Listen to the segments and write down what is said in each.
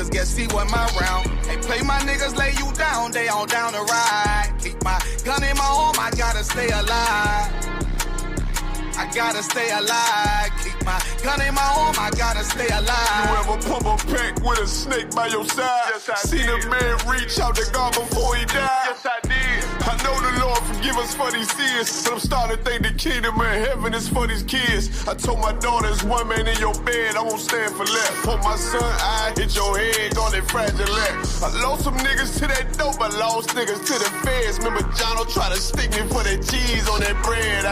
niggas get see what my round. Hey, play my niggas lay you down, they all down to ride. Keep my gun in my arm, I gotta stay alive. I gotta stay alive. Keep my gun in my arm, I gotta stay alive. You ever pump a pack with a snake by your side? Yes, I Seen did. a man reach out to God before he died? Yes, I did. I know the Lord forgive us for these sins, but I'm starting to think the kingdom of heaven is for these kids. I told my daughter, there's one man in your bed, I won't stand for less. For my son, I hit your head, on that fragile leg. I lost some niggas to that dope, I lost niggas to the feds. Remember Jono tried to stick me for that cheese on that bread,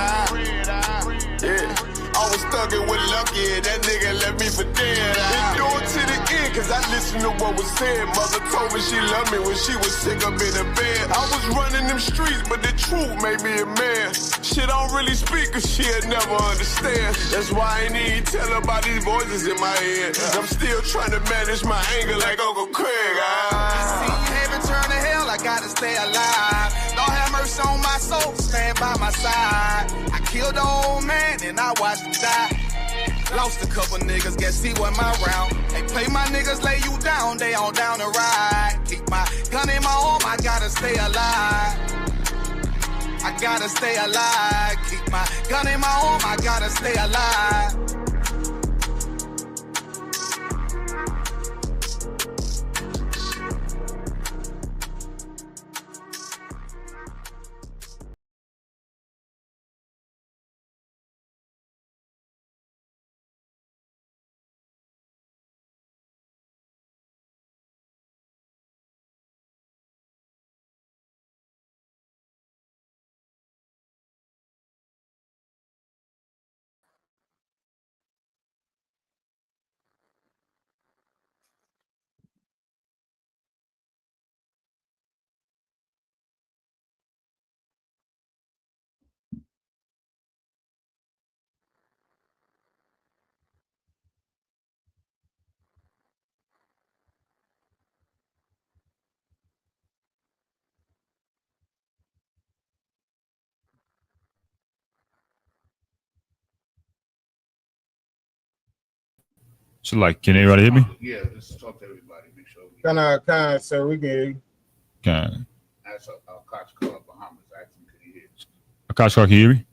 yeah. I was thuggin' with Lucky and that nigga left me for dead. Endure to the end, cause I listened to what was said. Mother told me she loved me when she was sick up in the bed. I was running them streets, but the truth made me a man. Shit, I don't really speak cause she'll never understand. That's why I ain't even tell her about these voices in my head. I'm still trying to manage my anger like Uncle Craig. See heaven turn to hell, I gotta stay alive. Lord have mercy on my soul, stand by my side. I killed the old man and I watched him die. Lost a couple niggas, guess see what my round. Hey, play my niggas lay you down, they all down to ride. Keep my gun in my arm, I gotta stay alive. I gotta stay alive. Keep my gun in my arm, I gotta stay alive. So, like, can anybody hear me? Yeah, let's talk to everybody. Make sure we Kind of, sir. We can. Can ask Koch Club Bahamas. Ask him, can he hear? Akash, can you hear me?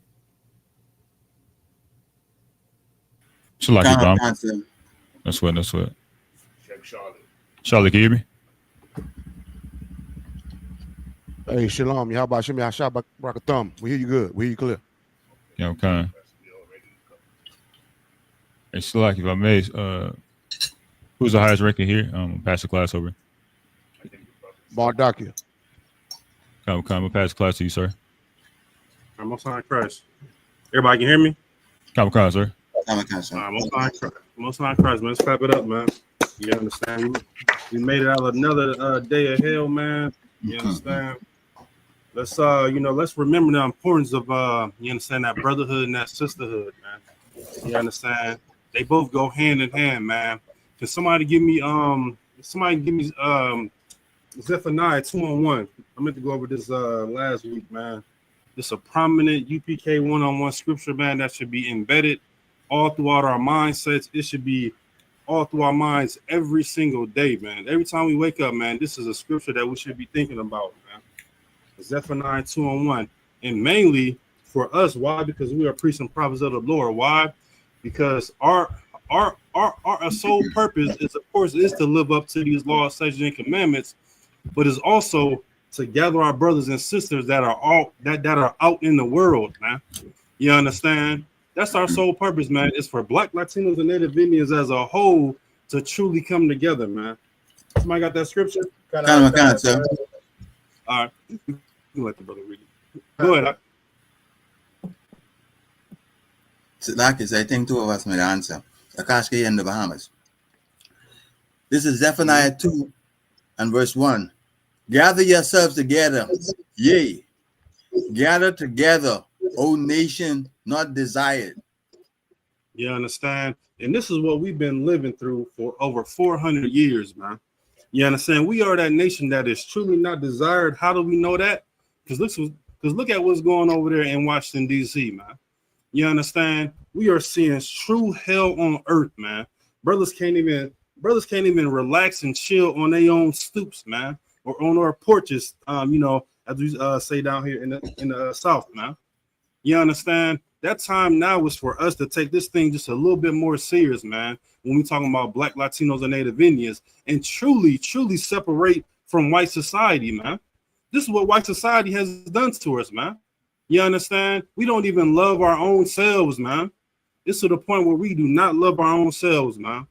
So, like, that's what. Check Charlotte. Charlotte, can you hear me? Hey, Shalom. How about Shimmy? I shot rock a thumb. We hear you good. We hear you clear. Yeah, okay. Hey, so, like, if I may, who's the highest ranking here? Pass the class over. Bardakia. Come, I'm gonna pass the class to you, sir. I'm on sign Christ. Everybody can hear me? Come, sir. Most High Christ, man. Let's clap it up, man. You understand? We made it out of another day of hell, man. You understand? Let's let's remember the importance of you understand, that brotherhood and that sisterhood, man. You understand? They both go hand in hand, man. Can somebody give me Zephaniah 2:1? I meant to go over this last week, man. This is a prominent UPK one-on-one scripture, man, that should be embedded all throughout our mindsets. It should be all through our minds every single day, man. Every time we wake up, man, this is a scripture that we should be thinking about, man. Zephaniah 2:1. And mainly for us, why? Because we are priests and prophets of the Lord. Why? Because our sole purpose is, of course, is to live up to these laws, statutes, and commandments, but is also to gather our brothers and sisters that are out in the world, man. You understand? That's our sole purpose, man. It's for Black, Latinos, and Native Indians as a whole to truly come together, man. Somebody got that scripture? Sir. All right. You let the brother read it. Go ahead. Lakis, I think two of us may answer. Akash in the Bahamas. This is Zephaniah 2 and verse 1. Gather yourselves together, yea, gather together, O nation not desired. You understand? And this is what we've been living through for over 400 years, man. You understand? We are that nation that is truly not desired. How do we know that? Because look at what's going over there in Washington, D.C., man. You understand? We are seeing true hell on earth, man. Brothers can't even Brothers can't even relax and chill on their own stoops, man, or on our porches. You know, as we say down here in the South, man. You understand? That time now is for us to take this thing just a little bit more serious, man. When we talking about Black, Latinos, and Native Indians, and truly separate from white society, man. This is what white society has done to us, man. You understand? We don't even love our own selves, man. It's to the point where we do not love our own selves, man.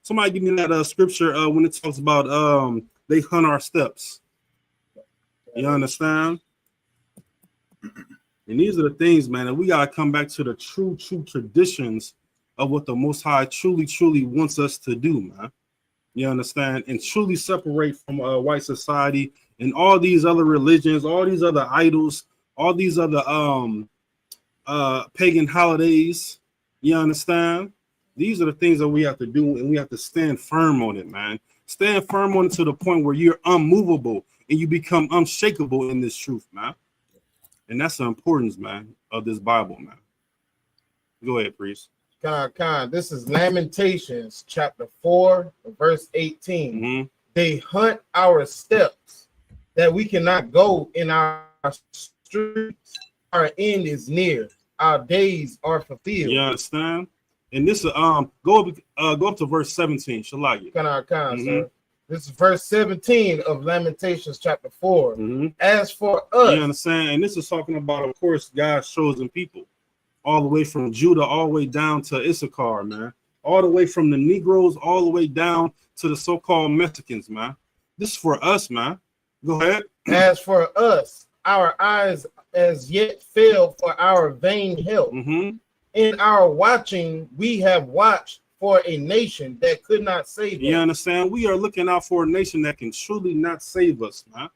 Somebody give me that scripture when it talks about they hunt our steps. You understand? And these are the things, man, that we gotta come back to the true traditions of what the Most High truly wants us to do, man. You understand? And truly separate from white society and all these other religions, all these other idols, all these other pagan holidays. You understand? These are the things that we have to do, and we have to stand firm on it, man. Stand firm on it to the point where you're unmovable and you become unshakable in this truth, man. And that's the importance, man, of this Bible, man. Go ahead, priest. This is Lamentations chapter 4, verse 18. Mm-hmm. They hunt our steps that we cannot go in our streets. Our end is near. Our days are fulfilled. You understand? And this go up to verse 17. Shalagi. Sir. This is verse 17 of Lamentations chapter 4. Mm-hmm. As for us, you understand? And this is talking about, of course, God's chosen people, all the way from Judah, all the way down to Issachar, man. All the way from the Negroes, all the way down to the so-called Mexicans, man. This is for us, man. Go ahead. As for us, our eyes as yet fail for our vain help. Mm-hmm. In our watching, we have watched for a nation that could not save us. You understand? We are looking out for a nation that can truly not save us, man.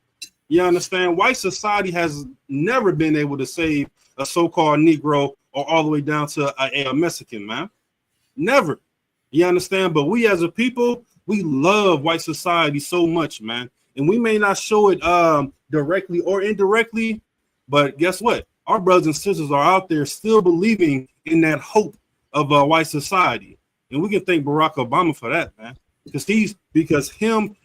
You understand? White society has never been able to save a so-called Negro or all the way down to a Mexican, man. Never. You understand? But we as a people, we love white society so much, man. And we may not show it directly or indirectly, but guess what? Our brothers and sisters are out there still believing in that hope of white society. And we can thank Barack Obama for that, man. Because him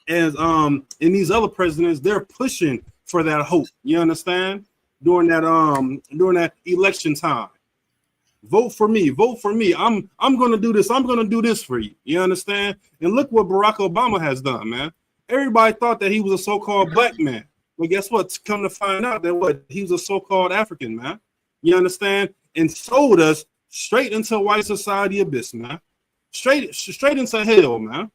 and these other presidents, they're pushing for that hope. You understand? During that election time. Vote for me. I'm gonna do this. I'm gonna do this for you. You understand? And look what Barack Obama has done, man. Everybody thought that he was a so-called black man. But guess what? Come to find out that he was a so-called African, man. You understand? And sold us straight into white society abyss, man. Straight into hell, man.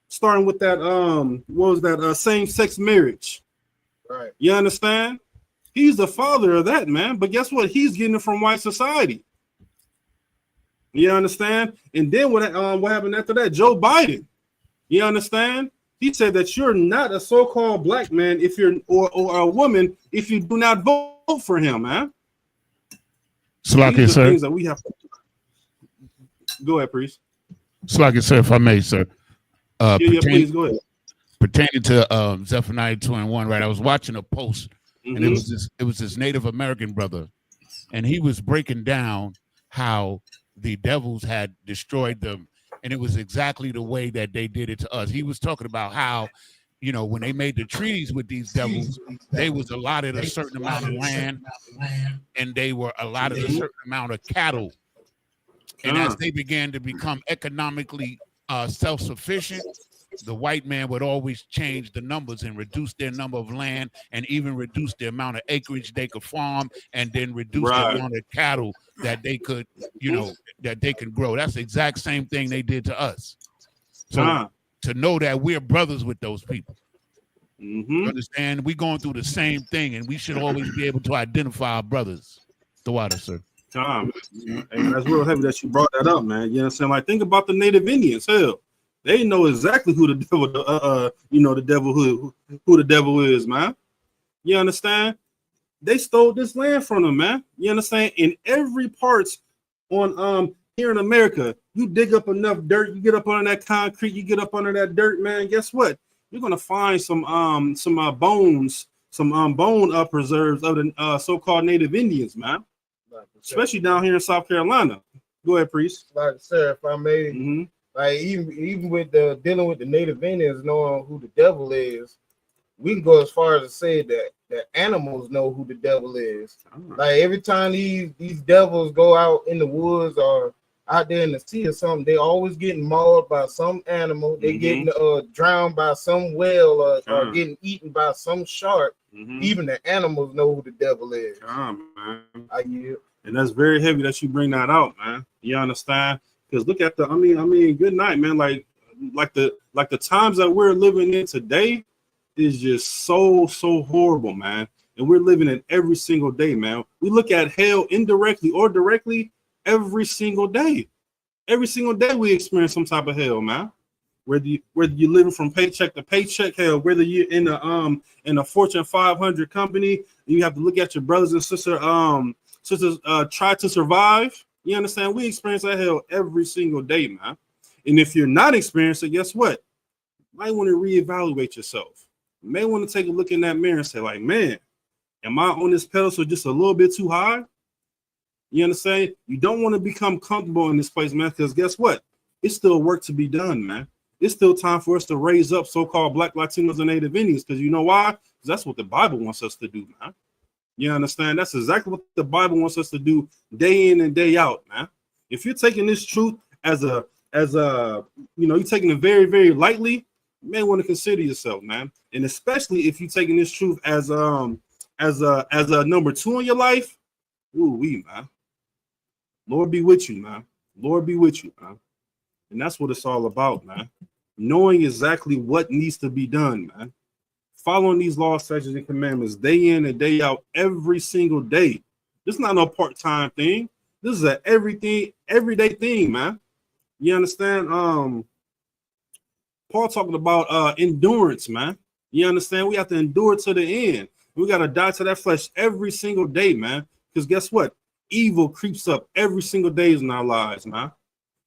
Starting with that same-sex marriage. Right. You understand? He's the father of that, man. But guess what? He's getting it from white society. You understand? And then what happened after that? Joe Biden. You understand? He said that you're not a so-called black man if you're or a woman if you do not vote for him, man. Slaki, sir. Things that we have to... Go ahead, priest. Slaki, sir, if I may, sir. Please go ahead. Pertaining to Zephaniah 2:1, right? I was watching a post, Mm-hmm. and it was this Native American brother, and he was breaking down how the devils had destroyed them, and it was exactly the way that they did it to us. He was talking about how, you know, when they made the treaties with these devils, they was allotted a certain amount of land, and they were allotted a certain amount of cattle. And as they began to become economically self-sufficient, the white man would always change the numbers and reduce their number of land and even reduce the amount of acreage they could farm and then reduce the amount of cattle that they could, you know, that they could grow. That's the exact same thing they did to us. So to know that we're brothers with those people. You understand? We're going through the same thing, and we should always be able to identify our brothers. The water, sir. Hey, that's real heavy that you brought that up, man. You know what I'm saying? Like, think about the Native Indians. Hell, they know exactly who the devil, who the devil is, man. You understand? They stole this land from them, man. You understand? In every parts on here in America, you dig up enough dirt, you get up under that concrete, you get up under that dirt, man. Guess what? You're gonna find some bones, some bone preserves of the so-called Native Indians, man. Especially down here in South Carolina. Go ahead, priest. Like, sir, if I may, Like even with the dealing with the native Indians knowing who the devil is, we can go as far as to say that the animals know who the devil is. Like every time these devils go out in the woods or out there in the sea or something, they always getting mauled by some animal. They getting drowned by some whale or getting eaten by some shark. Even the animals know who the devil is. Man. Yeah. And that's very heavy that you bring that out, man. You understand? Because look at the, I mean, good night, man. Like the times that we're living in today is just so horrible, man. And we're living it every single day, man. We look at hell indirectly or directly every single day. Every single day we experience some type of hell, man. Whether you're living from paycheck to paycheck, hell, whether you're in a Fortune 500 company, you have to look at your brothers and sisters try to survive. You understand? We experience that hell every single day, man. And if you're not experiencing, guess what? You might want to reevaluate yourself. You may want to take a look in that mirror and say, like, man, am I on this pedestal just a little bit too high? You understand? You don't want to become comfortable in this place, man, because guess what? It's still work to be done, man. It's still time for us to raise up so-called Black, Latinos, and Native Indians, because you know why? Because that's what the Bible wants us to do, man. You understand? That's exactly what the Bible wants us to do day in and day out, man. If you're taking this truth as a you're taking it very, very lightly, you may want to consider yourself, man. And especially if you're taking this truth as a number 2 in your life, man. Lord be with you, man. Lord be with you, man. And that's what it's all about, man. Knowing exactly what needs to be done, man. Following these laws, statutes, and commandments day in and day out, every single day. This is not no part-time thing. This is an everyday thing, man. You understand? Paul talking about endurance, man. You understand? We have to endure to the end. We got to die to that flesh every single day, man. Because guess what? Evil creeps up every single day in our lives, man.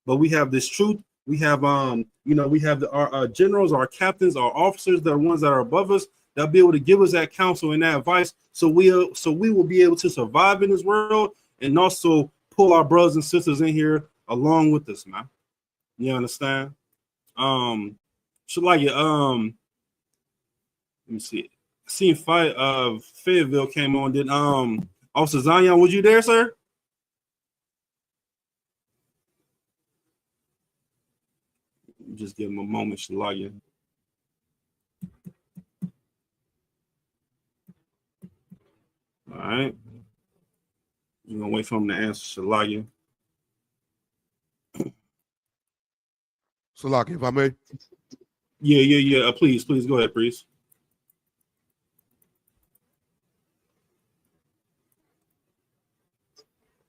But we have this truth. We have we have our generals, our captains, our officers, the ones that are above us, that'll be able to give us that counsel and that advice, so we will be able to survive in this world and also pull our brothers and sisters in here along with us, man. You understand? Let me see. Seen fight of Fayetteville came on. Did Officer Zion, was you there, sir? Just give him a moment, Shalaya. All right. You're gonna wait for him to answer, Shalaya. Salaki, if I may. Yeah. Please go ahead, priest.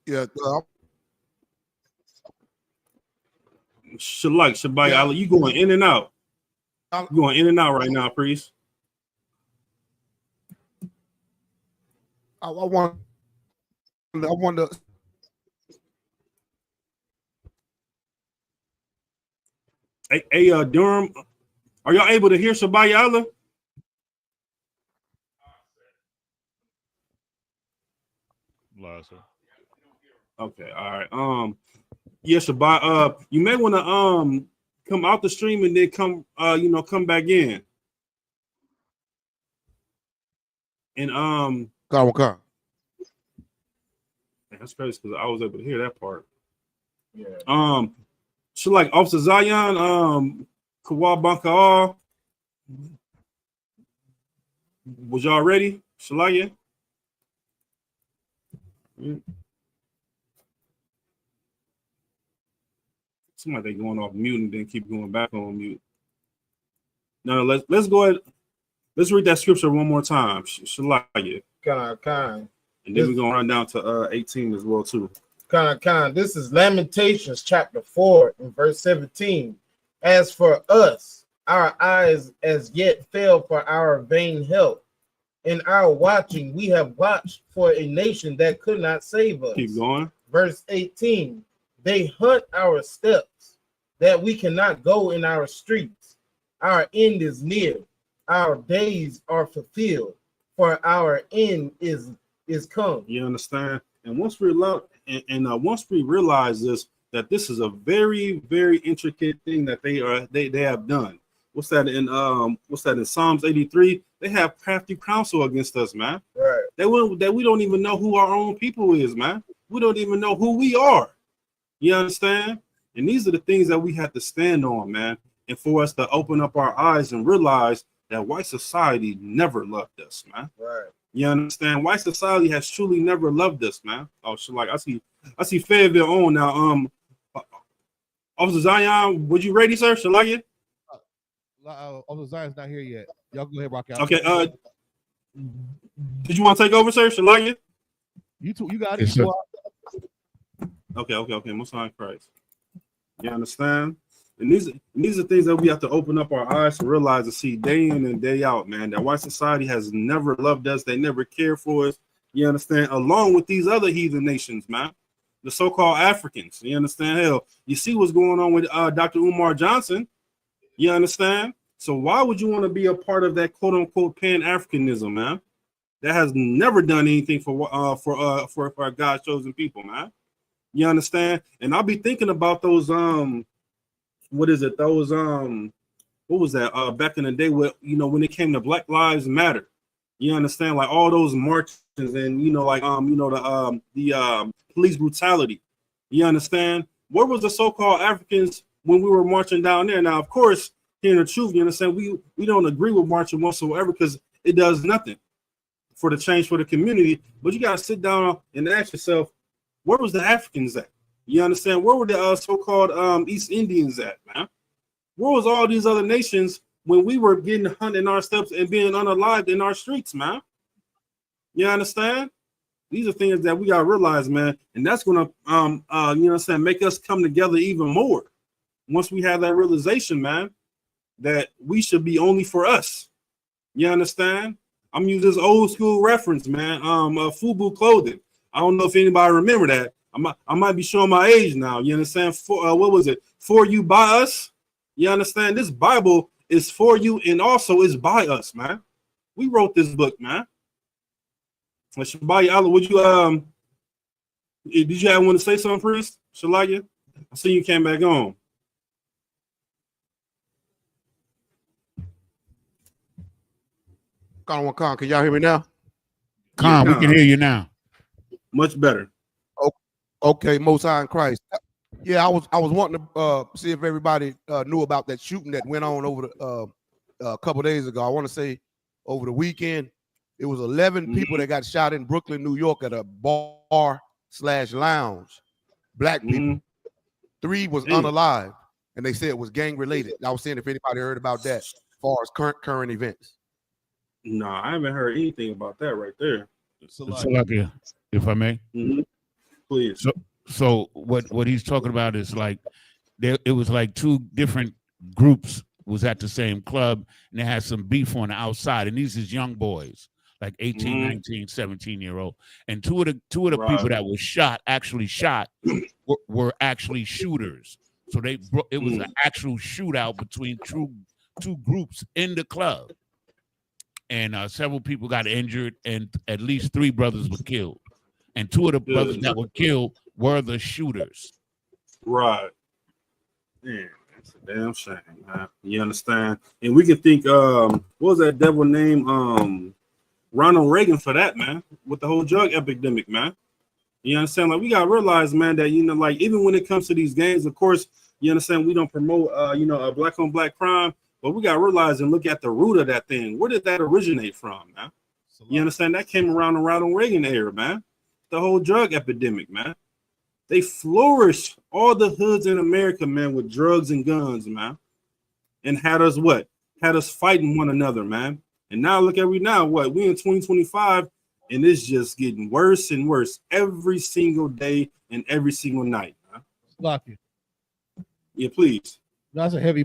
Yeah. Shabbat, Yeah. you going in and out. You going in and out right now, priest. I want to. Hey, Durham, are y'all able to hear Shabbat Yalla? Okay, all right. Yeah, Shabbat. You may want to come out the stream and then come back in. And that's crazy because I was able to hear that part. Yeah. So like Officer Zion, Kawabaka, was y'all ready? Shalaya? Somebody going off mute and then keep going back on mute. No, let's go ahead. Let's read that scripture one more time. Shalaya. Kind. And then we're gonna run down to 18 as well too. Kind. This is Lamentations chapter 4 and verse 17. As for us, our eyes as yet fail for our vain help. In our watching, we have watched for a nation that could not save us. Keep going. Verse 18. They hunt our steps, that we cannot go in our streets. Our end is near. Our days are fulfilled, for our end is come. You understand? And once we realize this, that this is a very, very intricate thing that they have done. What's that in Psalms 83? They have crafty counsel against us, man. Right. That we don't even know who our own people is, man. We don't even know who we are. You understand? And these are the things that we have to stand on, man. And for us to open up our eyes and realize that white society never loved us, man. Right. You understand? White society has truly never loved us, man. Oh, so like I see Fayetteville on now. Officer Zion, would you ready, sir? Shall I get? Officer Zion's not here yet. Y'all go ahead, rock out. Okay. Did you want to take over, sir? Shall I get? You got it. Okay. Most High Christ. You understand? And these are things that we have to open up our eyes to realize and see day in and day out, man. That white society has never loved us. They never cared for us. You understand? Along with these other heathen nations, man. The so-called Africans. You understand? Hell, you see what's going on with Dr. Umar Johnson. You understand? So why would you want to be a part of that quote-unquote Pan-Africanism, man? That has never done anything for our God's chosen people, man. You understand? And I'll be thinking about those what was that back in the day with when it came to Black Lives Matter. You understand? Like all those marches and the police brutality. You understand? Where was the so-called Africans when we were marching down there? Now, of course, hearing the truth, you understand, we don't agree with marching whatsoever because it does nothing for the change for the community. But you gotta sit down and ask yourself, where was the Africans at? You understand? Where were the so-called East Indians at, man? Where was all these other nations when we were getting hunted in our steps and being unalived in our streets, man? You understand? These are things that we gotta realize, man, and that's gonna make us come together even more once we have that realization, man, that we should be only for us. You understand? I'm using this old school reference, man. FUBU clothing. I don't know if anybody remember that. I might be showing my age now. You understand? What was it? For you, by us. You understand? This Bible is for you and also is by us, man. We wrote this book, man. Shabbat, would you did you want to say something, priest? Shalaya? I see you came back on. Con, can y'all hear me now? Con, we can hear you now. Much better. Okay, Most High in Christ. Yeah, I was wanting to see if everybody knew about that shooting that went on over a couple days ago. I want to say over the weekend. It was 11 people that got shot in Brooklyn, New York at a bar/lounge. Black people. 3 was unalive, and they said it was gang related. I was saying if anybody heard about that as far as current events. No, I haven't heard anything about that right there. Salakia, if I may. Please. So what he's talking about is like it was like 2 different groups was at the same club, and they had some beef on the outside, and these is young boys. Like 18, 19, 17-year-old. And two of the people that were actually shot were actually shooters. So it was an actual shootout between two groups in the club. And several people got injured, and at least 3 brothers were killed. And 2 of the brothers that were killed were the shooters. Right. Yeah, that's a damn shame, man. You understand? And we can think, what was that devil name? Ronald Reagan for that, man, with the whole drug epidemic, man. You understand? Like, we got to realize, man, that, like, even when it comes to these gangs, of course, you understand, we don't promote, a black on black crime, but we got to realize and look at the root of that thing. Where did that originate from, man? You understand? That came around the Ronald Reagan era, man. The whole drug epidemic, man. They flourished all the hoods in America, man, with drugs and guns, man. And had us what? Had us fighting one another, man. And now look at we in 2025, and it's just getting worse and worse every single day and every single night. Lucky. Yeah, please. That's a heavy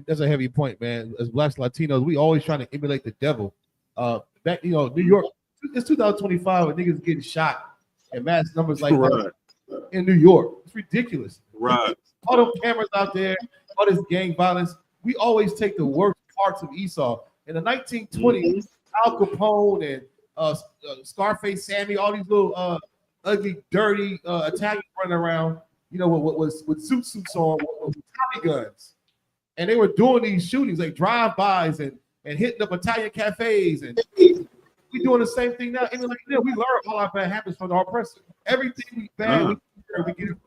point, man. As Blacks, Latinos, we always trying to emulate the devil. Back, New York, it's 2025 and niggas getting shot in mass numbers like that in New York. It's ridiculous. Right. All those cameras out there, all this gang violence. We always take the worst parts of Esau. In the 1920s, Al Capone and Scarface Sammy, all these little ugly, dirty Italians running around. with suits on, with Tommy guns, and they were doing these shootings like drive-bys and hitting up Italian cafes, and we doing the same thing now. And we learn all our bad habits from our oppressor. Everything we bad, we get it.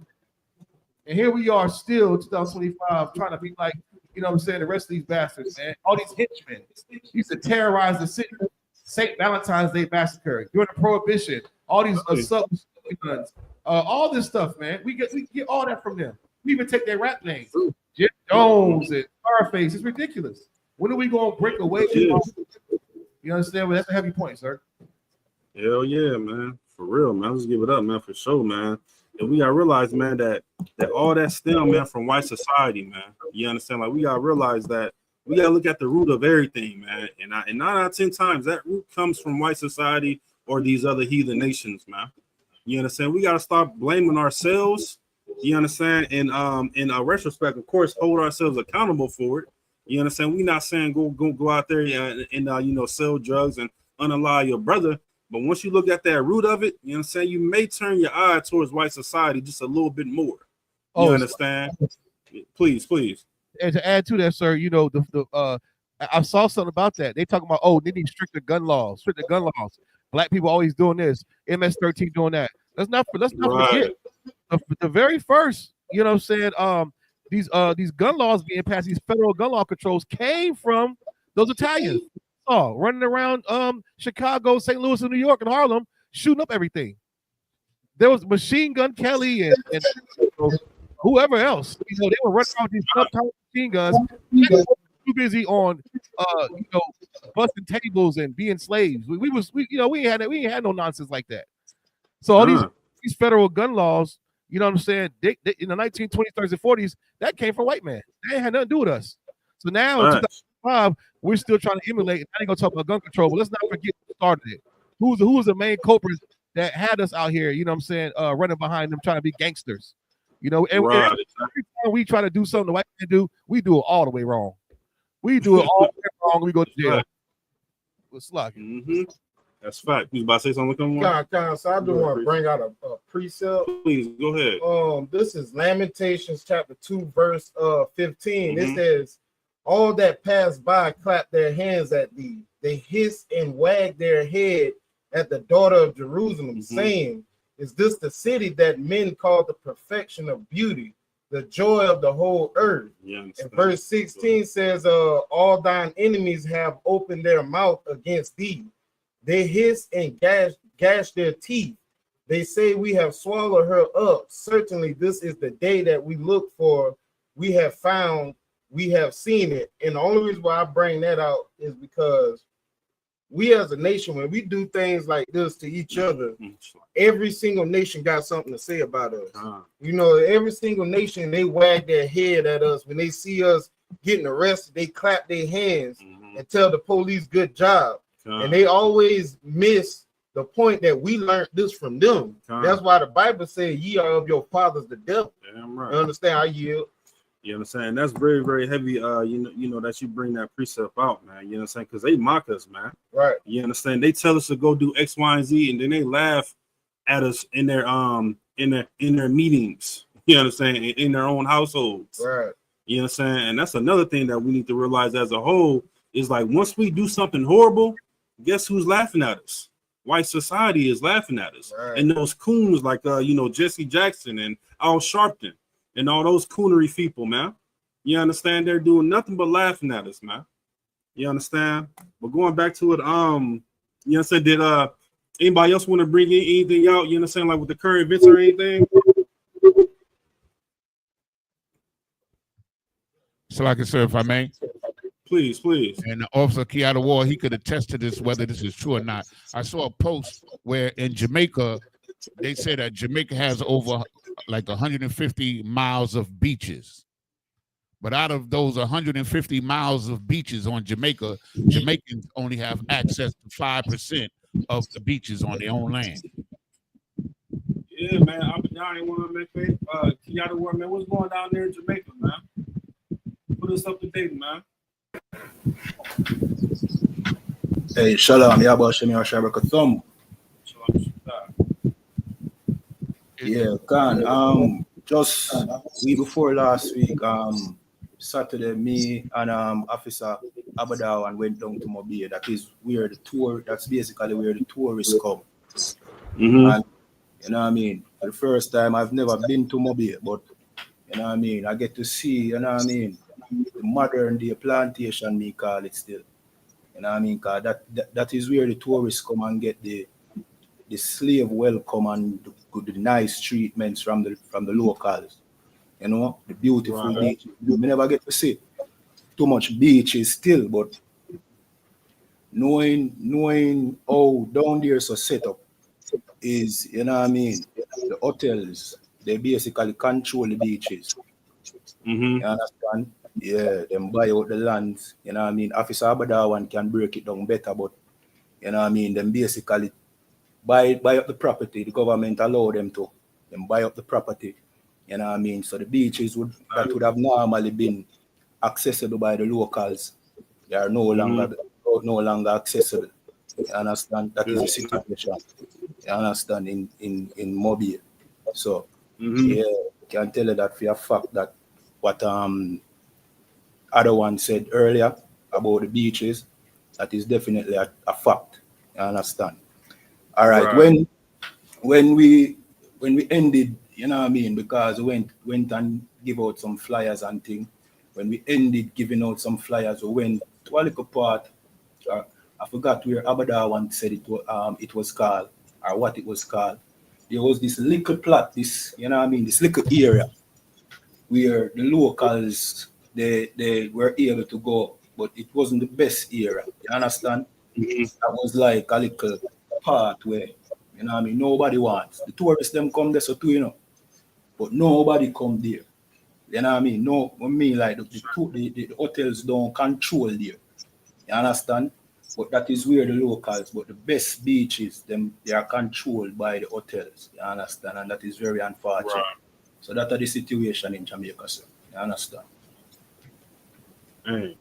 And here we are still 2025 trying to be like, the rest of these bastards, man. All these henchmen used to terrorize the city. St. Valentine's Day massacre, during the Prohibition, all these assaults, all this stuff, man. We get all that from them. We even take their rap names, Jim Jones and Scarface. It's ridiculous. When are we going to break away? You understand? Well, that's a heavy point, sir. Hell yeah, man. For real, man. Let's give it up, man, for sure, man. And we gotta realize, man, that all that stem, man, from white society, man. You understand? Like, we gotta realize that we gotta look at the root of everything, man. And 9 out of 10 times that root comes from white society or these other heathen nations, man. You understand? We gotta stop blaming ourselves. You understand? And in retrospect, of course, hold ourselves accountable for it. You understand? We're not saying go out there and sell drugs and unalive your brother. But once you look at that root of it, you know what I'm saying, you may turn your eye towards white society just a little bit more. You understand? Please. And to add to that, sir, I saw something about that. They talking about, they need stricter gun laws. Black people always doing this. MS-13 doing that. Let's not forget the very first, these gun laws being passed, these federal gun law controls came from those Italians. Running around Chicago, St. Louis, and New York, and Harlem, shooting up everything. There was Machine Gun Kelly and whoever else. They were running around with these subtype machine guns. They were too busy on, busting tables and being slaves. We ain't had no nonsense like that. So all these federal gun laws, you know what I'm saying? They in the 1920s, 30s, and 40s, that came from white men. They ain't had nothing to do with us. So now, in 2005, we're still trying to emulate. And I ain't gonna talk about gun control, but let's not forget who started it. Who was the main culprit that had us out here? You know what I'm saying? Running behind them, trying to be gangsters. And every time we try to do something the white men do, we do it all the way wrong. We do it all the way wrong. We go to jail. It's lucky. Mm-hmm. That's fact. You about to say something? So I do want to bring out a precept. Please go ahead. This is Lamentations chapter 2, verse 15. It says, "All that pass by clap their hands at thee. They hiss and wag their head at the daughter of Jerusalem, saying, Is this the city that men call the perfection of beauty, the joy of the whole earth?" And verse 16 says, "All thine enemies have opened their mouth against thee. They hiss and gash their teeth. They say, We have swallowed her up. Certainly this is the day that we look for. We have found, we have seen it." And the only reason why I bring that out is because we as a nation, when we do things like this to each other, every single nation got something to say about us. Every single nation, they wag their head at us. When they see us getting arrested, they clap their hands and tell the police good job. And they always miss the point that we learned this from them. That's why the Bible says, "Ye are of your fathers the devil." Damn right. You understand? I yield. You know what I'm saying? That's very, very heavy. You know that you bring that precept out, man. You know what I'm saying? Because they mock us, man. Right. You understand? They tell us to go do X, Y, and Z, and then they laugh at us in their meetings. You know what I'm saying? In their own households. Right. You know what I'm saying? And that's another thing that we need to realize as a whole is like once we do something horrible, guess who's laughing at us? White society is laughing at us. Right. And those coons like Jesse Jackson and Al Sharpton and all those coonery people, man. You understand? They're doing nothing but laughing at us, man. You understand? But going back to it, you know what I'm saying? Did anybody else want to bring in anything out? You understand, like with the current events or anything? So like I said, if I may. Please. And Officer I.S.U.P.K, he could attest to this, whether this is true or not. I saw a post where in Jamaica, they said that Jamaica has over like 150 miles of beaches. But out of those 150 miles of beaches on Jamaica, Jamaicans only have access to 5% of the beaches on their own land. Yeah, man. I ain't want to make faith. I.S.U.P.K, man, what's going down there in Jamaica, man? Put us up to date, man. Hey, Shalom, Shabakathum. Yeah, Khan. just week before last week, Saturday, me and Officer Abadaw and went down to Mobile. That is where the tour. That's basically where the tourists come. And you know what I mean. For the first time, I've never been to Mobile, but you know what I mean. I get to see. You know what I mean. The modern day plantation, me call it still. You know what I mean. Cause that is where the tourists come and get the slave welcome and the nice treatments from the locals. You know, the beautiful beaches. We never get to see too much beaches still, but knowing how down there so set up is, you know what I mean, the hotels, they basically control the beaches. You understand? Yeah, them buy out the lands, you know what I mean. Officer Abadawan can break it down better, but you know what I mean, them basically buy up the property. The government allow them to buy up the property. You know what I mean? So the beaches would have normally been accessible by the locals. They are no longer accessible. You understand? That is the situation. You understand in Mobile. So yeah, can tell you that for a fact that what other one said earlier about the beaches, that is definitely a fact. You understand? All right. When we ended, you know what I mean, because we went and give out some flyers and things. When we ended giving out some flyers, we went to a little part. I forgot where Abadawan said it was called, or what it was called. There was this little plot, this, you know what I mean, this little area where the locals they were able to go, but it wasn't the best area. You understand? That was like a little part where, you know what I mean, nobody wants. The tourists them come there so too, you know. But nobody come there. You know what I mean? No, I mean like the hotels don't control there. You understand? But that is where the locals, but the best beaches, they are controlled by the hotels. You understand? And that is very unfortunate. Right. So that are the situation in Jamaica, sir. You understand? Hey.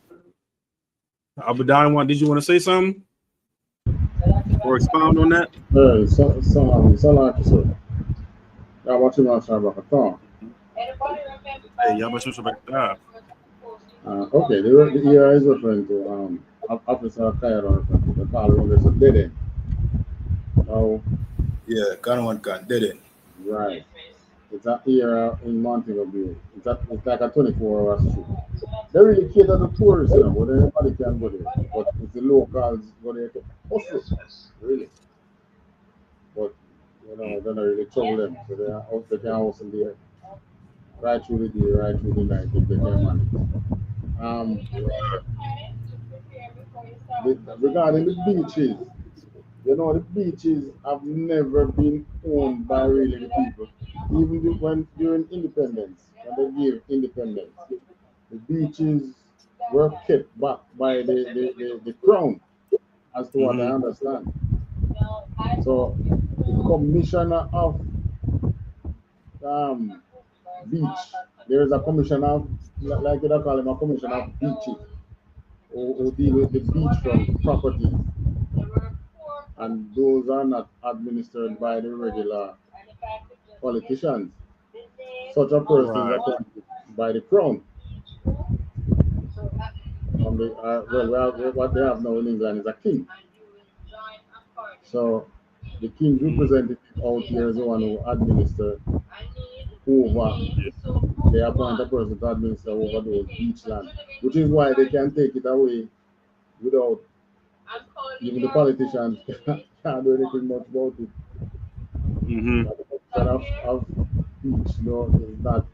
Abadawan, did you want to say something? Or expound on that? Salam, sir. I want to answer about the thought. Hey, y'all must respect that. Okay, the ER is referring to Officer Kayara, the call room is a dead end. Oh, yeah, Kanawan can dead end. Right. It's a ER in Montego Bay. It's like a 24-hour street. They really cater to tourists, you know, but anybody can go there. But it's the locals go there to hustle, really. But you know, they're not really trouble them. So they can hustle there right through the day, right through the night if they can manage. Regarding the beaches, you know, the beaches have never been owned by really the people. Even when during independence, when they gave independence, the beaches were kept back by the crown, as to what I understand. So the commissioner of beach, there is a commissioner of, like you call him, a commissioner of beaches, who deal with the beachfront properties. And those are not administered by the regular politicians. Such a person is appointed by the crown. What they have now in England is a king. So the king representative out here is the one who administers over. They appoint a person to administer over those beach land, which is why they can take it away without even the politicians can't do anything much about it. The commission of beach, no, is not.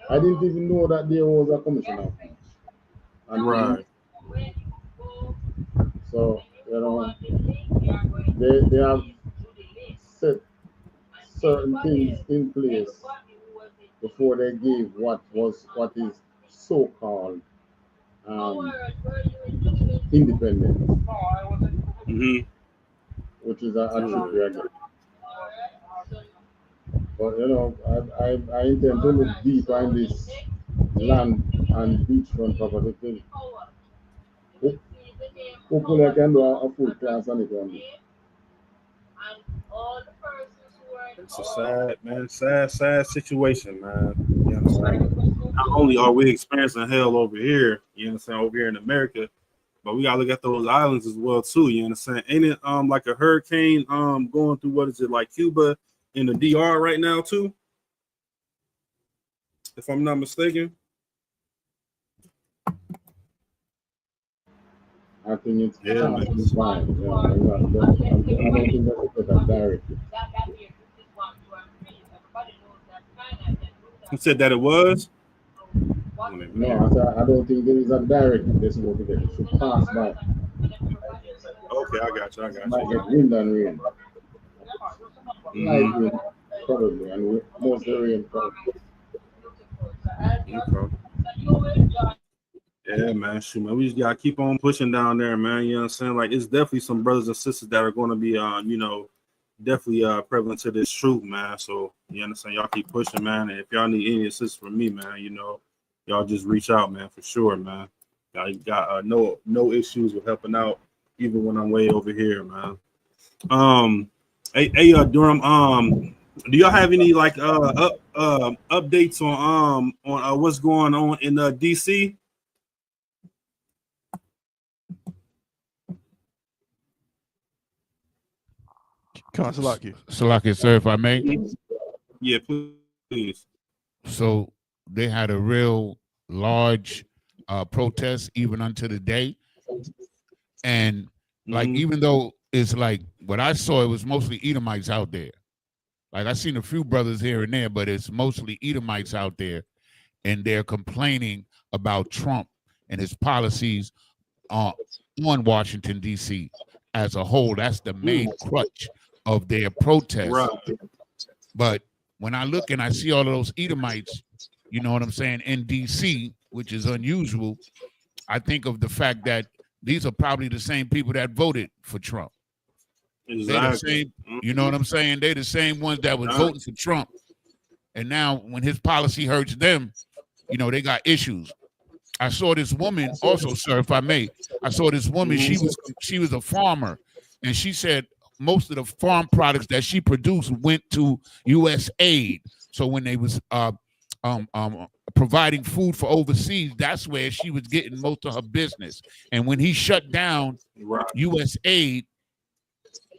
I didn't even know that there was a commission of beach. And so, you know, they have set certain things in place before they gave what is so-called independence, which is a trickery again. But you know, I intend to look deeper in this land and beachfront property thing. Hopefully I can do a full class on it one day. It's a sad, man, sad situation, man. You know what I'm saying? Not only are we experiencing hell over here, you know what I'm saying, over here in America, but we gotta look at those islands as well too. You know what I'm saying? Ain't it like a hurricane going through what is it, like Cuba in the DR right now too? If I'm not mistaken. I think it's Yeah, man. fine. Yeah, I don't think that it's that direct. Who said that it was? No, I don't think there is a direct this motivation. It should pass by. Okay, I got you. Might get wind and rain. Light wind, probably, and most of the rain probably. Okay. Yeah, man. Shoot, man. We just gotta keep on pushing down there, man. You know what I'm saying? Like, it's definitely some brothers and sisters that are gonna be definitely prevalent to this truth, man. So you understand, y'all keep pushing, man. And if y'all need any assistance from me, man, y'all just reach out, man, for sure, man. Y'all got no issues with helping out, even when I'm way over here, man. Hey, Durham, do y'all have any like updates on what's going on in DC? Salaki, sir, if I may. Yeah, please. So they had a real large protest even unto the day. And like, even though it's like what I saw, it was mostly Edomites out there. Like I seen a few brothers here and there, but it's mostly Edomites out there. And they're complaining about Trump and his policies on Washington, D.C. as a whole. That's the main crutch of their protest. Right. But when I look and I see all of those Edomites, you know what I'm saying, in D.C., which is unusual, I think of the fact that these are probably the same people that voted for Trump. Exactly. They're the same, you know what I'm saying? They're the same ones that was voting for Trump. And now when his policy hurts them, they got issues. I saw this woman also, sir, if I may. I saw this woman, she was a farmer, and she said most of the farm products that she produced went to U.S. aid. So when they was providing food for overseas, that's where she was getting most of her business. And when he shut down U.S. aid,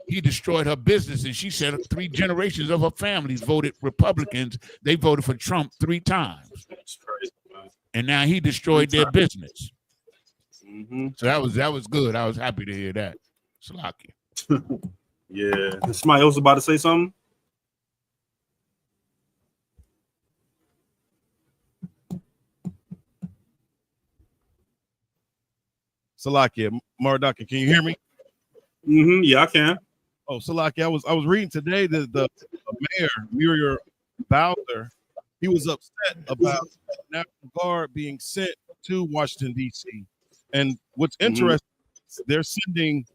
he destroyed her business. And she said 3 generations of her families voted Republicans. They voted for Trump 3 times. That's crazy, man. And now he destroyed their business. So that was good. I was happy to hear that. Salaki. Yeah. Somebody else about to say something? Salakia, Mardaka, can you hear me? Yeah, I can. Oh, Salakia, I was reading today that the mayor, Muriel Bowser, he was upset about National Guard being sent to Washington, D.C. And what's interesting, they're sending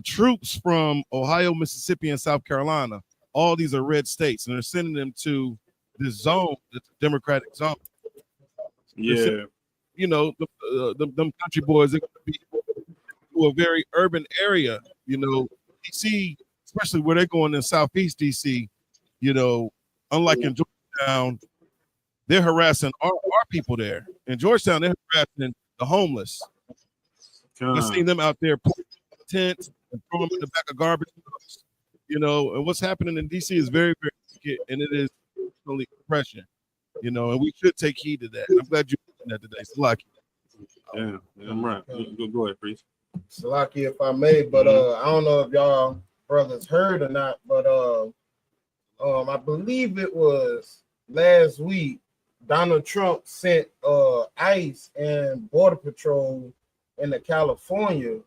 troops from Ohio, Mississippi, and South Carolina. All these are red states, and they're sending them to this zone, the Democratic zone. Yeah. Them country boys are going to be to a very urban area, DC, especially where they're going in Southeast DC, unlike in Georgetown, they're harassing our people there. In Georgetown, they're harassing the homeless. I've seen them out there putting tents and throw them in the back of garbage trucks, and what's happening in DC is very, very wicked, and it is totally oppression, and we should take heed to that. I'm glad you mentioned that today. Salaki. Yeah, I'm right. Go ahead, please. Salaki, if I may, but I don't know if y'all brothers heard or not, but I believe it was last week, Donald Trump sent ICE and Border Patrol into California,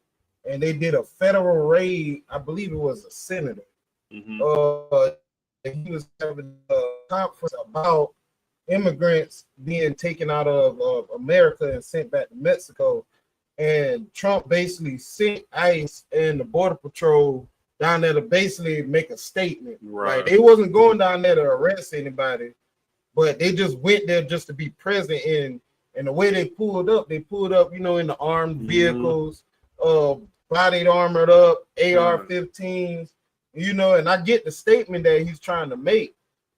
and they did a federal raid. I believe it was a senator. He was having a conference about immigrants being taken out of America and sent back to Mexico. And Trump basically sent ICE and the Border Patrol down there to basically make a statement. Right. Like, they wasn't going down there to arrest anybody, but they just went there just to be present. And the way they pulled up, in the armed vehicles, bodied armored up, AR-15s. You know, and I get the statement that he's trying to make.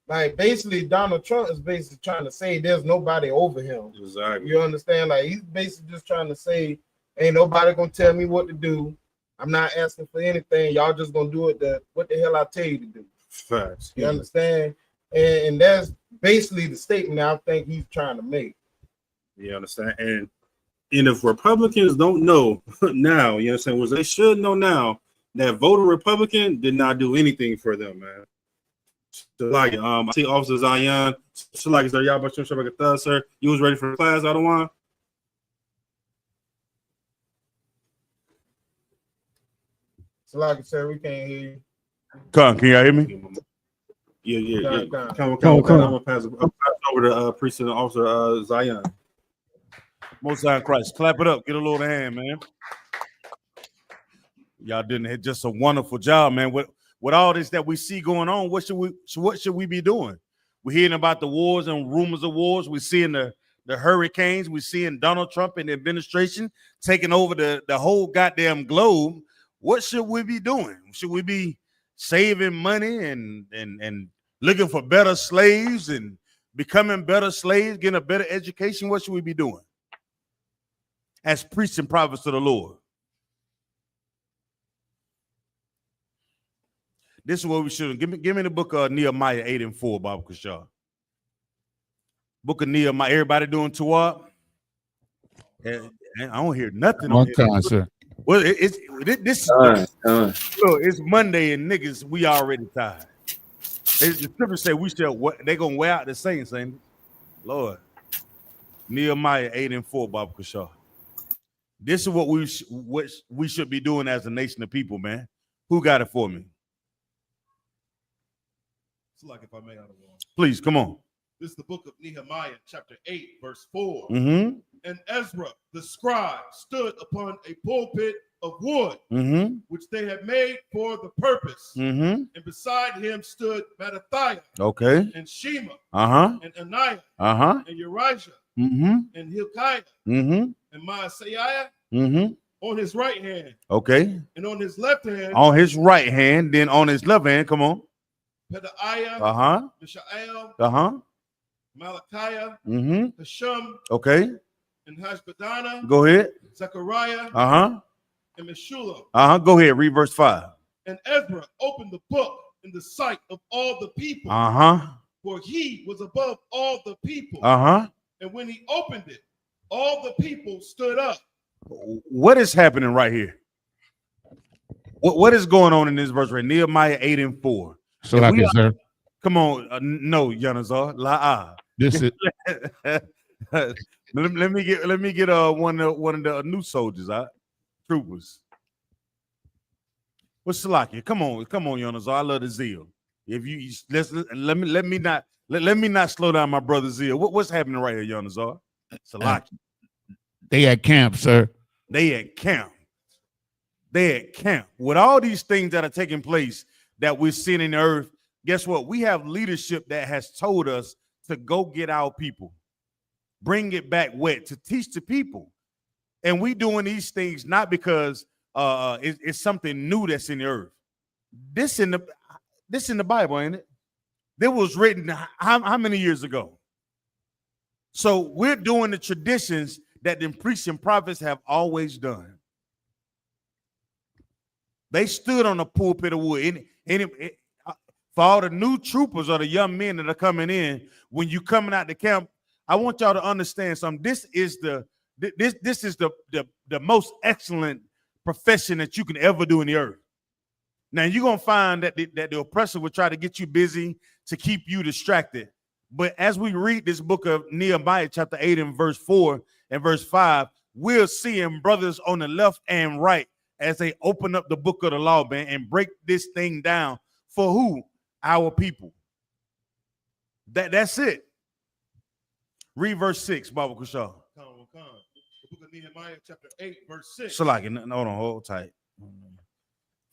Like basically, Donald Trump is basically trying to say there's nobody over him. Exactly. You understand? Like he's basically just trying to say, ain't nobody gonna tell me what to do. I'm not asking for anything. Y'all just gonna do it. What the hell I tell you to do? Facts. You understand? And that's basically the statement I think he's trying to make. You understand? And if Republicans don't know now, you understand, what they should know now, that voter Republican did not do anything for them, man. So like, I see Officer Zion. So like, sir, y'all about to sir. You was ready for the class, I don't want. So like I said, we can't hear you. Can y'all hear me? Yeah. Come on. I'm gonna pass over to Precinct Officer Zion. Most High in Christ. Clap it up. Get a little hand, man. Y'all didn't hit just a wonderful job, man. With all this that we see going on, what should we be doing? We're hearing about the wars and rumors of wars. We're seeing the hurricanes. We're seeing Donald Trump and the administration taking over the whole goddamn globe. What should we be doing? Should we be saving money and looking for better slaves and becoming better slaves, getting a better education? What should we be doing as priests and prophets of the Lord? This is what we should give me the book of Nehemiah 8 and 4, Baba Kashar. Book of Nehemiah. Everybody doing TITHES? And I don't hear nothing on time, sir. Well, this is look, it's Monday and niggas, we already tired. The scripture say we shall they gonna wear out the saints, ain't it? Lord. Nehemiah 8 and 4, Baba Kashar. This is what we should be doing as a nation of people, man. Who got it for me? Like if I may, out of one. Please, come on. This is the book of Nehemiah, chapter 8, verse 4. Mm-hmm. And Ezra, the scribe, stood upon a pulpit of wood, which they had made for the purpose. And beside him stood Nayathaq, and Shema, and Ananiah, and Urijah, and Hilkiah, and Maaseiah, on his right hand. And on his left hand. On his right hand, then on his left hand, come on. Pedaiah, Mishael, Malachiah, Hashum, and Hashbadana. Go ahead. Zechariah, and Meshullam. Go ahead. Read verse 5. And Ezra opened the book in the sight of all the people. For he was above all the people. And when he opened it, all the people stood up. What is happening right here? What is going on in this verse right? Nehemiah 8 and 4. So like it, sir. Come on, no, Yanazar. This is let me get one of the new soldiers, troopers. What's Salakia? Come on, Yanazar. I love the zeal. If you let me not slow down my brother zeal. What's happening right here, Yanazar? Salakia. They at camp, sir. They at camp. With all these things that are taking place that we're seeing in the earth, guess what? We have leadership that has told us to go get our people, bring it back wet, to teach the people. And we doing these things not because it's something new that's in the earth. This in the Bible, ain't it? That was written how many years ago? So we're doing the traditions that the priests and prophets have always done. They stood on the pulpit of wood. For all the new troopers or the young men that are coming in, when you coming out the camp, I want y'all to understand something. This is the most excellent profession that you can ever do in the earth. Now you're gonna find that the oppressor will try to get you busy to keep you distracted. But as we read this book of Nehemiah, chapter 8 and verse 4 and verse 5, we're seeing brothers on the left and right as they open up the book of the law, man, and break this thing down for who? Our people. That's it. Read verse 6, Baba Kushal. The book of Nehemiah, chapter 8, verse 6. So like, hold tight.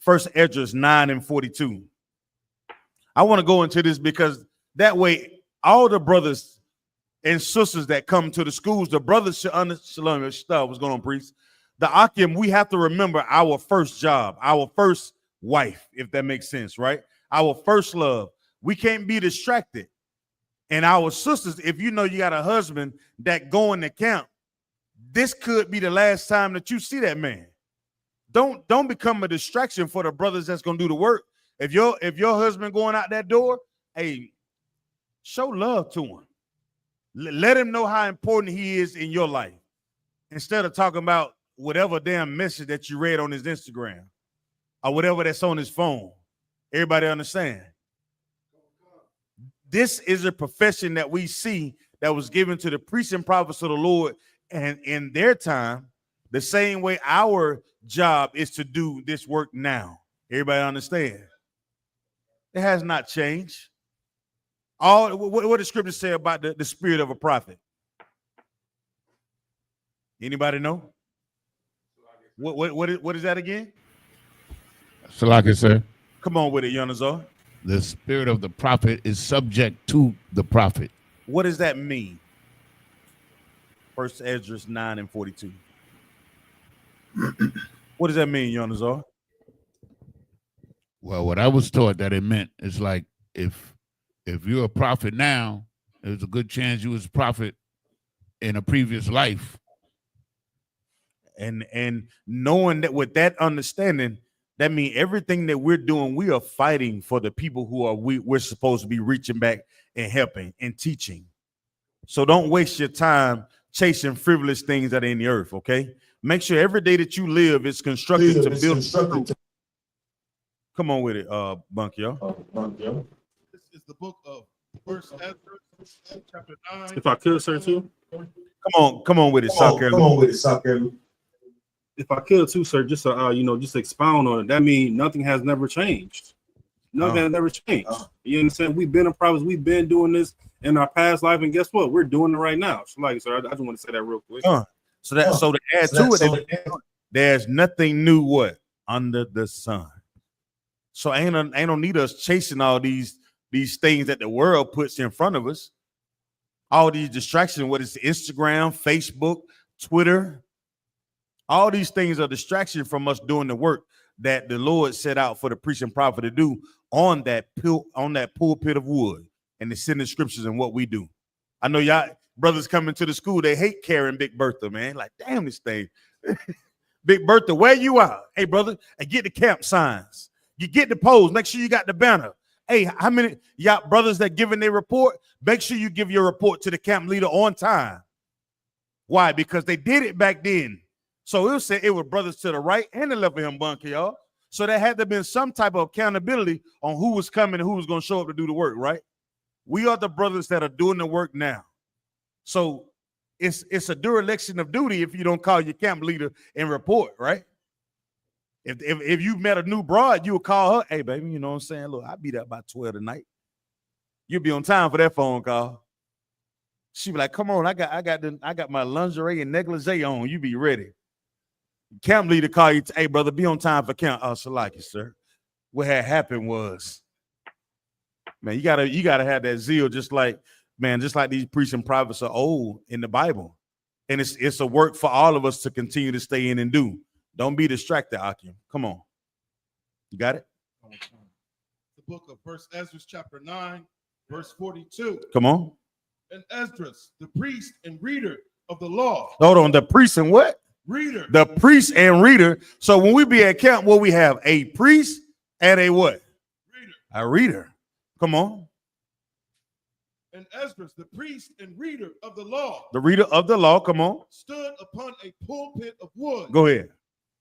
First Esdras 9 and 42. I want to go into this because that way all the brothers and sisters that come to the schools, the brothers should understand what's going on, priest. The Akim, we have to remember our first job, our first wife, if that makes sense, right? Our first love. We can't be distracted. And our sisters, if you know you got a husband that going to camp, this could be the last time that you see that man. Don't become a distraction for the brothers that's gonna do the work. If your husband going out that door, hey, show love to him. Let him know how important he is in your life. Instead of talking about whatever damn message that you read on his Instagram or whatever that's on his phone. Everybody understand? This is a profession that we see that was given to the priests and prophets of the Lord, and in their time, the same way our job is to do this work now. Everybody understand? It has not changed. What does Scripture say about the spirit of a prophet? Anybody know? What is that again? Salaki, sir. Come on with it, Yonazar. The spirit of the prophet is subject to the prophet. What does that mean? 1 Ezra 9:42. What does that mean, Yonazar? Well, what I was taught that it meant is like if you're a prophet now, there's a good chance you was a prophet in a previous life. And knowing that, with that understanding, that means everything that we're doing, we are fighting for the people who are we're supposed to be reaching back and helping and teaching. So don't waste your time chasing frivolous things that are in the earth, okay? Make sure every day that you live is constructed to build. Come on with it, Bunky, yo. This is the book of 1 Ezra, chapter 9. If I could, sir, too. Come on with it, Soccer. If I could too, sir, just just expound on it. That means nothing has never changed. Nothing has never changed. You understand? We've been in prophets. We've been doing this in our past life, and guess what? We're doing it right now. So, like, sir, I just want to say that real quick. So to add to it, there's nothing new what under the sun. So ain't no need us chasing all these things that the world puts in front of us. All these distractions, what is Instagram, Facebook, Twitter. All these things are distraction from us doing the work that the Lord set out for the priest and prophet to do on that pulpit of wood, and to send the scriptures and what we do. I know y'all brothers coming to the school, they hate carrying Big Bertha, man. Like, damn this thing. Big Bertha, where you are? Hey, brother, and get the camp signs. You get the poles. Make sure you got the banner. Hey, how many y'all brothers that giving their report? Make sure you give your report to the camp leader on time. Why? Because they did it back then. So it'll say it was brothers to the right and the left of him, Bunky, y'all. So there had to be some type of accountability on who was coming and who was going to show up to do the work, right? We are the brothers that are doing the work now. So it's a dereliction of duty if you don't call your camp leader and report, right? If you met a new broad, you would call her, hey, baby, you know what I'm saying? Look, I'll be there by 12 tonight. You'll be on time for that phone call. She be like, come on, I got my lingerie and negligee on. You be ready. Camp leader call you, hey, brother, be on time for camp. Oh, Shalaki, sir. What had happened was, man, you gotta have that zeal, just like these priests and prophets are old in the Bible. And it's a work for all of us to continue to stay in and do. Don't be distracted, Akim. Come on. You got it? The book of 1 Ezra, chapter 9, verse 42. Come on. And Esdras, the priest and reader of the law. Hold on, the priest and what? Reader. The priest and reader. So when we be at camp, what we have? A priest and a what? Reader. A reader. Come on. And Esdras, the priest and reader of the law. The reader of the law, come on. Stood upon a pulpit of wood. Go ahead.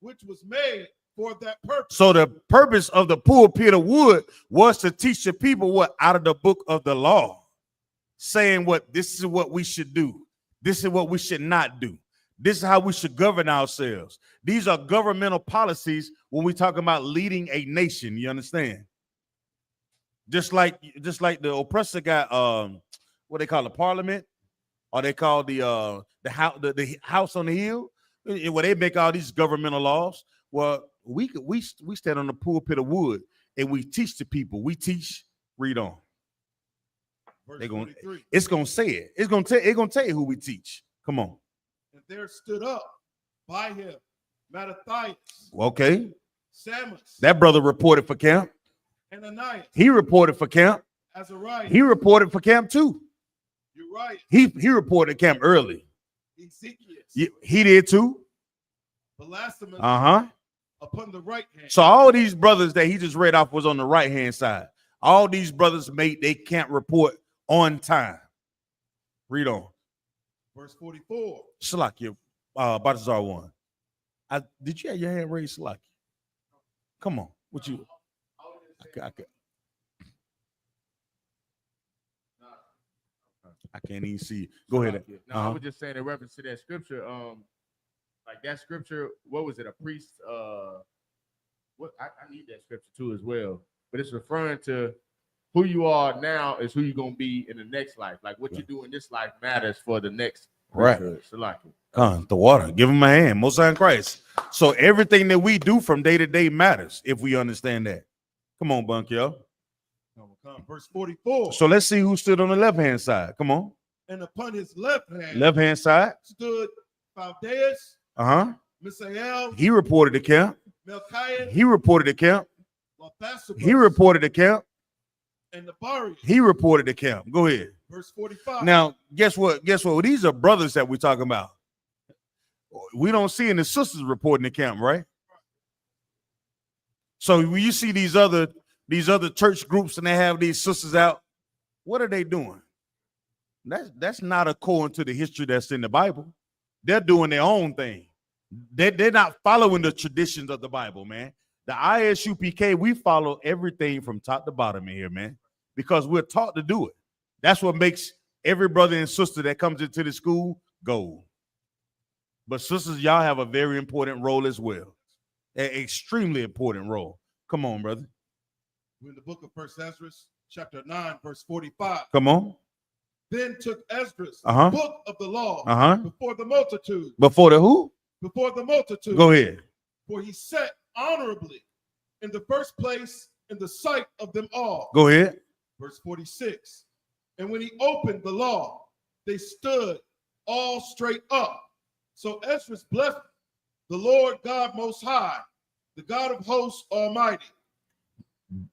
Which was made for that purpose. So the purpose of the pulpit of wood was to teach the people what out of the book of the law, saying what this is what we should do. This is what we should not do. This is how we should govern ourselves. These are governmental policies when we talk about leading a nation. You understand? Just like the oppressor got what they call the parliament, or they call the house on the hill, where they make all these governmental laws. Well, we stand on the pulpit of wood and we teach the people. We teach. Read on. It's gonna say it. It's gonna tell you who we teach. Come on. And there stood up by him Nayathaq, okay, Samus. That brother reported for camp. Ananias. He reported for camp. Azariah. He reported for camp too. Uriah. He reported camp early. Ezekiel. He did too. Blasphemous. Upon the right hand. So all these brothers that he just read off was on the right hand side. All these brothers made they camp report on time. Read on. Verse 44. Shalakia, Balthazar 1. Did you have your hand raised, Shalakia? Come on, what you? I can't even see you. Go ahead. No, I was just saying in reference to that scripture, like that scripture, what was it? A priest, what I need that scripture too as well. But it's referring to who you are now is who you're gonna be in the next life. Like what you do in this life matters for the next. Right. The water. Give him a hand. Most High in Christ. So everything that we do from day to day matters if we understand that. Come on, Bunk, yo. Verse 44. So let's see who stood on the left hand side. Come on. And upon his left hand. Left hand side. Stood Valdeus. Misael. He reported the camp. Melchiah. He reported the camp. Lothasibus. He reported the camp. And Nabarius. He reported the camp. Go ahead. Verse 45. Now, guess what? These are brothers that we're talking about. We don't see any sisters reporting the camp, right? So when you see these other church groups and they have these sisters out, what are they doing? That's not according to the history that's in the Bible. They're doing their own thing. They're not following the traditions of the Bible, man. The I.S.U.P.K, we follow everything from top to bottom in here, man, because we're taught to do it. That's what makes every brother and sister that comes into the school gold. But sisters, y'all have a very important role as well. An extremely important role. Come on, brother. We're in the book of First Ezra, chapter 9, verse 45. Come on. Then took Ezra the book of the law before the multitude. Before the who? Before the multitude. Go ahead. For he sat honorably in the first place in the sight of them all. Go ahead. Verse 46. And when he opened the law, they stood all straight up. So Ezra blessed the Lord God Most High, the God of hosts Almighty.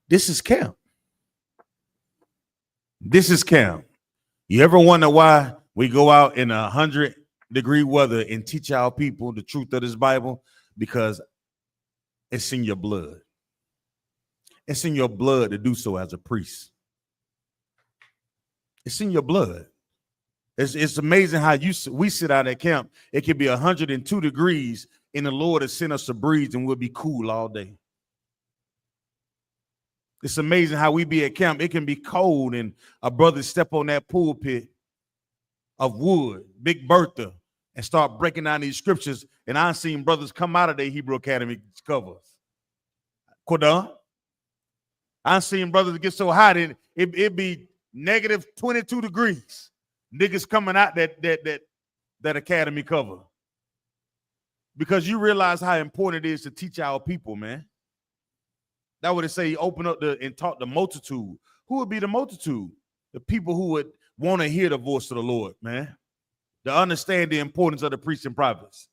This is camp. This is camp. You ever wonder why we go out in 100-degree weather and teach our people the truth of this Bible? Because it's in your blood. It's in your blood to do so as a priest. It's in your blood. It's amazing how we sit out at camp. It can be 102 degrees and the Lord has sent us a breeze and we'll be cool all day. It's amazing how we be at camp. It can be cold and a brother step on that pulpit of wood, Big Bertha, and start breaking down these scriptures. And I've seen brothers come out of their Hebrew Academy covers. Kodan. I've seen brothers get so hot it be negative 22 degrees. Niggas coming out that academy cover. Because you realize how important it is to teach our people, man. That would say open up and taught the multitude. Who would be the multitude? The people who would want to hear the voice of the Lord, man. To understand the importance of the priests and prophets.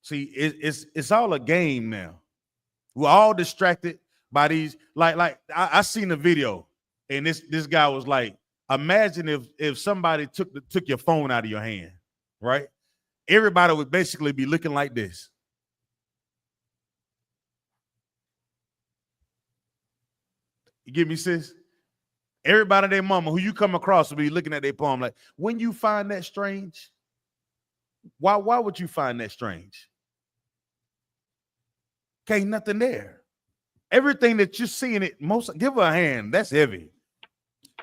See, it's all a game now. We're all distracted by these. Like I seen a video, and this guy was like, imagine if somebody took your phone out of your hand, right? Everybody would basically be looking like this. You get me, sis? Everybody, their mama, who you come across will be looking at their palm like, when you find that strange, why would you find that strange? Okay, nothing there. Everything that you're seeing, give her a hand. That's heavy.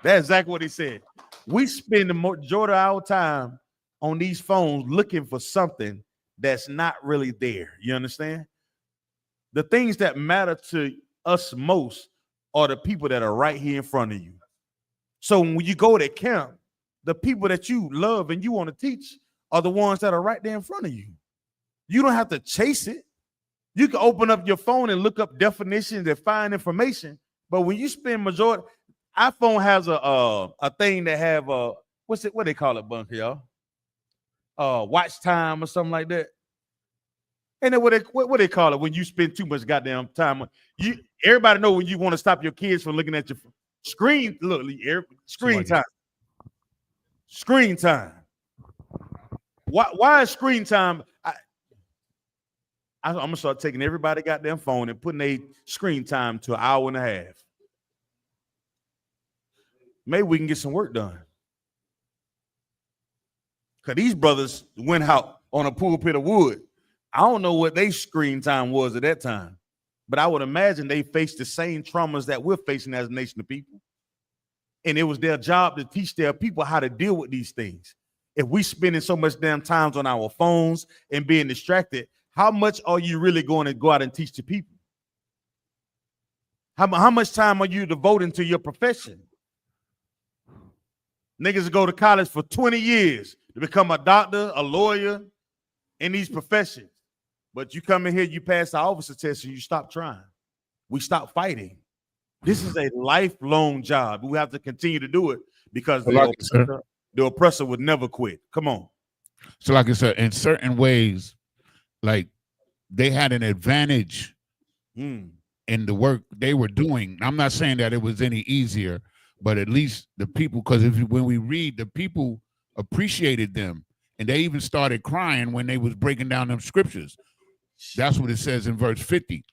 That's exactly what he said. We spend the majority of our time on these phones looking for something that's not really there. You understand? The things that matter to us most are the people that are right here in front of you. So when you go to camp, the people that you love and you want to teach are the ones that are right there in front of you. You don't have to chase it. You can open up your phone and look up definitions and find information. But when you spend majority, iPhone has a thing that have what they call it, Bunk, y'all? Watch time or something like that. And then what they call it when you spend too much goddamn time. Everybody know when you want to stop your kids from looking at your screen. Look, screen time. Screen time. Why is screen time? I'm gonna start taking everybody goddamn phone and putting a screen time to an hour and a half. Maybe we can get some work done. Cause these brothers went out on a pulpit of wood. I don't know what their screen time was at that time, but I would imagine they faced the same traumas that we're facing as a nation of people. And it was their job to teach their people how to deal with these things. If we spending so much damn times on our phones and being distracted, how much are you really going to go out and teach the people? How much time are you devoting to your profession? Niggas go to college for 20 years to become a doctor, a lawyer, in these professions. But you come in here, you pass the officer test, and you stop trying. We stop fighting. This is a lifelong job. We have to continue to do it because the oppressor would never quit. Come on. So like I said, in certain ways, like they had an advantage in the work they were doing. I'm not saying that it was any easier, but at least the people, because when we read, the people appreciated them, and they even started crying when they was breaking down them scriptures. That's what it says in verse 50.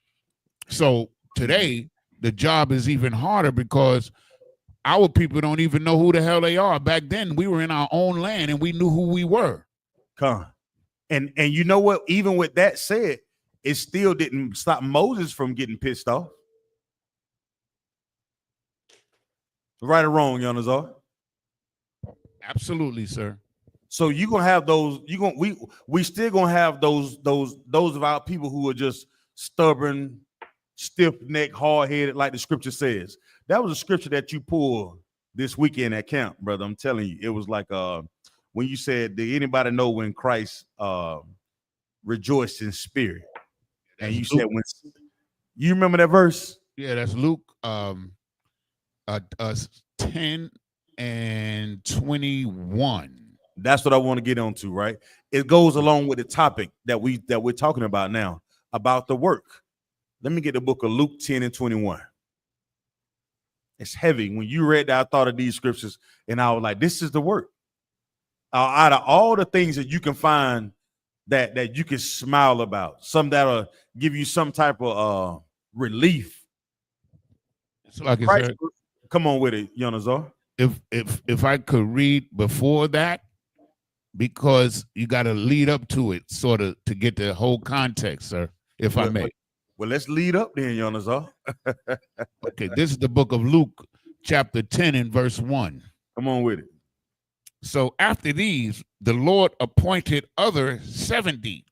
So today, the job is even harder because our people don't even know who the hell they are. Back then, we were in our own land and we knew who we were. Come. And you know what? Even with that said, it still didn't stop Moses from getting pissed off. Right or wrong, Nayathaq? Absolutely, sir. So you're gonna have those. We still gonna have those of our people who are just stubborn, stiff-necked, hard-headed, like the scripture says. That was a scripture that you pulled this weekend at camp, brother. I'm telling you, it was like when you said, "Did anybody know when Christ rejoiced in spirit?" And you said, "When you remember that verse?" Yeah, that's Luke 10 and 21. That's what I want to get onto, right? It goes along with the topic that we're talking about now, about the work. Let me get the book of Luke 10 and 21. It's heavy. When you read that, I thought of these scriptures, and I was like, this is the work. Out of all the things that you can find that you can smile about, some that'll give you some type of relief. So like Christ, come on with it, Nayathaq. If I could read before that, because you got to lead up to it, sort of, to get the whole context, sir, if I may. Well, let's lead up then, Nayathaq. Okay, this is the book of Luke, chapter 10 and verse 1. Come on with it. So after these, the Lord appointed other 70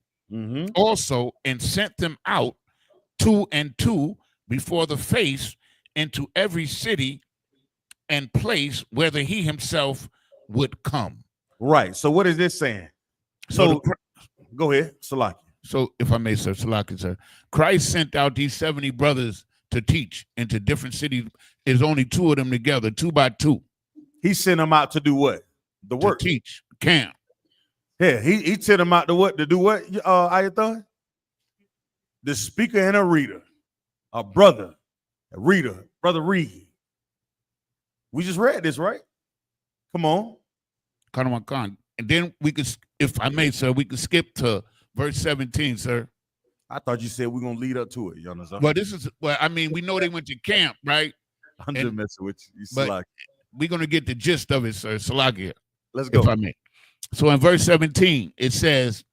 also, and sent them out 2 and 2 before the face into every city and place whether he himself would come. Right. So what is this saying? So go ahead, Salaki. So if I may, sir, Salaki, sir, Christ sent out these 70 brothers to teach into different cities. There's only 2 of them together, 2 by 2. He sent them out to do what? The work. To teach, camp. Yeah, he sent them out to what? To do what, Nayathaq? The speaker and a reader. A brother, a reader, brother read. We just read this, right? Come on. And then we could, if I may, sir, we could skip to verse 17, sir. I thought you said we're gonna lead up to it, Nayathaq. Well, this is, well, I mean, we know they went to camp, right? I'm just messing with you. But we're gonna get the gist of it, sir. Salakia. Let's go. If I may. So in verse 17, it says,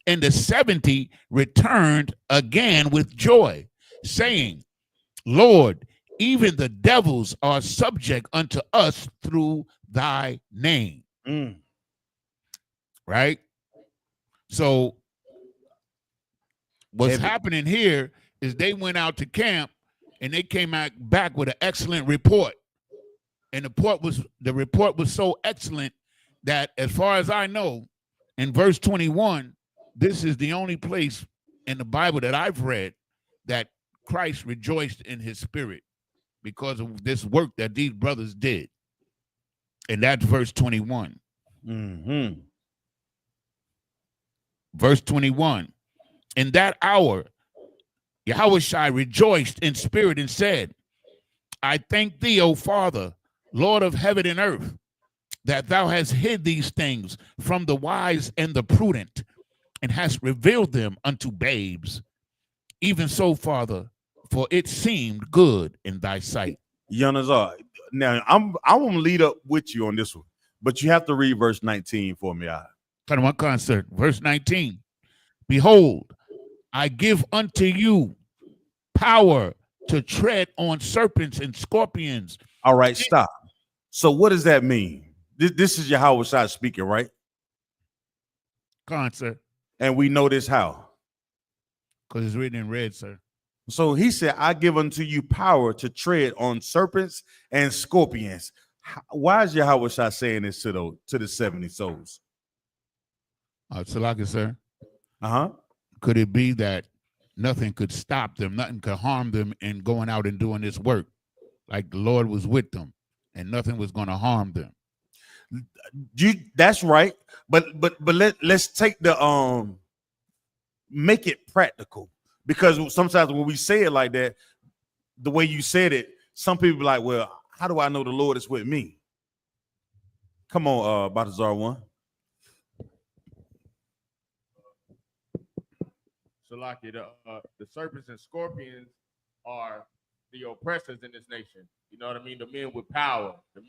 and the 70 returned again with joy, saying, Lord, even the devils are subject unto us through thy name. Right? So what's happening here is they went out to camp and they came back with an excellent report. And the report was so excellent that, as far as I know, in verse 21, this is the only place in the Bible that I've read that Christ rejoiced in his spirit because of this work that these brothers did. And that's verse 21. Verse 21. In that hour, Yahushua rejoiced in spirit and said, I thank thee, O Father, Lord of heaven and earth, that thou hast hid these things from the wise and the prudent, and hast revealed them unto babes. Even so, Father, for it seemed good in thy sight. Yanazar. Now, I want to lead up with you on this one, but you have to read verse 19 for me. Kind of one concert. Verse 19. Behold, I give unto you power to tread on serpents and scorpions. All right, stop. So what does that mean? This is Yahushua speaking, right? Concert. And we know this how? Because it's written in red, sir. So he said, I give unto you power to tread on serpents and scorpions. Why is Yahushua saying this to the 70 souls? Salaka, sir. Uh-huh. Could it be that nothing could stop them, nothing could harm them in going out and doing this work? Like the Lord was with them and nothing was going to harm them. That's right. But let's take the make it practical, because sometimes when we say it like that, the way you said it, some people be like, well, how do I know the Lord is with me? Come on, Balthazar one. Salaki, the serpents and scorpions are the oppressors in this nation. You know what I mean? The men with power to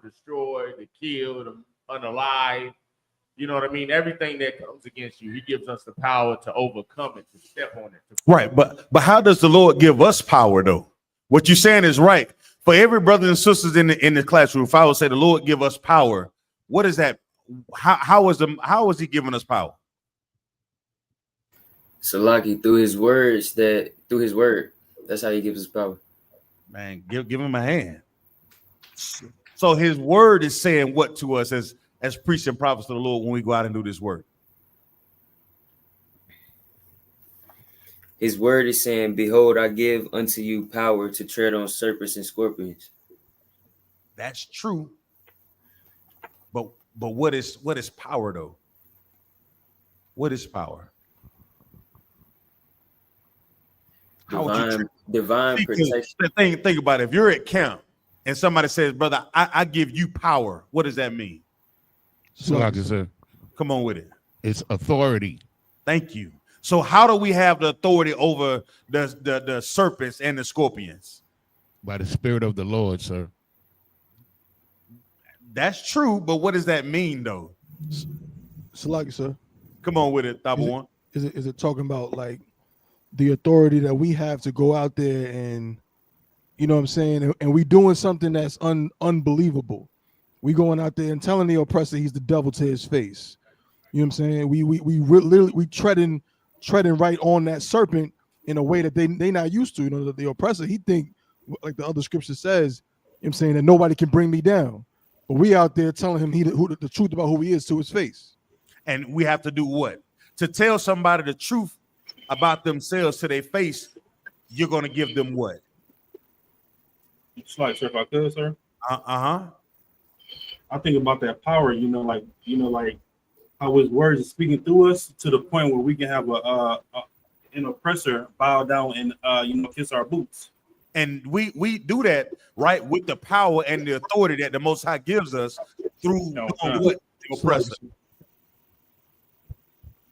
destroy, to kill, to unalive. You know what I mean? Everything that comes against you, he gives us the power to overcome it, to step on it. Right, but how does the Lord give us power though? What you're saying is right. For every brother and sisters in the classroom, if I would say the Lord give us power, what is that? How is he giving us power? Salaki, through his word. That's how he gives us power. Man, give him a hand. So his word is saying what to us as priests and prophets of the Lord when we go out and do this work? His word is saying, behold, I give unto you power to tread on serpents and scorpions. That's true. But what is power though? What is power? Divine protection. Think about it. If you're at camp and somebody says, brother, I give you power, what does that mean? Salaka, sir. Come on with it. It's authority. Thank you. So how do we have the authority over the serpents and the scorpions? By the Spirit of the Lord, sir. That's true, but what does that mean though? Salaki, sir. Come on with it, Thabo one. Is it talking about like the authority that we have to go out there and, you know what I'm saying, and we doing something that's unbelievable. We going out there and telling the oppressor he's the devil to his face. You know what I'm saying? We literally treading right on that serpent in a way that they not used to. You know, the oppressor, he think, like the other scripture says, you know what I'm saying, that nobody can bring me down. But we out there telling him the truth about who he is to his face. And we have to do what? To tell somebody the truth about themselves to their face, you're going to give them what? It's like, sir, if I could, sir. Uh-huh. I think about that power, like how his words are speaking through us to the point where we can have an oppressor bow down and kiss our boots. And we do that right with the power and the authority that the Most High gives us through what? The oppressor.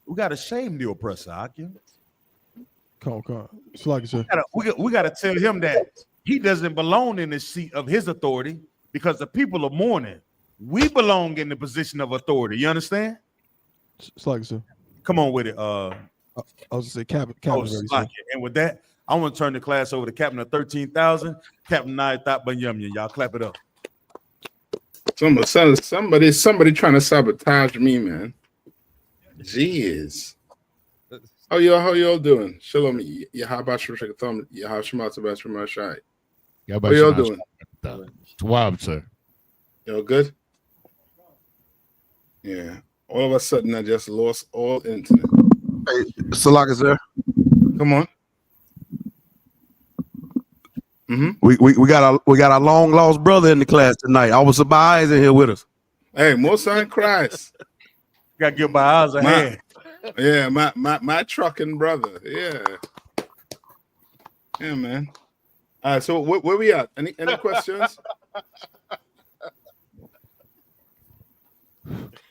We got to shame the oppressor, Akim. Come on. It's like, sir. We got to tell him that he doesn't belong in the seat of his authority because the people are mourning. We belong in the position of authority. You understand? It's like, sir. Come on with it. I was going to say Captain. And with that, I want to turn the class over to Captain of 13,000, Captain Nayathaq Banyamya. Y'all clap it up. Somebody trying to sabotage me, man. Jeez. How y'all doing? Shalom. How y'all doing? Twab, sir. Y'all good? Yeah. All of a sudden, I just lost all internet. Hey, Salaka, sir. Come on. Mm-hmm. We got our long lost brother in the class tonight. Our Sabai is in here with us. Hey, Most High Christ. Got to give my eyes a hand. Yeah, my trucking brother. Yeah. Yeah, man. All right, so where we at? Any questions?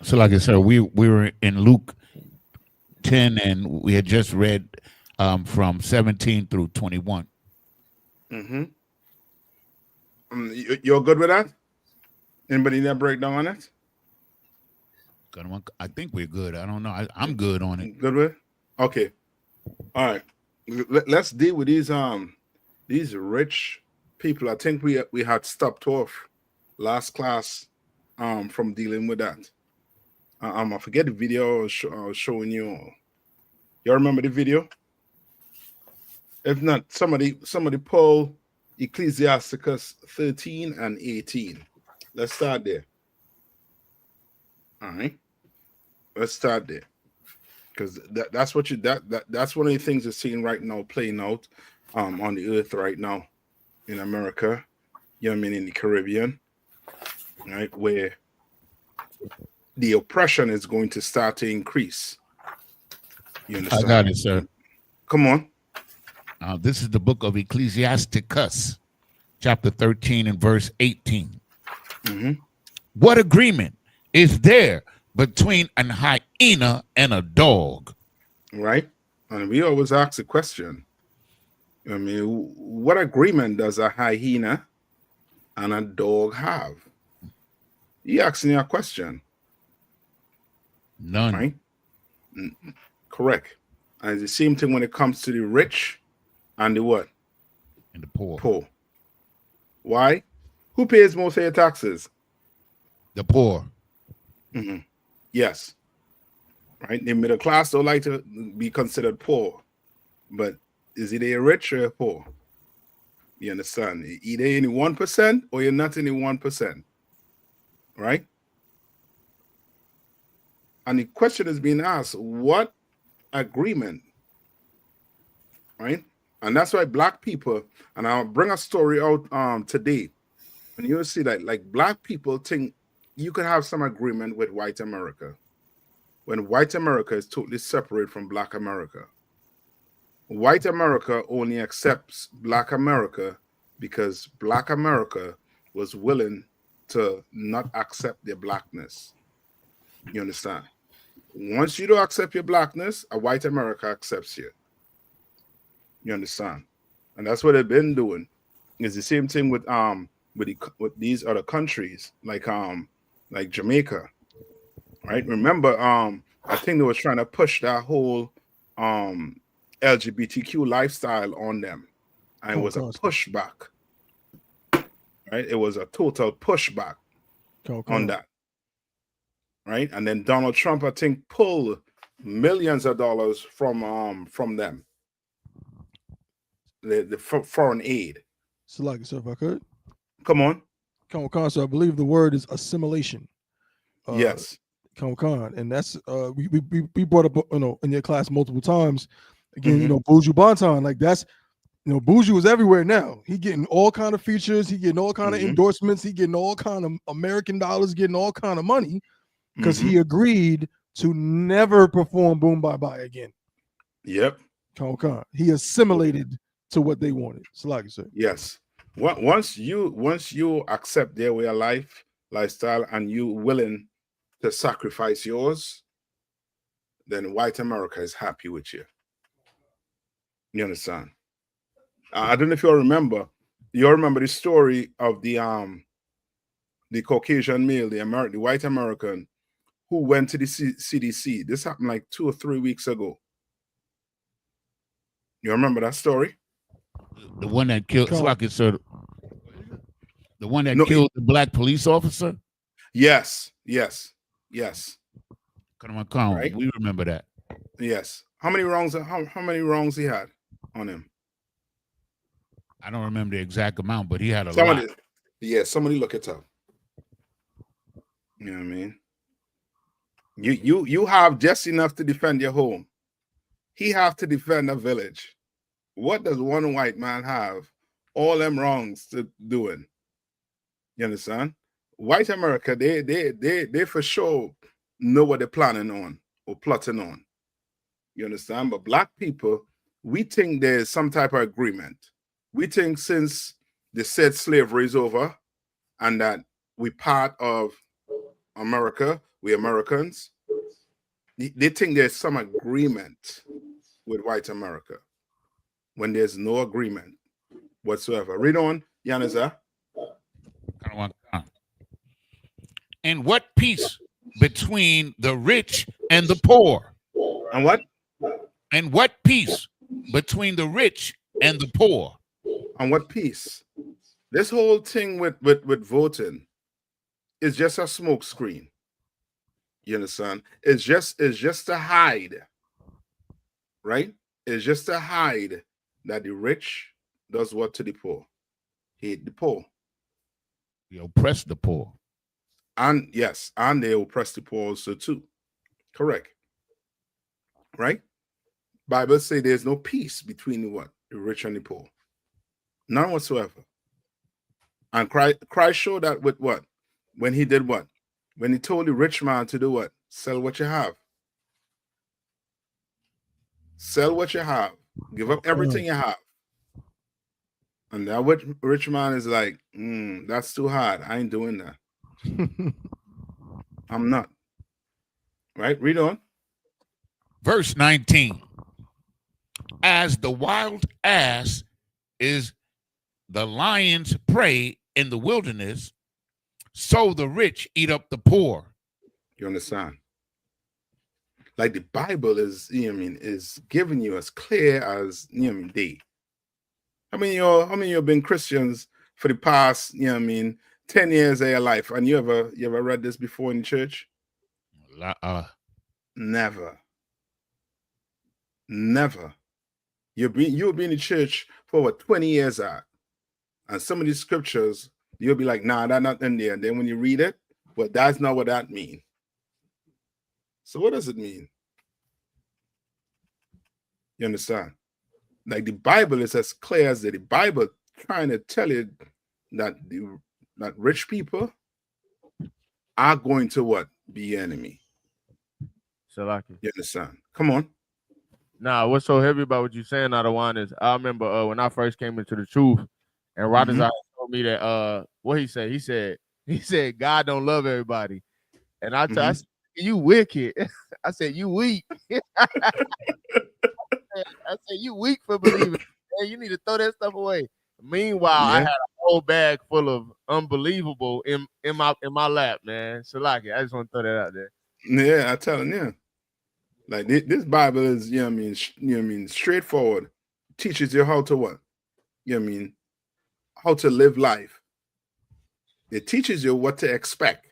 So, like I said, we were in Luke 10, and we had just read from 17 through 21. Mm-hmm. You're good with that? Anybody need a breakdown on it? I think we're good. I don't know. I'm good on it. Good with it? Okay. All right. Let's deal with these rich people. I think we had stopped off last class from dealing with that. I forget the video I was showing you. You remember the video? If not, somebody pull Ecclesiasticus 13 and 18. Let's start there. All right. Let's start there. Because that's what that's one of the things you're seeing right now playing out on the earth right now in America, you know what I mean, in the Caribbean, right, where the oppression is going to start to increase. You understand? I got it, sir. Come on. This is the book of Ecclesiasticus, chapter 13 and verse 18. Mm-hmm. What agreement is there between an hyena and a dog? Right. And we always ask the question, I mean, what agreement does a hyena and a dog have? You asking a question. None. Right? Correct. And it's the same thing when it comes to the rich and the what? And the poor. Poor. Why? Who pays most of your taxes? The poor. Mm-hmm. Yes. Right? The middle class don't like to be considered poor. But is it a rich or a poor? You understand? Either in the 1% or you're not in the 1%. Right? And the question is being asked, what agreement? Right? And that's why black people, and I'll bring a story out today, and you'll see that like black people think you can have some agreement with white America when white America is totally separate from black America. White America only accepts black America because black America was willing to not accept their blackness. You understand? Once you don't accept your blackness, a white America accepts you. You understand? And that's what they've been doing. It's the same thing with these other countries, like Jamaica. Right? Remember, I think they were trying to push that whole LGBTQ lifestyle on them. And it was a pushback. Right? It was a total pushback on that. Right? And then Donald Trump, I think, pulled millions of dollars from them. The foreign aid. So, like, sir, if I could. Come on. So I believe the word is assimilation. Yes. And that's we brought up, in your class multiple times. Again, Mm-hmm. Buju Banton, like that's, Buju is everywhere now. He getting all kind of features. He getting all kind of endorsements. He getting all kind of American dollars, getting all kind of money because he agreed to never perform Boom Bye Bye again. Yep. He assimilated to what they wanted. So like you said. Yes. Once you accept their way of lifestyle, and you willing to sacrifice yours, then white America is happy with you. You understand? I don't know if you remember. You remember the story of the Caucasian male, the white American, who went to the CDC. This happened like 2 or 3 weeks ago. You remember that story? The one that killed the one that killed the black police officer? Yes. Right? We remember that. Yes. How many wrongs he had on him? I don't remember the exact amount, but he had a lot. Yeah, somebody look it up. You know what I mean? You have just enough to defend your home. He have to defend a village. What does one white man have all them wrongs to doing? You understand? White America, they for sure know what they're planning on or plotting on. You understand? But black people, we think there's some type of agreement. We think since they said slavery is over and that we part of America, we Americans, they think there's some agreement with white America when there's no agreement whatsoever. Read on, Yanaza. And what peace between the rich and the poor? And what? And what peace between the rich and the poor? And what peace? This whole thing with voting is just a smoke screen. You understand? It's just to hide, right? It's just to hide that the rich does what to the poor? Hate the poor. They oppress the poor. And yes, and they oppress the poor also too. Correct. Right? Bible say there's no peace between the what? The rich and the poor. None whatsoever. And Christ showed that with what? When he did what? When he told the rich man to do what? Sell what you have. Sell what you have. Give up everything you have. And that rich man is like, that's too hard. I ain't doing that. I'm not. Right? Read on. Verse 19. As the wild ass is the lion's prey in the wilderness, so the rich eat up the poor. You understand? Like the Bible is, is giving you as clear as, day. How many of you have been Christians for the past, 10 years of your life? And you ever read this before in church? Never. Never. You'll be in the church for what, 20 years out. And some of these scriptures, you'll be like, nah, that's not in there. And then when you read it, well, that's not what that means. So what does it mean? You understand? Like the Bible is as clear as that. The Bible trying to tell you that that rich people are going to what? Be enemy. Shalaki. You understand? Come on. Nah, what's so heavy about what you're saying, Adawan, is I remember when I first came into the truth, and Rogers told me that what he said. He said God don't love everybody, and I said, you wicked. I said you weak. I said you weak for believing. Hey, you need to throw that stuff away. Meanwhile, I had a whole bag full of unbelievable in my lap, man. Shalaki, I just want to throw that out there. Yeah, I telling you. Like this Bible is, straightforward. Teaches you how to what? How to live life. It teaches you what to expect.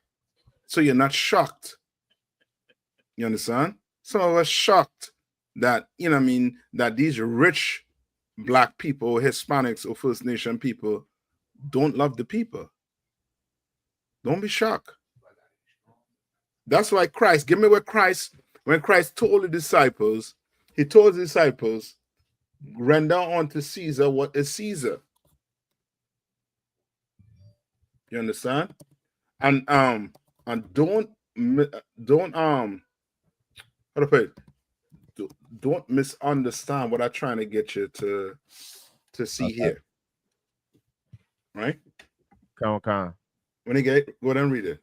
So you're not shocked. You understand? Some of us shocked that, that these rich Black people, Hispanics, or First Nation people don't love the people. Don't be shocked. That's why Christ, give me what Christ, when Christ told the disciples, he told the disciples, render unto Caesar what is Caesar. You understand? And don't how to put it, don't misunderstand what I'm trying to get you to see here. Right? Come on. When you get, go ahead and read it.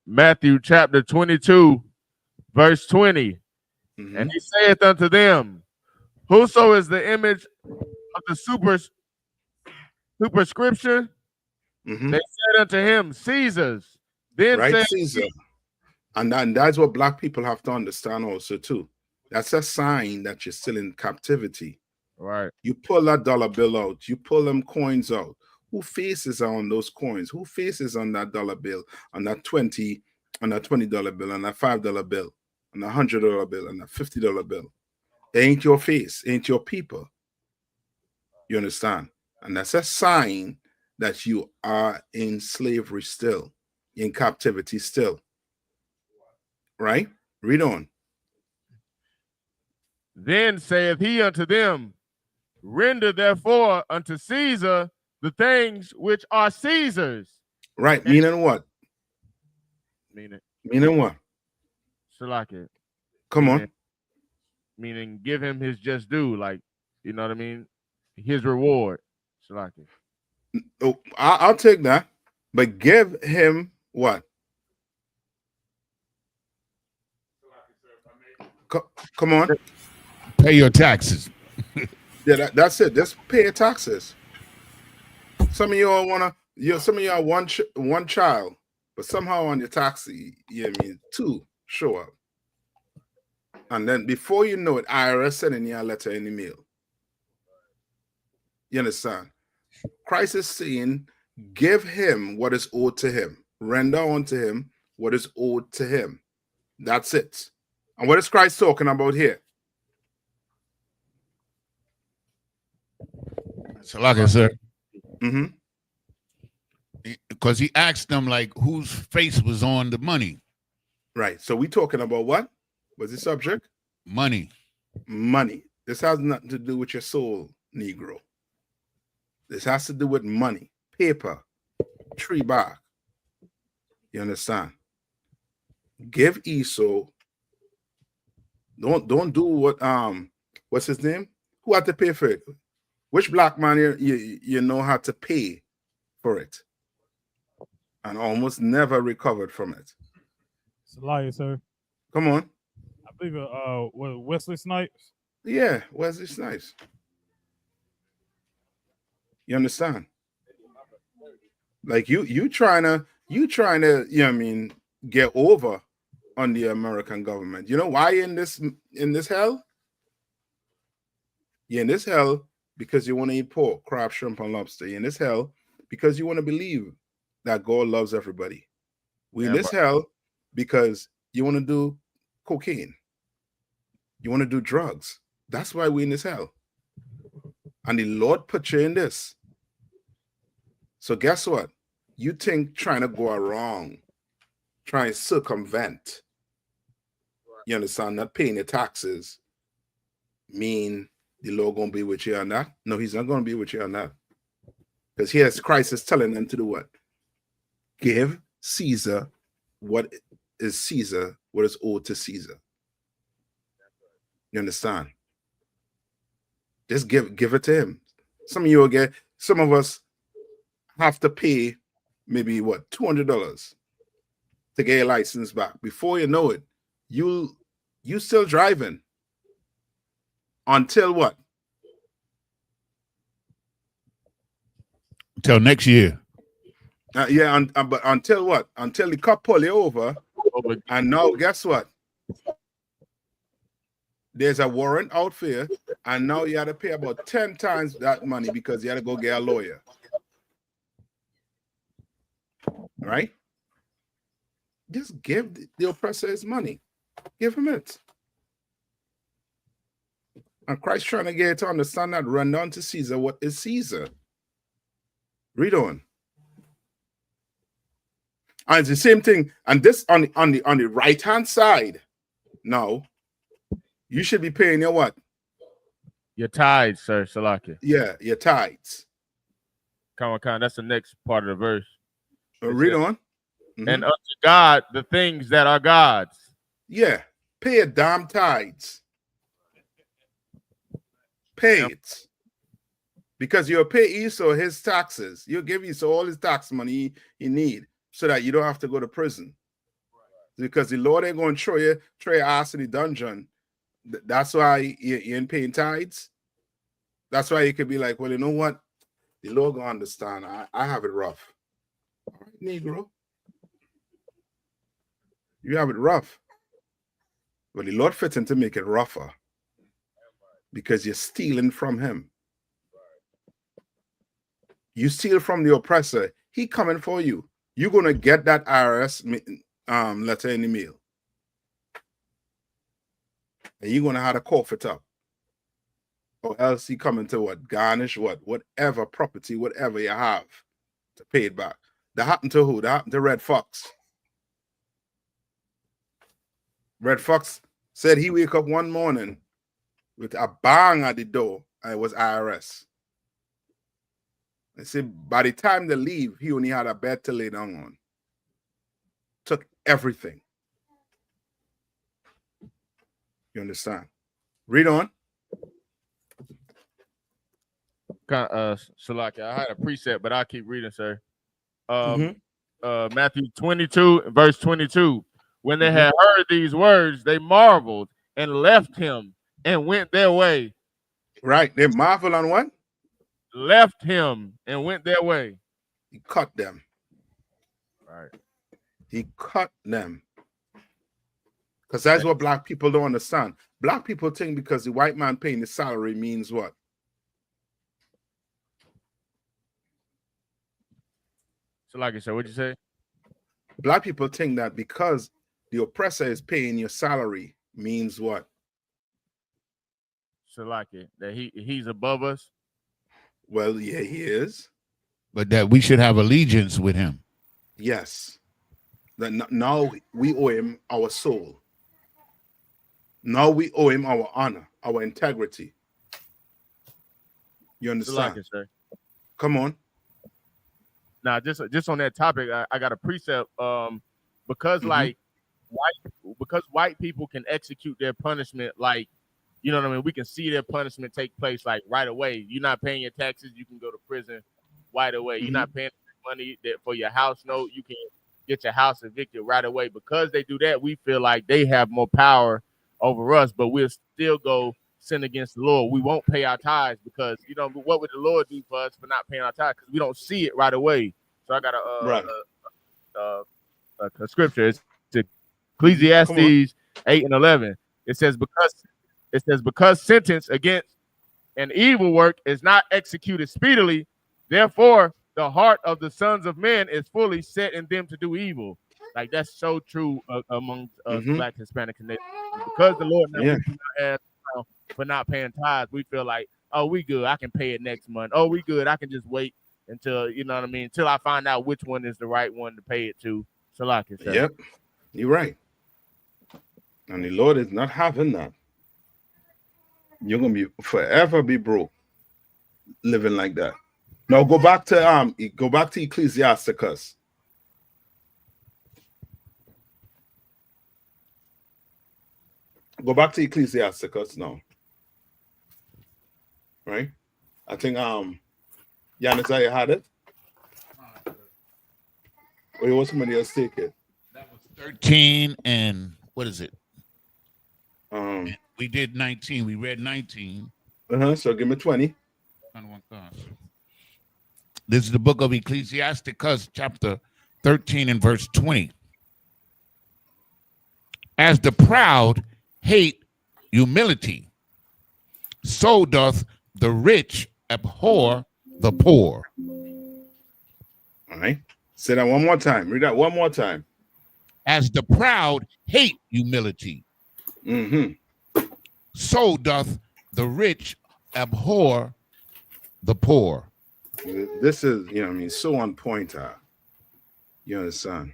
Matthew chapter 22, verse 20. And he saith unto them, whoso is the image of the superscription, they said unto him, Caesar's. Then right, said Caesar. And that's what Black people have to understand also too. That's a sign that you're still in captivity. Right. You pull that dollar bill out. You pull them coins out. Who faces are on those coins? Who faces on that dollar bill, on that $20 bill, on that $5 bill, on that $100 bill, on that $50 bill? It ain't your face, ain't your people. You understand? And that's a sign that you are in slavery still, in captivity still. Right? Read on. Then saith he unto them, render therefore unto Caesar the things which are Caesar's. Right. Meaning what? Meaning what? Shalaki. Come on. meaning give him his just due, like, you know what I mean? His reward. Shalaki. Oh, I'll take that. But give him what? Come on. Pay your taxes. Yeah, that's it. Just pay your taxes. Some of y'all some of y'all one child, but somehow on your taxi, two show up. And then before you know it, IRS sending you a letter in the mail. You understand? Christ is saying, give him what is owed to him. Render unto him what is owed to him. That's it. And what is Christ talking about here? Shalaki, sir. Mm-hmm. Because he asked them, like, whose face was on the money. Right. So we talking about what? What's the subject? Money. Money. This has nothing to do with your soul, Negro. This has to do with money, paper, tree bark. You understand? Give Esau. Don't do what's his name? Who had to pay for it? Which black man you know how to pay for it and almost never recovered from it? It's a liar, sir. Come on. I believe what, Wesley Snipes? Yeah, Wesley Snipes. You understand? Like you trying to, you know what I mean, get over on the American government. You know why you're in this hell? You're in this hell because you want to eat pork, crab, shrimp, and lobster. You're in this hell because you want to believe that God loves everybody. We're in this hell because you want to do cocaine. You want to do drugs. That's why we're in this hell. And the Lord put you in this. So guess what? You think trying to go around, trying to circumvent, you understand, not paying your taxes, mean the Lord going to be with you on that? No, he's not going to be with you on that. Because here's Christ is telling them to do what? Give Caesar what is Caesar, what is owed to Caesar. You understand? Just give it to him. Some of you will get, some of us have to pay maybe what, $200 to get your license back. Before you know it, you still driving. Until what? Until next year. But until what? Until the cop pull you over. And now guess what? There's a warrant out for you, and now you have to pay about 10 times that money because you had to go get a lawyer. Right? Just give the oppressor his money. Give him it. And Christ trying to get you to understand that, run down to Caesar what is Caesar. Read on. And it's the same thing. And this on the right-hand side. Now, you should be paying your what? Your tithes, sir, Shalaki. Yeah, your tithes. Come on. That's the next part of the verse. Read on. Mm-hmm. And unto God, the things that are God's. Yeah, pay your damn tithes. Pay it. Because you'll pay Esau his taxes. You'll give Esau all his tax money he need so that you don't have to go to prison. Because the Lord ain't going to throw your ass in the dungeon. That's why you ain't paying tithes. That's why you could be like, well, you know what? The Lord going to understand. I have it rough. All right, Negro. You have it rough. But the Lord fits in to make it rougher. Because you're stealing from him. You steal from the oppressor. He coming for you. You're going to get that IRS letter in the mail. And you're going to have to cough it up. Or else he coming to what? Garnish what? Whatever property, whatever you have to pay it back. That happened to who? That happened to Red Fox. Red Fox said he wake up one morning with a bang at the door, and it was IRS. They said by the time they leave, he only had a bed to lay down on. Took everything. You understand? Read on. Shalaki, I had a precept, but I'll keep reading, sir. Matthew 22, verse 22. When they had heard these words, they marveled and left him and went their way. Right. They marvel on what? Left him and went their way. He cut them. Right. He cut them. Because that's what black people don't understand. Black people think because the white man paying the salary means what? So like I said, what'd you say? Black people think that because the oppressor is paying your salary means what? So like it, that he's above us. Well, yeah, he is. But that we should have allegiance with him. Yes. That now we owe him our soul. Now we owe him our honor, our integrity. You understand? So like it, sir. Come on. Now, just on that topic, I got a precept. Because white people can execute their punishment, like, you know what I mean. We can see their punishment take place like right away. You're not paying your taxes, you can go to prison right away. You're not paying money for your house note, you can get your house evicted right away. Because they do that, we feel like they have more power over us, but we'll still go sin against the Lord. We won't pay our tithes because, you know, what would the Lord do for us for not paying our tithes? Because we don't see it right away. So I got a scripture. It's Ecclesiastes 8 and 11. It says because sentence against an evil work is not executed speedily, therefore the heart of the sons of men is fully set in them to do evil. Like, that's so true among Black, Hispanic, Canadians. Because the Lord never asked for not paying tithes, we feel like, oh, we good, I can pay it next month. Oh, we good, I can just wait until, you know what I mean, until I find out which one is the right one to pay it to. So like I said. Yep, you're right. And the Lord is not having that. You're gonna be forever be broke living like that. Now go back to Ecclesiasticus. Go back to Ecclesiasticus now. Right? I think Yanis, you had it? Or you want somebody else take it? That was 13 and what is it? We did 19. We read 19. So give me 20. This is the book of Ecclesiasticus, chapter 13 and verse 20. As the proud hate humility, so doth the rich abhor the poor. All right. Say that one more time. Read that one more time. As the proud hate humility, so doth the rich abhor the poor. This is, you know what I mean, so on point. You understand?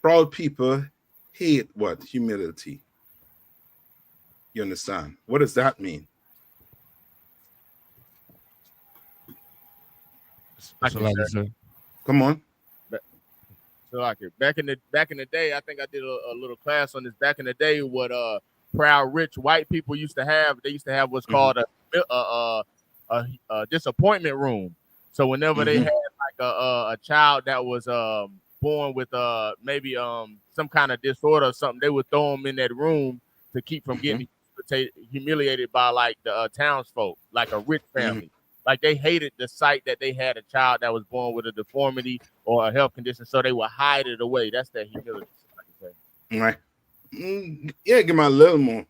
Proud people hate what? Humility. You understand? What does that mean? Come on. So like it. Back in the day, I think I did a little class on this. Back in the day, what proud rich white people used to have, they used to have what's called a disappointment room. So whenever they had like a child that was born with maybe some kind of disorder or something, they would throw them in that room to keep from getting humiliated by like the townsfolk, like a rich family. Like, they hated the sight that they had a child that was born with a deformity or a health condition, so they would hide it away. That's that humility. All right. Yeah, give me a little more.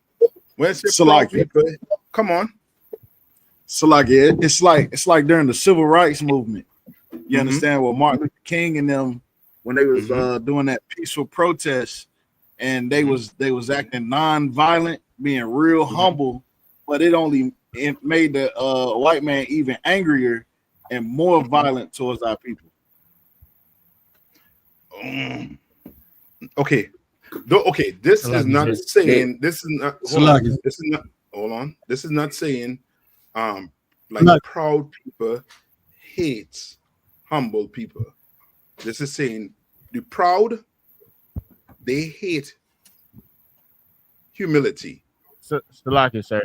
Where's your like people? Come on. So like it's like during the civil rights movement. You understand what Martin Luther King and them, when they was doing that peaceful protest, and they was acting non-violent, being real humble, but it made the white man even angrier and more violent towards our people. Okay. This is not saying hold on. This is not saying like proud people hate humble people. This is saying the proud, they hate humility. Salaki, sir.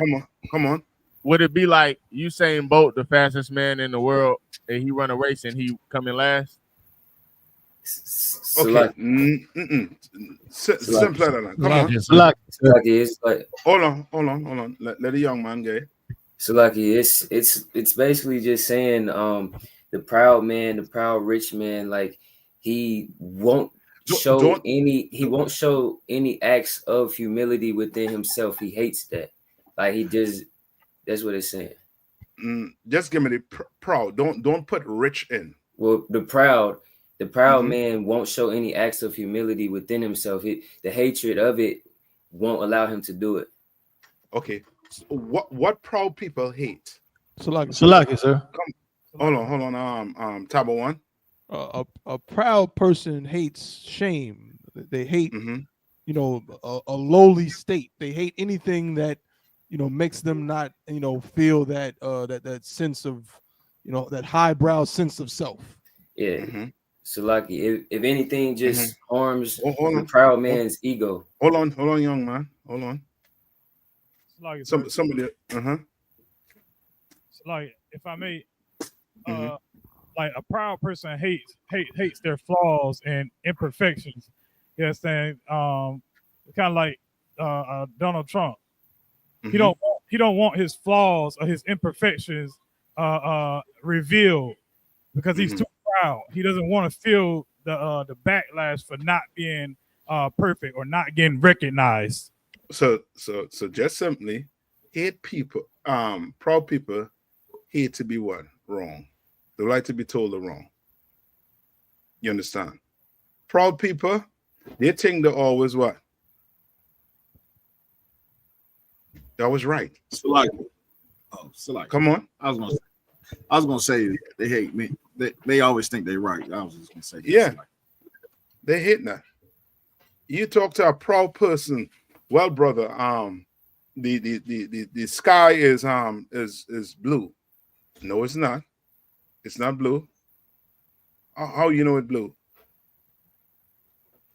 Come on. Would it be like Usain Bolt, the fastest man in the world, and he run a race and he come in last? Okay. Simpler than that. Come on. Salaki, it's like Hold on. Let the young man go. Salaki, it's basically just saying the proud man, the proud rich man, like he won't show any acts of humility within himself. He hates that. Like that's what it's saying. Just give me the proud. Don't put rich in. Well, the proud man won't show any acts of humility within himself. The hatred of it won't allow him to do it. Okay. So what proud people hate? Salaki, sir. Hold on. Tabo one. A proud person hates shame. They hate, a lowly state. They hate anything that, makes them not, feel that that sense of, that highbrow sense of self. Yeah. Salaki, if anything, just harms the proud man's ego. Hold on, young man. Hold on. Somebody. Like, if I may, like a proud person hates their flaws and imperfections. You know what I'm saying? Kind of like Donald Trump. He don't want his flaws or his imperfections revealed because he's too proud. He doesn't want to feel the backlash for not being perfect or not getting recognized. So just simply hate people. Proud people hate to be what? Wrong. They like to be told they're wrong. You understand? Proud people, they think they're always what? That was right. Salaki. Come on. I was gonna say they hate me. They always think they're right. I was just gonna say yeah. They hate that. You talk to a proud person. Well, brother, the sky is blue. No, it's not. It's not blue. How you know it's blue?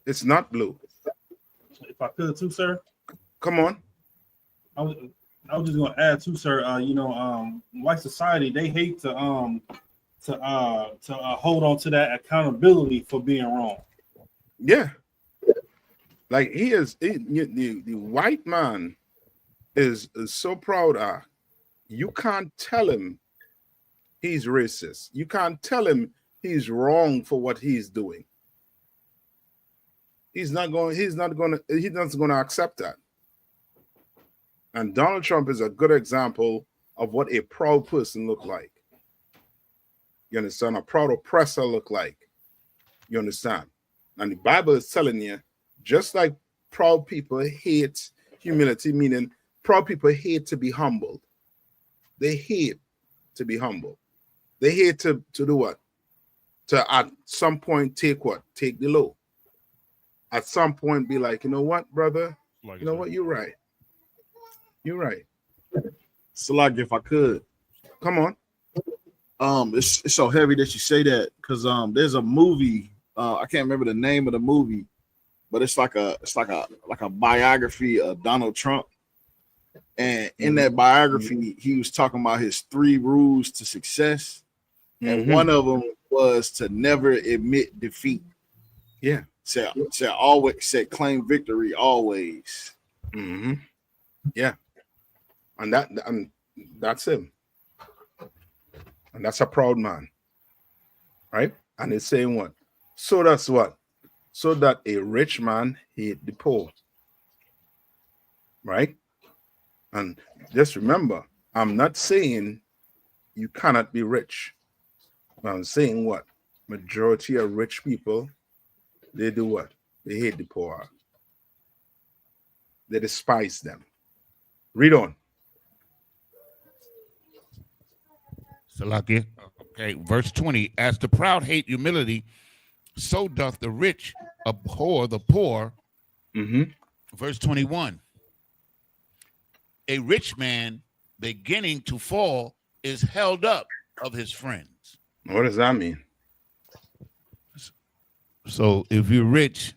It's not blue. If I could too, sir. Come on. I was just gonna add too, sir. White society, they hate to hold on to that accountability for being wrong. Yeah. Like the white man is so proud of. You can't tell him he's racist. You can't tell him he's wrong for what he's doing. He's not going to accept that. And Donald Trump is a good example of what a proud person look like. You understand? A proud oppressor look like. You understand? And the Bible is telling you, just like proud people hate humility, meaning proud people hate to be humbled. They hate to be humble. They hate to do what? To at some point take what? Take the low. At some point be like, you know what, brother? You know what? You're right. You're right. Salaki, if I could. Come on. It's so heavy that you say that because there's a movie. I can't remember the name of the movie, but it's like a biography of Donald Trump. And in that biography, he was talking about his 3 rules to success. And one of them was to never admit defeat. Yeah. Said claim victory always. Yeah. And that's him. And that's a proud man. Right? And it's saying what? So that's what? So that a rich man hate the poor. Right? And just remember, I'm not saying you cannot be rich. But I'm saying what? Majority of rich people, they do what? They hate the poor. They despise them. Read on. Salaki. Okay, verse 20. As the proud hate humility, so doth the rich abhor the poor. Verse 21. A rich man beginning to fall is held up of his friends. What does that mean? So if you're rich,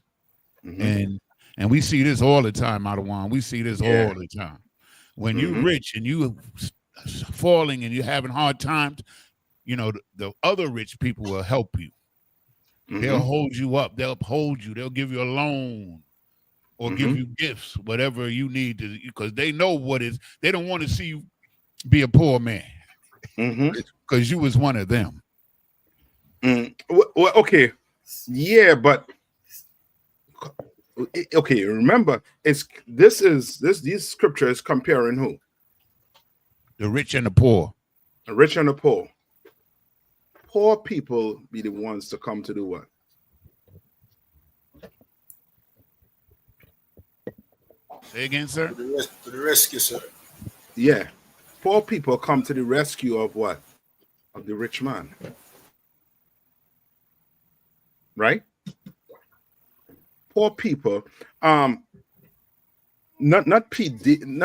and we see this all the time, Adawan, we see this all the time. When you're rich and you falling and you're having hard times, you know, the other rich people will help you. They'll hold you up. They'll uphold you. They'll give you a loan or give you gifts, whatever you need to, because they know what is. They don't want to see you be a poor man because you was one of them. Well, okay, yeah, but okay. Remember, these scriptures comparing who? The rich and the poor. The rich and the poor. Poor people be the ones to come to do what? Say again, sir. To the rescue, sir. Yeah, poor people come to the rescue of what? Of the rich man. Right? Poor people. Not not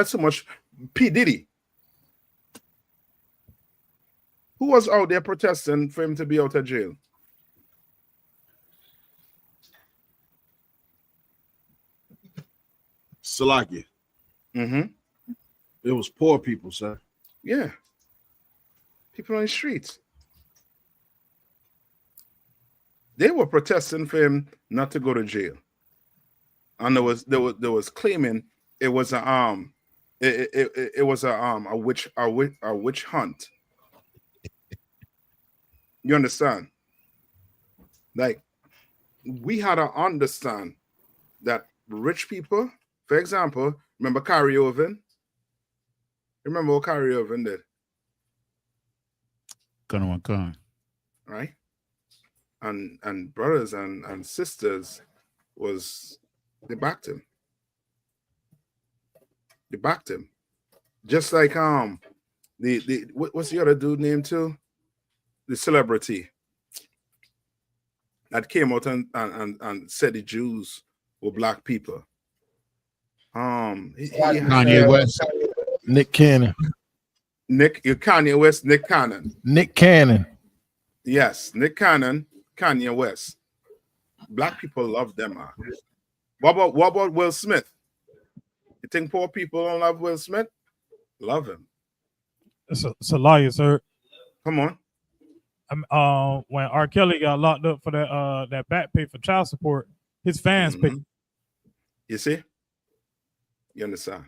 so much P. Diddy. Who was out there protesting for him to be out of jail? Salaki. It was poor people, sir. Yeah. People on the streets. They were protesting for him not to go to jail. And there was claiming it was a witch hunt. You understand? Like, we had to understand that rich people, for example, remember Kyrie Irving? Remember what Kyrie Irving did? Con. Right? And brothers and sisters they backed him. They backed him. Just like what's the other dude name too? The celebrity that came out and said the Jews were black people. Kanye West. Nick Cannon. Kanye West, Nick Cannon. Nick Cannon. Yes, Nick Cannon, Kanye West. Black people love them, man. What about Will Smith? You think poor people don't love Will Smith? Love him. It's a liar, sir. Come on. When R. Kelly got locked up for that back pay for child support, his fans paid. You see? You understand?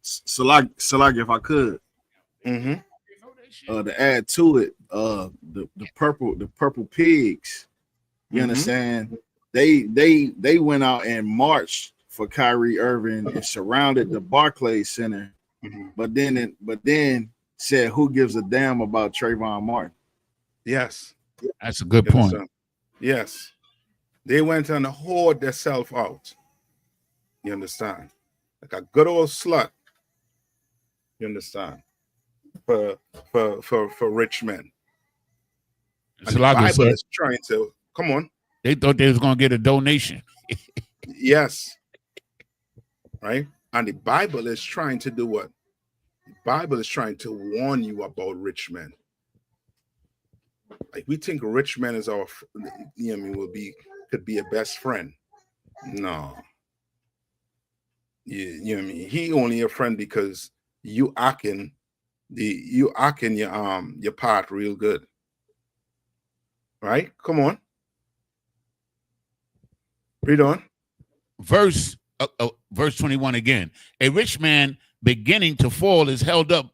Salaki, if I could. To add to it, the purple pigs. You understand? They went out and marched for Kyrie Irving and surrounded the Barclays Center, but then said, "Who gives a damn about Trayvon Martin?" Yes, that's a good point. Yes, they went and hoard themselves out. You understand? Like a good old slut. You understand? For rich men. And the Bible is trying to come on. They thought they was gonna get a donation. Yes. Right? And the Bible is trying to do what? The Bible is trying to warn you about rich men. Like, we think rich men is our, could be a best friend. No. You know what I mean? He only a friend because you acting your part real good. Right? Come on. Read on. Verse 21 again. A rich man beginning to fall is held up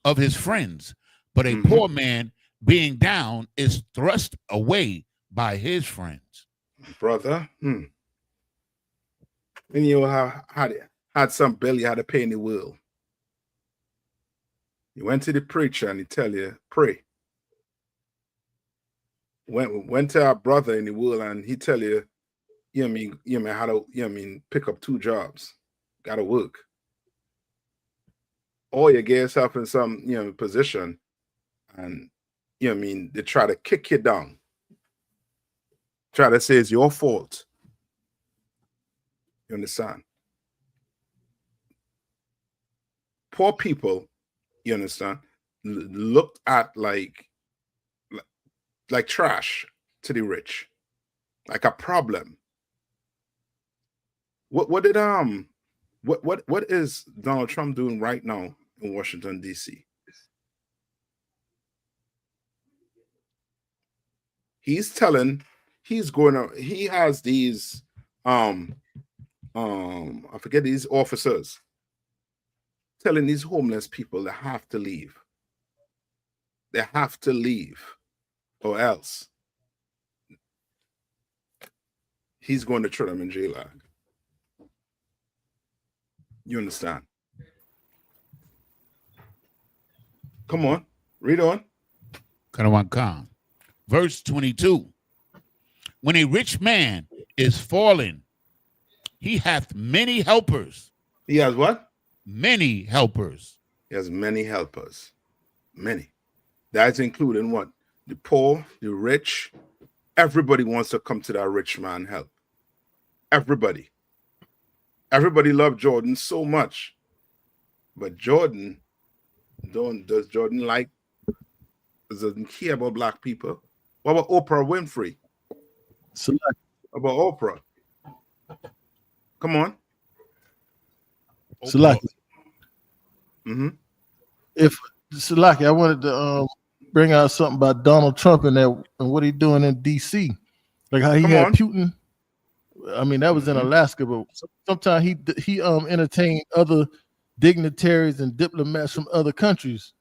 of his friends, but a poor man being down is thrust away by his friends. Brother. And you had some belly had a pain in the will. You went to the preacher and he tell you, pray. Went to our brother in the will and he tell you, how to pick up 2 jobs. Gotta work. Or you get yourself in some position and they try to kick you down. Try to say it's your fault. You understand? Poor people, you understand, looked at like trash to the rich, like a problem. What did What is Donald Trump doing right now in Washington, D.C.? He has these I forget, these officers telling these homeless people they have to leave. They have to leave, or else he's going to throw them in jail. You understand? Come on, read on. Verse 22. When a rich man is fallen, he hath many helpers. He has what? Many helpers. He has many helpers. Many. That's including what? The poor, the rich. Everybody wants to come to that rich man help. Everybody. Everybody loved Jordan so much. But Jordan, does Jordan doesn't care about black people? What about Oprah Winfrey? About Oprah? Come on. Salaki. If Salaki, I wanted to bring out something about Donald Trump and what he's doing in D.C. Like how he had Putin. I mean, that was in Alaska, but sometimes he entertained other dignitaries and diplomats from other countries,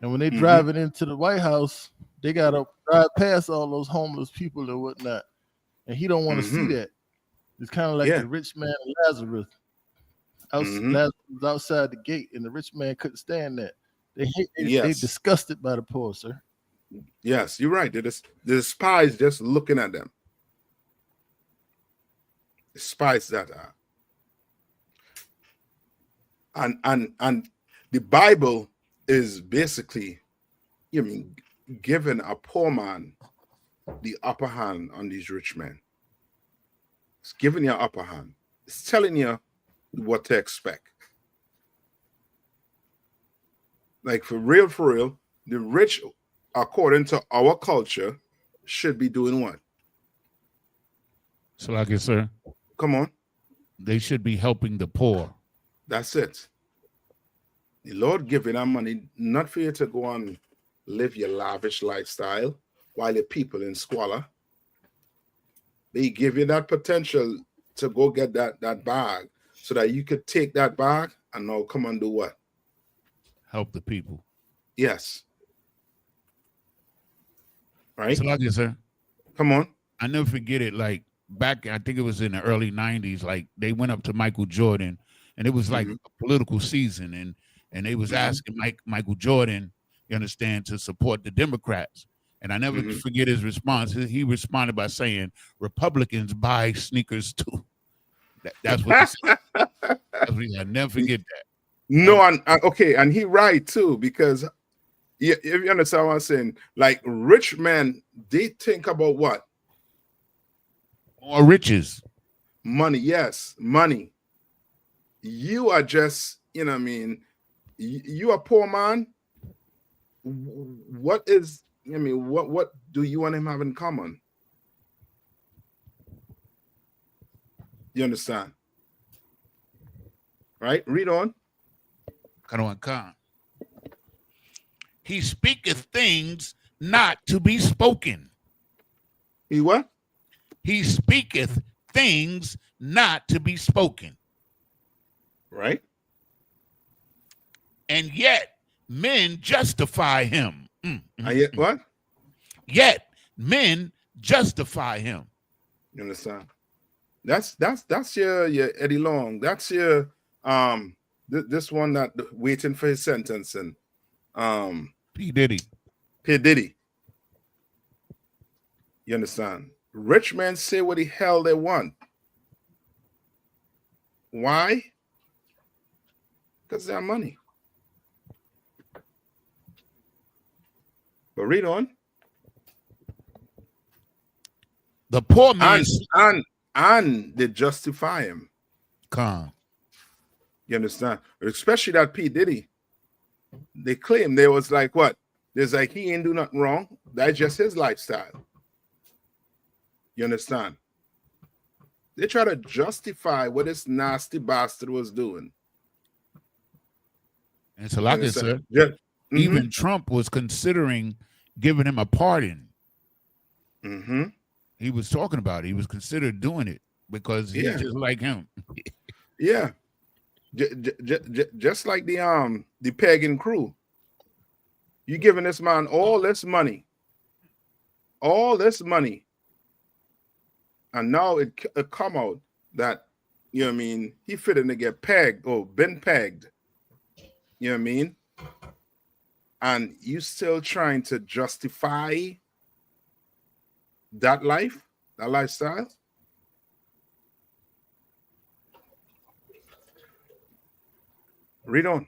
and when they drive it into the White House, they gotta drive past all those homeless people and whatnot, and he don't want to see that. It's kind of like the rich man and Lazarus. Lazarus was outside the gate, and the rich man couldn't stand that. They disgusted by the poor, sir. Yes, you're right. The spies just looking at them. The spies that are. And the Bible is basically, giving a poor man the upper hand on these rich men. It's giving you an upper hand. It's telling you what to expect. Like for real, the rich, according to our culture, should be doing what? So, like it, sir. Come on. They should be helping the poor. That's it. The Lord giving that money not for you to go and live your lavish lifestyle while your people in squalor. They give you that potential to go get that bag so that you could take that bag and now come and do what? Help the people. Yes. Right? So, like it, sir. Come on. I never forget it. Like back, I think it was in the early 90s, like they went up to Michael Jordan, and it was like a political season, and they was asking Michael Jordan, you understand, to support the Democrats. And I never forget his response. He responded by saying, "Republicans buy sneakers too." That's what he said. I never forget that. No, and he right too, because if you understand what I'm saying, like rich men, they think about what? More riches. Money, yes, money. You are just, you are a poor man. What is, what do you and him have in common? You understand? Right? Read on. He speaketh things not to be spoken. He what? He speaketh things not to be spoken. Right. And yet men justify him. Yet what? Yet men justify him. You understand? That's your Eddie Long. That's your this one that waiting for his sentencing. P. Diddy. You understand? Rich men say what the hell they want. Why? Because they have money. But read on. The poor man and they justify him. You understand? Especially that P. Diddy. They claim there was like what? There's like he ain't do nothing wrong. That's just his lifestyle. You understand? They try to justify what this nasty bastard was doing. And so, like I said, Yeah. even Trump was considering giving him a pardon. He was talking about it. He was considered doing it because he's just like him. Yeah. Just like the pagan crew. You giving this man all this money. And now it come out that, you know what I mean, he fitting to get pegged or been pegged. You know what I mean? And you still trying to justify that life, that lifestyle? Read on.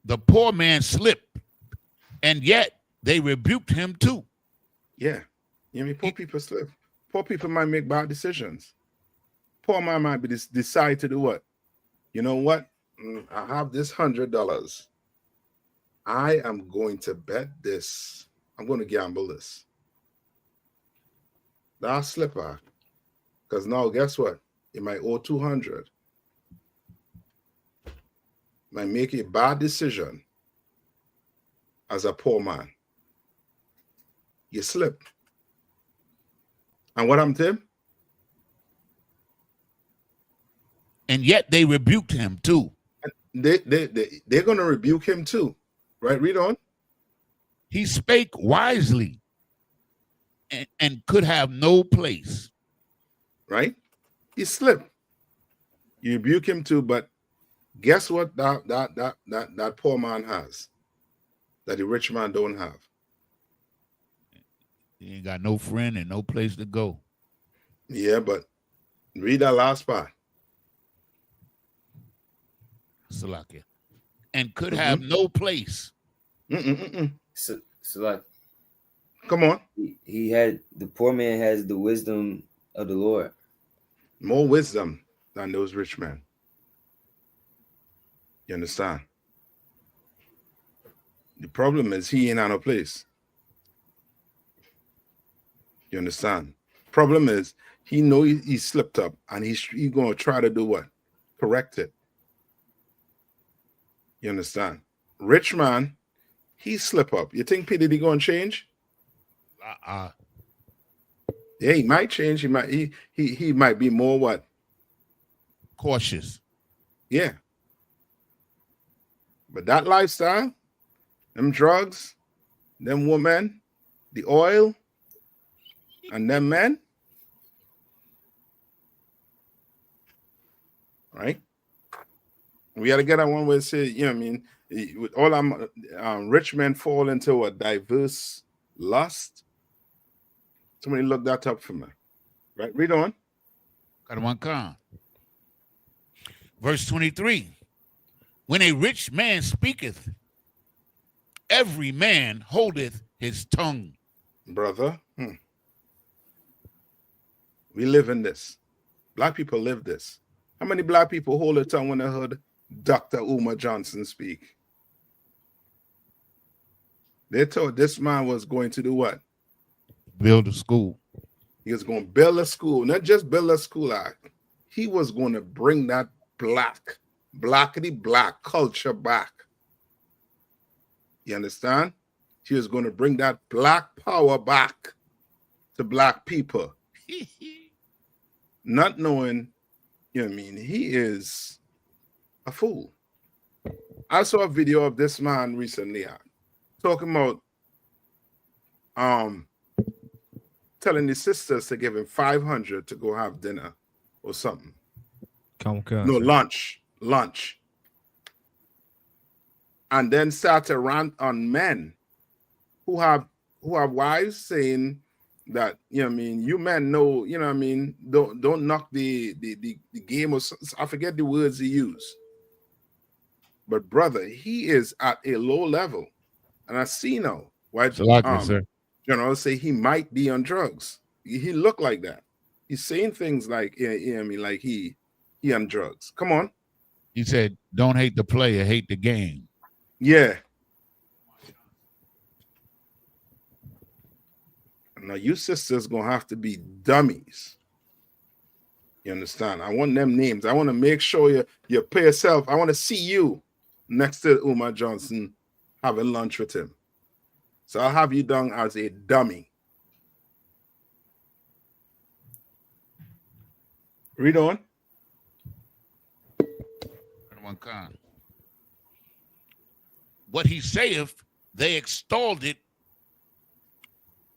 The poor man slipped, and yet they rebuked him too. Yeah. You know what I mean? Poor people slip. Poor people might make bad decisions. Poor man might be decide to do what? You know what? I have this $100. I am going to bet this. I'm going to gamble this. That's slipper. Because now, guess what? You might owe 200. Might make a bad decision as a poor man. You slip. And what happened to him? And yet they rebuked him too. They're going to rebuke him too. Right? Read on. He spake wisely and could have no place. Right? He slipped. You rebuke him too, but guess what that poor man has that the rich man don't have? He ain't got no friend and no place to go. Yeah, but read that last part. Salakia. And could have no place. Salakia. Come on. He had, the poor man has the wisdom of the Lord. More wisdom than those rich men. You understand? The problem is he ain't on a place. You understand? Problem is he know he slipped up and he's going to try to do what? Correct it. You understand? Rich man, he slip up. You think P. Diddy going to change? Yeah, he might change. He might be more what? Cautious. Yeah. But that lifestyle, them drugs, them women, the oil, and them men, right? We got to get that one where it say, you know what I mean, with all rich men fall into a diverse lust. Somebody look that up for me. Right? Read on. Verse 23. When a rich man speaketh, every man holdeth his tongue. Brother, we live in this. Black people live this. How many black people hold their tongue when they heard Dr. Umar Johnson speak? They told this man was going to do what? Build a school. He was going to build a school. Not just build a school. He was going to bring that blackity black culture back. You understand? He was going to bring that black power back to black people. Not knowing, you know what I mean, he is a fool. I saw a video of this man recently talking about telling his sisters to give him $500 to go have dinner or something. No, lunch. And then start to rant on men who have wives saying that, you know what I mean, you men know, you know what I mean, don't knock the game, or I forget the words he used. But brother, he is at a low level. And I see now why generals say he might be on drugs. He looked like that. He's saying things like, you know what I mean, like he on drugs. Come on. He said, don't hate the player, hate the game. Yeah. Now you sisters gonna have to be dummies. You understand? I want them names. I want to make sure you pay yourself. I want to see you next to Umar Johnson having lunch with him. So I'll have you down as a dummy. Read on. What he saith, they extolled it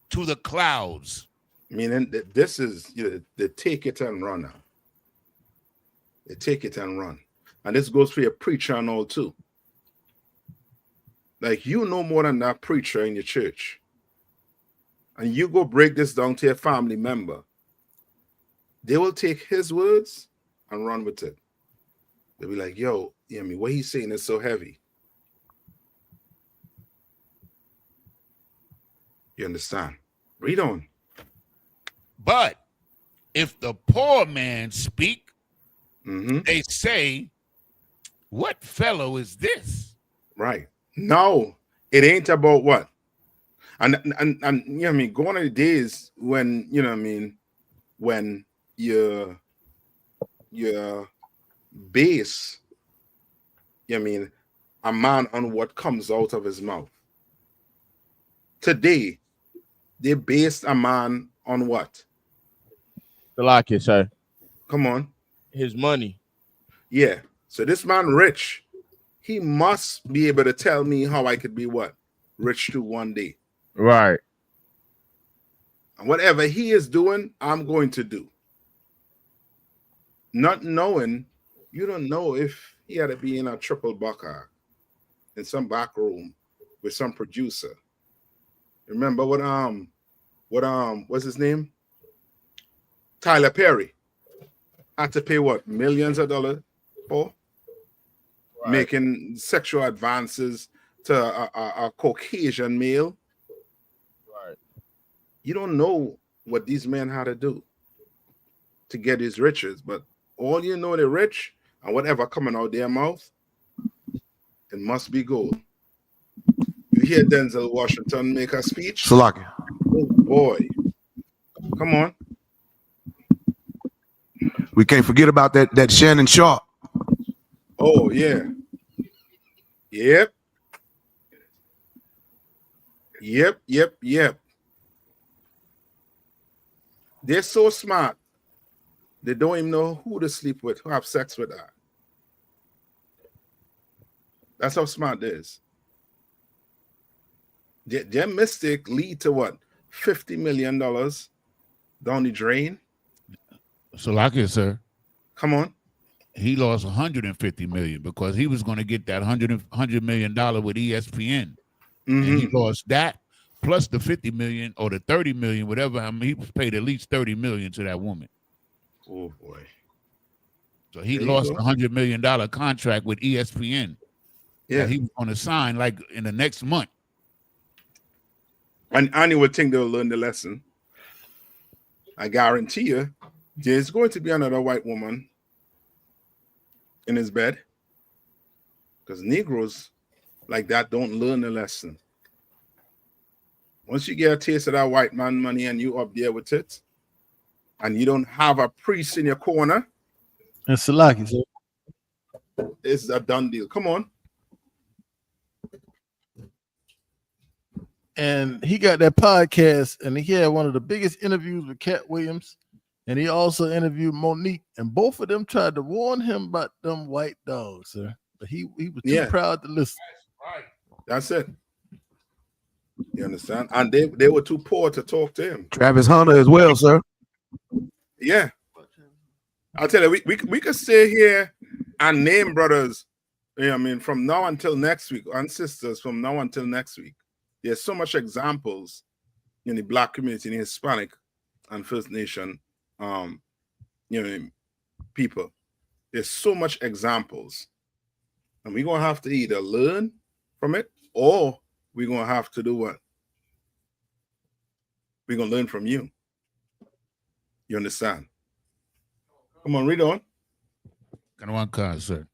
to the clouds. Meaning that this is the take it and run now. They take it and run. And this goes for your preacher and all too. Like you know more than that preacher in your church. And you go break this down to your family member. They will take his words and run with it. They'll be like, yo, you know me, what he's saying is so heavy. You understand? Read on. But if the poor man speak, they say, what fellow is this? Right. No, it ain't about what. And you know what I mean, gone are the days when, you know what I mean, when your base, you know what I mean, a man on what comes out of his mouth. Today, they based a man on what? The locket, sir. Come on. His money. Yeah. So this man rich. He must be able to tell me how I could be what? Rich too one day. Right. And whatever he is doing, I'm going to do. Not knowing, you don't know if he had to be in a triple bucker in some back room with some producer. Remember what's his name? Tyler Perry had to pay what, millions of dollars for? Right. Making sexual advances to a Caucasian male. Right. You don't know what these men had to do to get his riches, but all you know they're rich, and whatever coming out their mouth, it must be gold. You hear Denzel Washington make a speech? Salaki. Oh boy. Come on. We can't forget about that Shannon Sharp. Oh, yeah. Yep. They're so smart. They don't even know who to sleep with, who have sex with her. That's how smart it is. Their mistake lead to what? $50 million down the drain. So like it, sir. Come on. He lost $150 million because he was going to get that $100 million with ESPN. And he lost that plus the $50 million or the $30 million, whatever. I mean, he paid at least $30 million to that woman. Oh boy. So he lost a $100 million contract with ESPN. Yeah. That he was going to sign like in the next month. And Annie would think they'll learn the lesson. I guarantee you, there's going to be another white woman in his bed. Because Negroes like that don't learn the lesson. Once you get a taste of that white man money and you up there with it, and you don't have a priest in your corner, and Salaki, it's a done deal. Come on. And he got that podcast, and he had one of the biggest interviews with Cat Williams, and he also interviewed Monique, and both of them tried to warn him about them white dogs, sir. But he was too proud to listen. Right. That's it. You understand? And they were too poor to talk to him. Travis Hunter as well, sir. Yeah. I'll tell you, we could stay here and name brothers, you know what I mean, from now until next week, and sisters from now until next week. There's so much examples in the Black community, in the Hispanic and First Nation people. There's so much examples. And we're going to have to either learn from it or we're going to have to do what? We're going to learn from you. You understand? Come on, read on. Kind of one card, sir.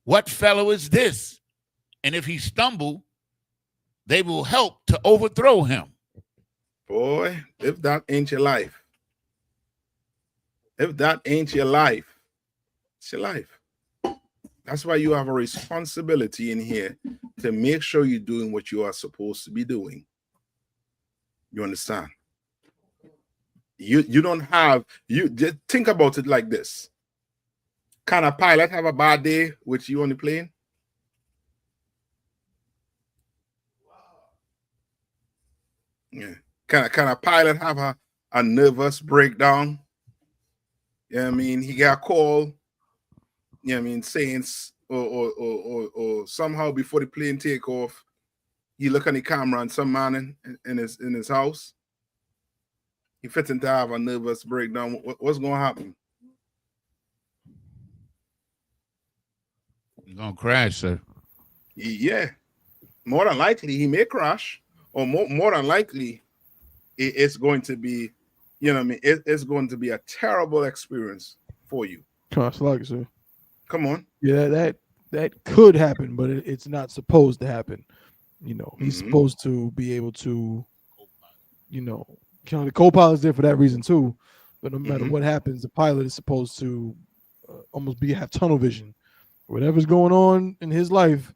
What fellow is this? And if he stumble, they will help to overthrow him. Boy, if that ain't your life, if that ain't your life, it's your life. That's why you have a responsibility in here to make sure you're doing what you are supposed to be doing. You understand? You don't have, you just think about it like this. Can a pilot have a bad day with you on the plane? Yeah. Can a pilot have a nervous breakdown? Yeah, I mean, he got a call, I mean, saying or somehow before the plane take off, he look on the camera and some man in his house, he fitting to have a nervous breakdown. What's gonna happen? He's gonna crash, sir. Yeah, more than likely he may crash, or more than likely it's going to be, you know what I mean, it's going to be a terrible experience for you. Sir. Come on. Yeah, that could happen, but it's not supposed to happen. You know, he's supposed to be able to, you know, the co-pilot's there for that reason too. But no matter what happens, the pilot is supposed to almost have tunnel vision. Whatever's going on in his life,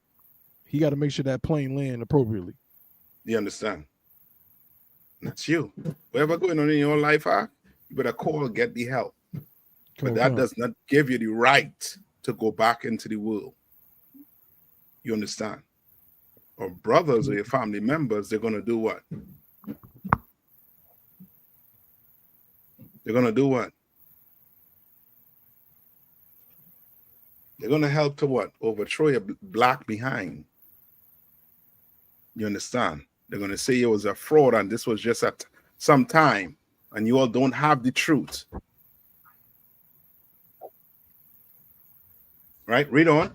he got to make sure that plane land appropriately. You understand? That's you. Whatever going on in your life, you better call, get the help. But that does not give you the right to go back into the world. You understand? Or brothers or your family members, they're going to do what? They're going to do what? They're going to help to what? Overthrow your black behind. You understand? They're going to say you was a fraud and this was just at some time and you all don't have the truth. Right? Read on.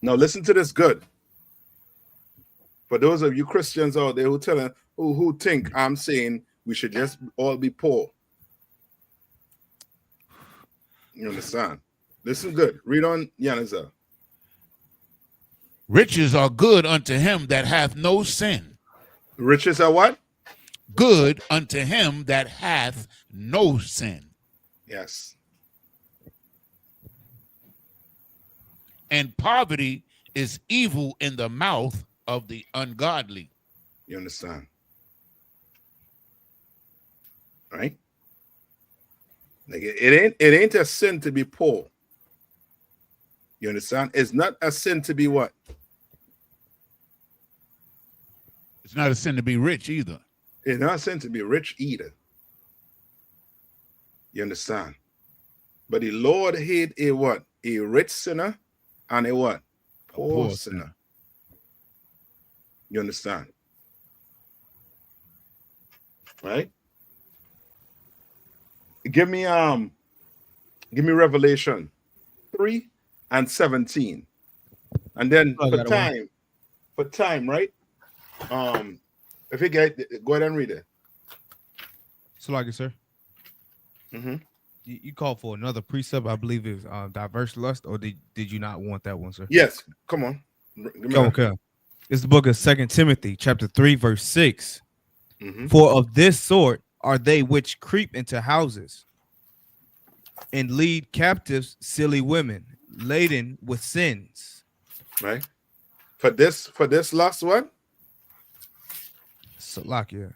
Now listen to this good. For those of you Christians out there who think I'm saying we should just all be poor. You understand? Listen good. Read on, Yanaza. Riches are good unto him that hath no sin. Riches are what? Good unto him that hath no sin. Yes. And poverty is evil in the mouth of the ungodly. You understand? Right? Like it ain't a sin to be poor. You understand? It's not a sin to be what? It's not a sin to be rich either. It's not a sin to be rich either. You understand? But the Lord hate a what? A rich sinner and a what? Poor sinner. You understand? Right? Give me Revelation 3:17. And then for time, right? If you get, go ahead and read it. So like it, sir. You called for another precept, I believe is diverse lust, or did you not want that one, sir? Yes. Come on. Okay. It's the book of 2 Timothy, chapter 3, verse 6. For of this sort are they which creep into houses and lead captives silly women laden with sins. Right. For this last one. Salakia.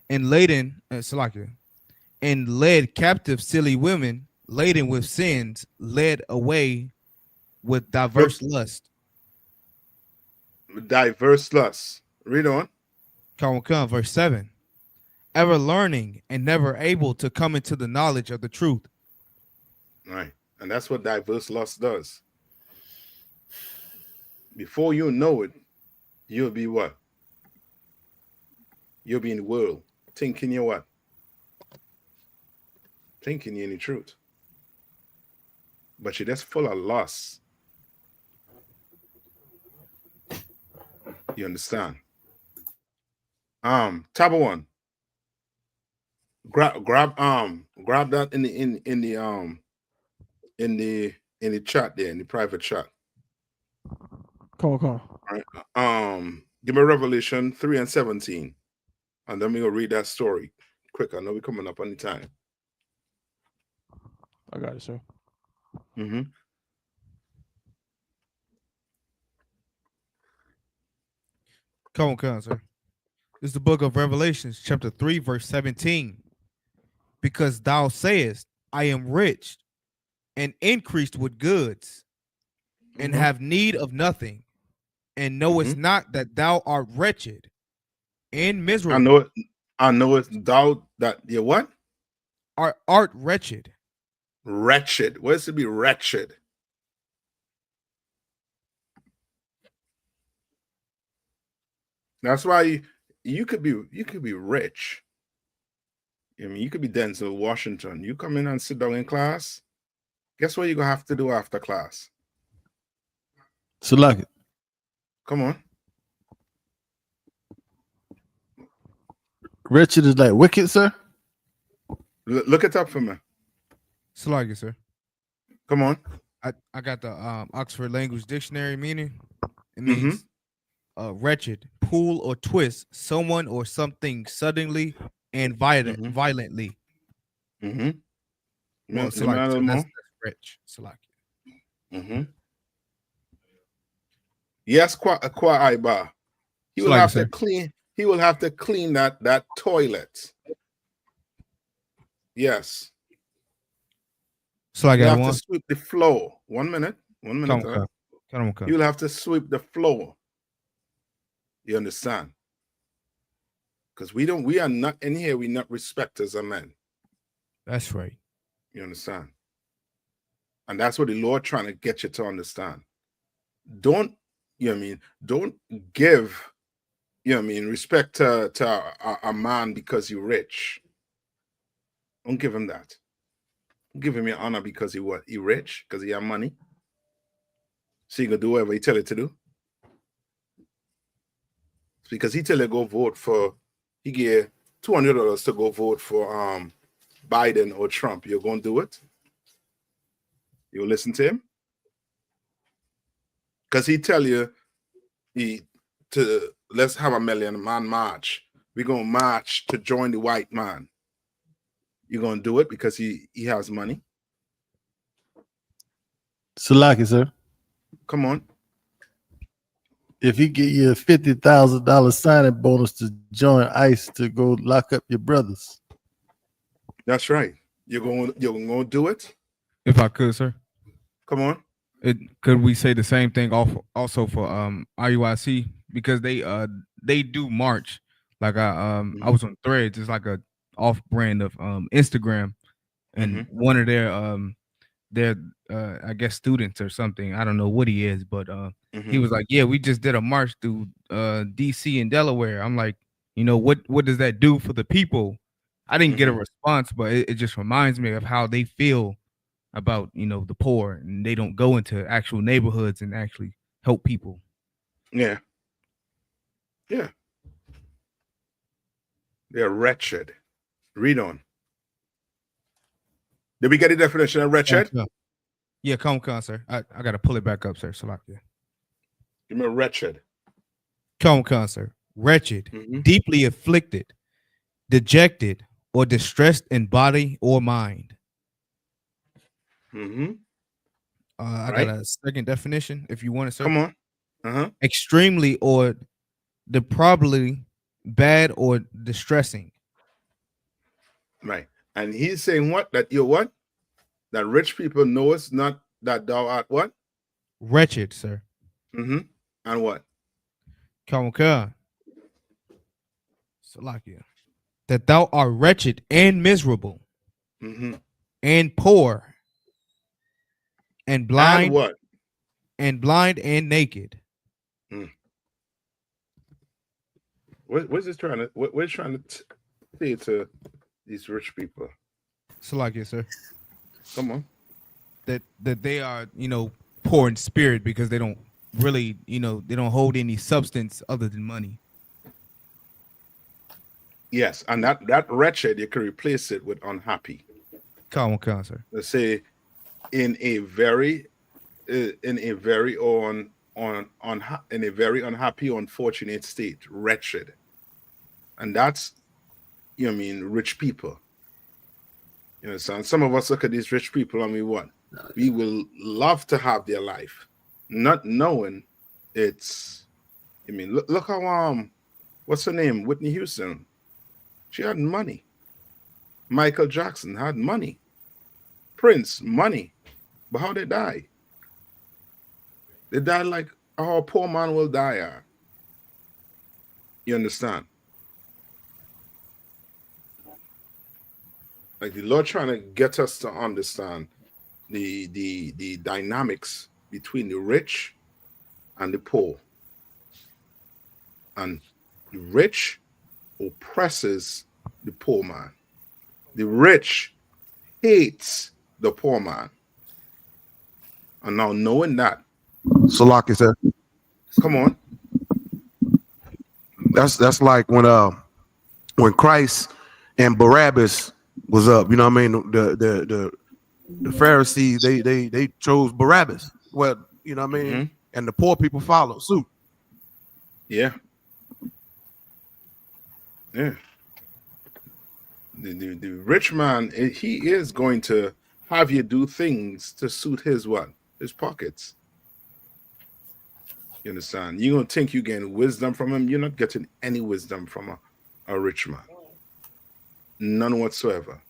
And laden, Salakia. And led captive silly women laden with sins, led away with diverse lust. Diverse lust. Read on. Come, verse 7. Ever learning and never able to come into the knowledge of the truth. Right. And that's what diverse lust does. Before you know it, you'll be what? You'll be in the world thinking you're what? Thinking you're in the truth. But you're just full of lust. You understand? Tab 1. Grab that in the chat there, in the private chat. Call. All right. Give me Revelation 3:17. And then we're going to read that story quick. I know we're coming up on the time. I got it, sir. Mm-hmm. Come on, sir. This is the book of Revelations, chapter 3, verse 17. Because thou sayest, I am rich and increased with goods, and have need of nothing, and knowest not that thou art wretched and miserable. I know it's thou that you what? Art wretched. Wretched. What is to be wretched? That's why you could be rich. I mean, you could be Denzel Washington. You come in and sit down in class. Guess what you're gonna have to do after class? Select it. Come on. Wretched is like wicked, sir. Look it up for me. Salagi, sir. Come on. I got the Oxford Language Dictionary meaning. It means wretched, pull or twist someone or something suddenly and violently. Well, Salagi, that's rich. Salagi. Yes, Kwa Iba. He will have to clean. He will have to clean that toilet. Yes. So I got to sweep the floor. 1 minute. 1 minute. You will have to sweep the floor. You understand? Because we are not in here. We not respect as a man. That's right. You understand? And that's what the Lord trying to get you to understand. Don't, you know what I mean? Don't give, you know what I mean, respect to a man because you're rich. Don't give him that. Give him your honor because he what? He rich, because he have money. So you gonna do whatever he tell you to do. It's because he tell you go vote for, he gave $200 to go vote for Biden or Trump. You're gonna do it? You listen to him? Because he tell you let's have a million man march. We're gonna march to join the white man. You're gonna do it because he has money. Salaki, sir. Come on. If he get you a $50,000 signing bonus to join ICE to go lock up your brothers. That's right. You're gonna do it? If I could, sir. Come on. Could we say the same thing also for IUIC, because they do march. Like I was on Threads. It's like a off brand of Instagram, and one of their I guess students or something. I don't know what he is, but he was like, yeah, we just did a march through DC and Delaware. I'm like, you know, what does that do for the people? I didn't get a response, but it just reminds me of how they feel about, you know, the poor, and they don't go into actual neighborhoods and actually help people. Yeah. Yeah. They're wretched. Read on. Did we get the definition of wretched? Yeah, come on, sir. I got to pull it back up, sir. Salakia. Give me a wretched. Come on, sir. Wretched, deeply afflicted, dejected, or distressed in body or mind. I got a second definition if you want it, sir. Come on. Extremely or deplorably bad or distressing. Right. And he's saying what? That you're what? That rich people know it's not that thou art what? Wretched, sir. And what? Salakia. That thou art wretched and miserable, and poor, and blind, and what? And blind and naked. What's this trying to? We're trying to say to these rich people. Salakia, sir. Come on. That they are, you know, poor in spirit because they don't really, you know, they don't hold any substance other than money. Yes, and that wretched, you can replace it with unhappy. Come on, sir. Let's say in a very own in a very unhappy, unfortunate state, wretched. And that's, you know what I mean, rich people. You know, so some of us look at these rich people and we will love to have their life, not knowing it's, I mean, look how, what's her name? Whitney Houston. She had money. Michael Jackson had money. Prince, money. But how they die? They die like how a poor man will die. You understand? Like the Lord trying to get us to understand the dynamics between the rich and the poor. And the rich oppresses the poor man. The rich hates the poor man. And now knowing that, Salaki said, come on. That's like when Christ and Barabbas was up. You know what I mean? The Pharisees they chose Barabbas. Well, you know what I mean? And the poor people followed suit. Yeah. Yeah. The rich man, he is going to have you do things to suit his what? His pockets. You understand? You're going to think you're getting wisdom from him. You're not getting any wisdom from a rich man. None whatsoever.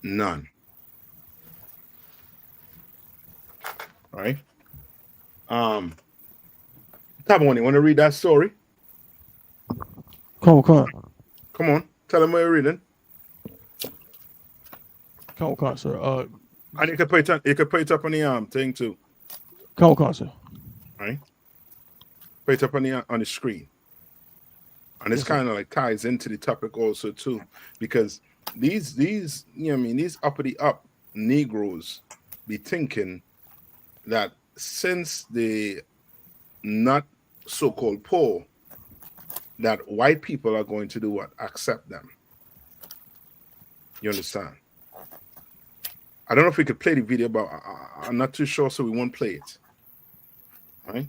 None. All right. Tabone, you want to read that story? Come on. Tell them what you're reading. Come on, sir. And you can put it up on the thing too. Come on, sir. Right? Put it up on the screen. And this kind of like ties into the topic also too, because these you know what I mean, these uppity up Negroes be thinking that since they not so-called poor, that white people are going to do what? Accept them. You understand? I don't know if we could play the video, but I'm not too sure, so we won't play it. All right?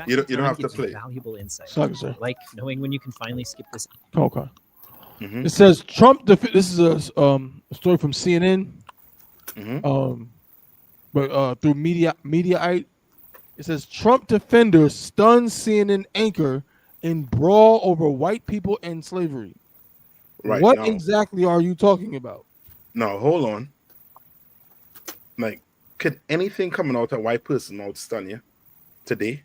You don't have to play. Valuable insight. Sorry, sir. Like knowing when you can finally skip this. Okay. It says Trump. This is a story from CNN. But through Mediaite, it says Trump defender stuns CNN anchor in brawl over white people and slavery. Right. What now, exactly are you talking about? No, hold on. Like, could anything coming out of a white person out stun you today?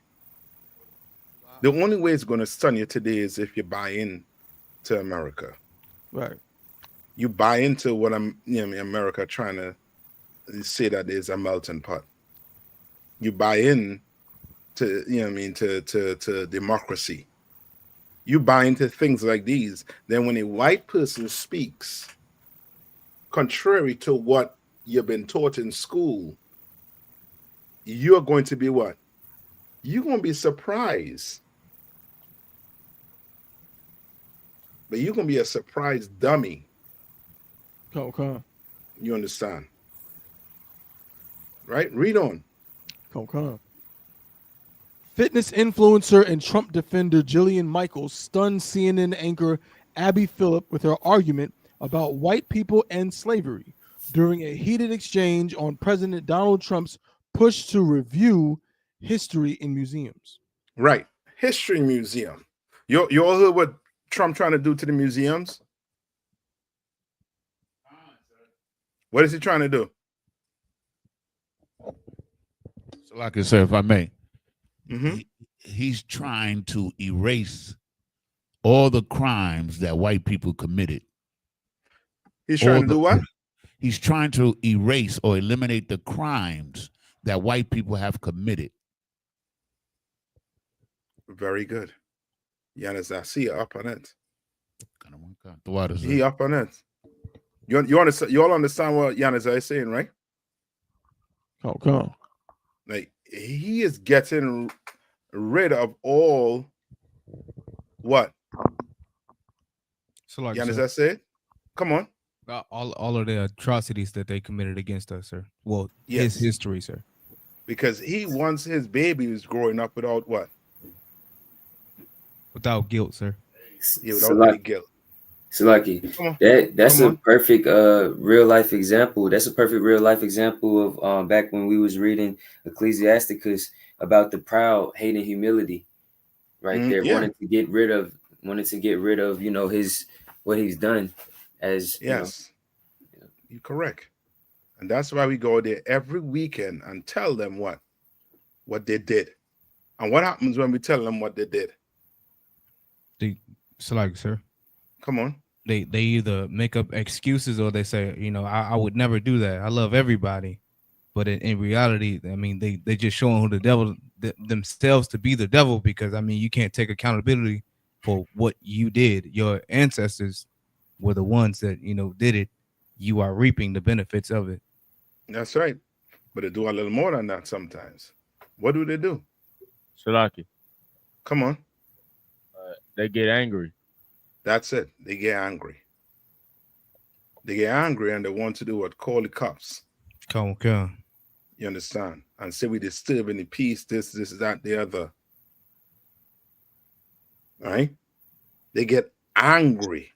The only way it's going to stun you today is if you buy in to America. Right. You buy into what America trying to say that there's a melting pot. You buy in to to democracy. You buy into things like these. Then when a white person speaks contrary to what you've been taught in school, you're going to be what? You're going to be surprised. But you're going to be a surprise dummy. Okay. You understand? Right? Read on. Okay. Fitness influencer and Trump defender Jillian Michaels stunned CNN anchor Abby Phillip with her argument about white people and slavery during a heated exchange on President Donald Trump's push to review history in museums. Right. History museum. You all heard what Trump trying to do to the museums? What is he trying to do? So like I said, if I may, he's trying to erase all the crimes that white people committed. He's trying to do what? He's trying to erase or eliminate the crimes that white people have committed. Very good. Yanis, I see you up on it. What is he up on it. You understand? You all understand what Yanis is saying, right? Okay. Like he is getting rid of all what? So like Yanis, I said, come on. All of the atrocities that they committed against us, sir. Well, Yes. his history, sir. because he wants his babies growing up without what? Without guilt, sir. Yeah, without any guilt. Salaki, that's a perfect real life example. That's a perfect real life example of back when we was reading Ecclesiasticus about the proud hating humility, right there, wanting to get rid of, you know, his what he's done as yes, you're correct, and that's why we go there every weekend and tell them what they did, and what happens when we tell them what they did. Sir. Come on. They either make up excuses or they say, you know, I would never do that. I love everybody. But in reality, I mean, they just showing who the devil themselves to be the devil, because I mean, you can't take accountability for what you did. Your ancestors were the ones that, you know, did it. You are reaping the benefits of it. That's right. But they do a little more than that sometimes. What do they do? Salaki. Come on. They get angry. That's it. They get angry. They get angry and they want to do what? Call the cops. Come. You understand? And say we disturbing the peace, this, that, the other. Right? They get angry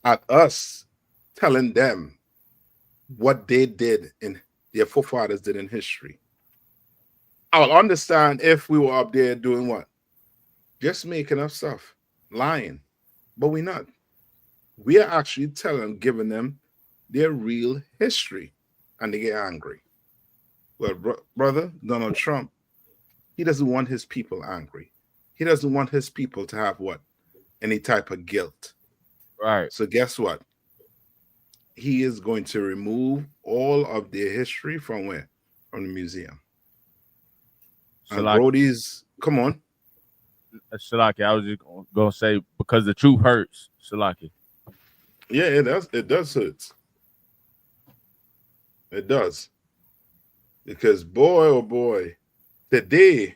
at us telling them what they did in their forefathers did in history. I'll understand if we were up there doing what? Just making up stuff, lying. But we're not. We are actually giving them their real history, and they get angry. Well, brother, Donald Trump, he doesn't want his people angry. He doesn't want his people to have what? Any type of guilt. Right. So guess what? He is going to remove all of their history from where? From the museum. And Brody's, come on. Salaki, I was just gonna say, because the truth hurts, Salaki. Yeah, it does. It does hurt. It does. Because boy, oh boy, today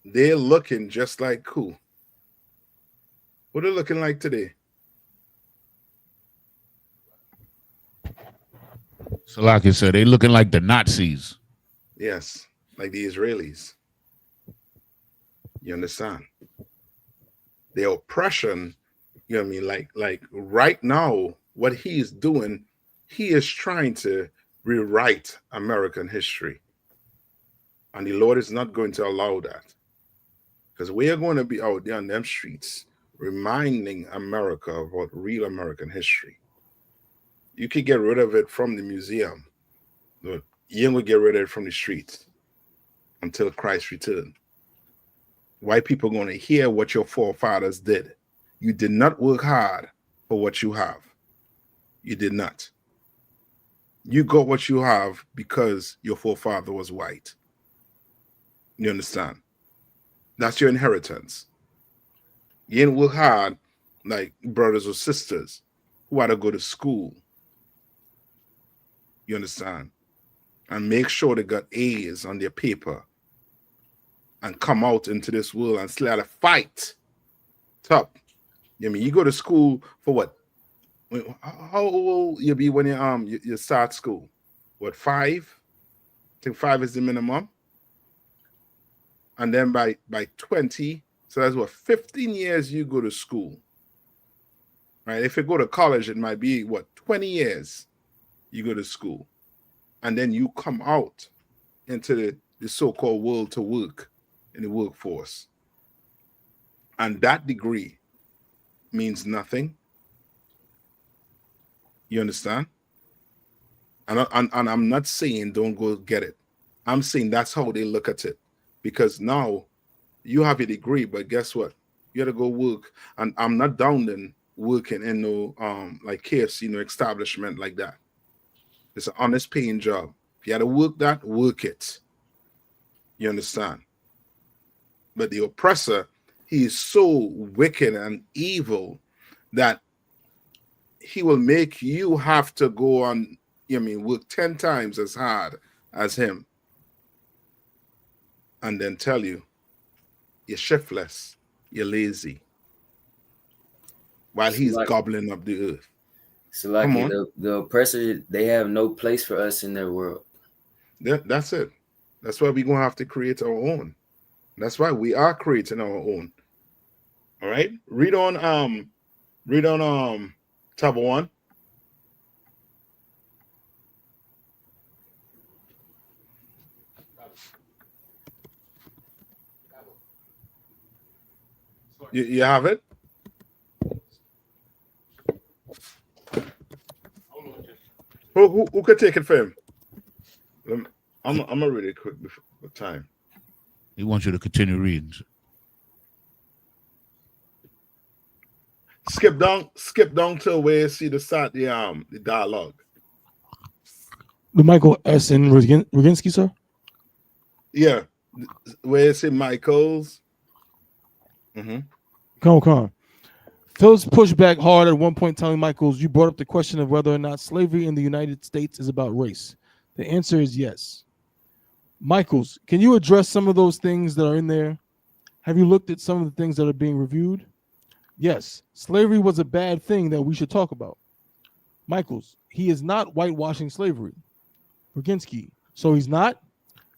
they're looking just like who? What are they looking like today? Salaki said they looking like the Nazis. Yes, like the Israelis. You understand? The oppression, you know what I mean? Like right now, what he is doing, he is trying to rewrite American history. And the Lord is not going to allow that. Because we are going to be out there on them streets reminding America about real American history. You could get rid of it from the museum, but you ain't gonna get rid of it from the streets until Christ returns. White people are going to hear what your forefathers did. You did not work hard for what you have. You did not. You got what you have because your forefather was white. You understand? That's your inheritance. You didn't work hard like brothers or sisters who had to go to school. You understand? And make sure they got A's on their paper and come out into this world and still had to fight. Top. I mean, you go to school for what? How old you be when you start school? What, 5? I think 5 is the minimum. And then by 20, so that's what, 15 years you go to school. Right? If you go to college, it might be what, 20 years you go to school. And then you come out into the so-called world to work in the workforce. And that degree means nothing. You understand? And I'm not saying don't go get it. I'm saying that's how they look at it. Because now you have a degree, but guess what? You got to go work. And I'm not downing working in no like KFC, no establishment like that. It's an honest paying job. If you had to work that, work it. You understand? But the oppressor, he is so wicked and evil that he will make you have to go on, work 10 times as hard as him. And then tell you, you're shiftless, you're lazy. While he's gobbling up the earth. So like the oppressor, they have no place for us in their world. That's it. That's why we're gonna have to create our own. That's why we are creating our own. All right. Read on tab 1. You have it? Who could take it for him? I'm gonna read it quick before the time. He wants you to continue reading. Skip down to where you see the dialogue. The Michael S. and Roginski, sir? Yeah. Where you see Michael's. Come on. Phillips pushed back hard at one point, telling Michaels, you brought up the question of whether or not slavery in the United States is about race. The answer is yes. Michaels, can you address some of those things that are in there? Have you looked at some of the things that are being reviewed? Yes, slavery was a bad thing that we should talk about. Michaels, he is not whitewashing slavery. Roginski, so he's not?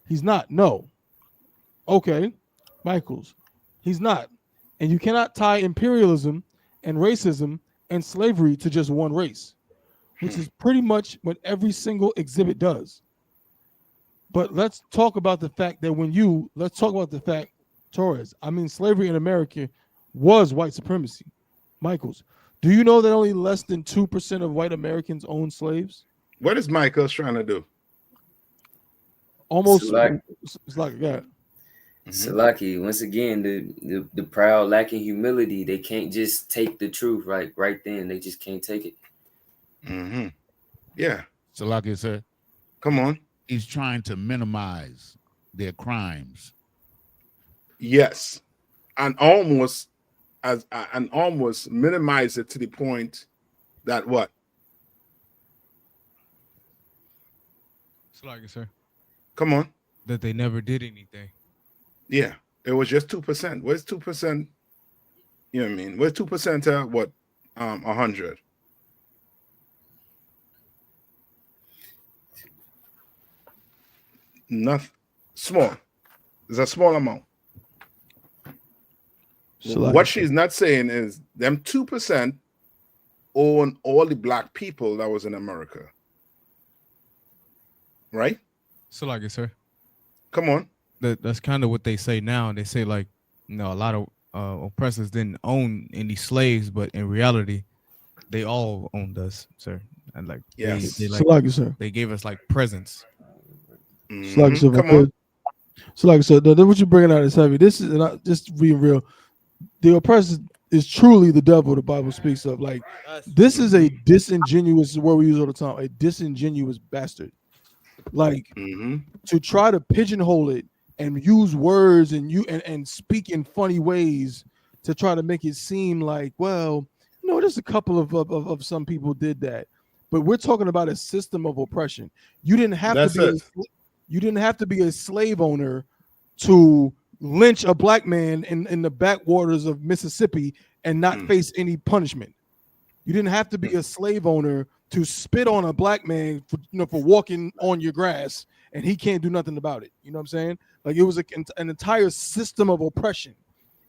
He's not, no. Okay, Michaels, he's not. And you cannot tie imperialism and racism and slavery to just one race, which is pretty much what every single exhibit does. But let's talk about the fact that Torres, slavery in America was white supremacy. Michaels, do you know that only less than 2% of white Americans own slaves? What is Michael's trying to do? Almost, it's like that. Salaki, once again, the proud lacking humility, they can't just take the truth right then. They just can't take it. Yeah. Salaki, sir. Come on. He's trying to minimize their crimes. Yes. And almost minimize it to the point that what? Salaki, sir. Come on. That they never did anything. Yeah, it was just 2%. Where's 2%? You know what I mean? Where's 2% what? 100. Nothing. Small. It's a small amount. What she's not saying is them 2% own all the black people that was in America. Right? Salaki, sir. Come on. That's kind of what they say now. They say like, a lot of oppressors didn't own any slaves, but in reality, they all owned us, sir. And like, yes, they gave us like presents. Come on. So like I said, what you're bringing out is heavy. This is not just being real. The oppressor is truly the devil the Bible speaks of. Like, this is a disingenuous, is what we use all the time, a disingenuous bastard. Like, to try to pigeonhole it and use words and speak in funny ways to try to make it seem like, well, just a couple of some people did that, but we're talking about a system of oppression. You didn't have to be a slave owner to lynch a black man in the backwaters of Mississippi and not face any punishment. You didn't have to be a slave owner to spit on a black man for walking on your grass and he can't do nothing about it. You know what I'm saying? Like, it was an entire system of oppression.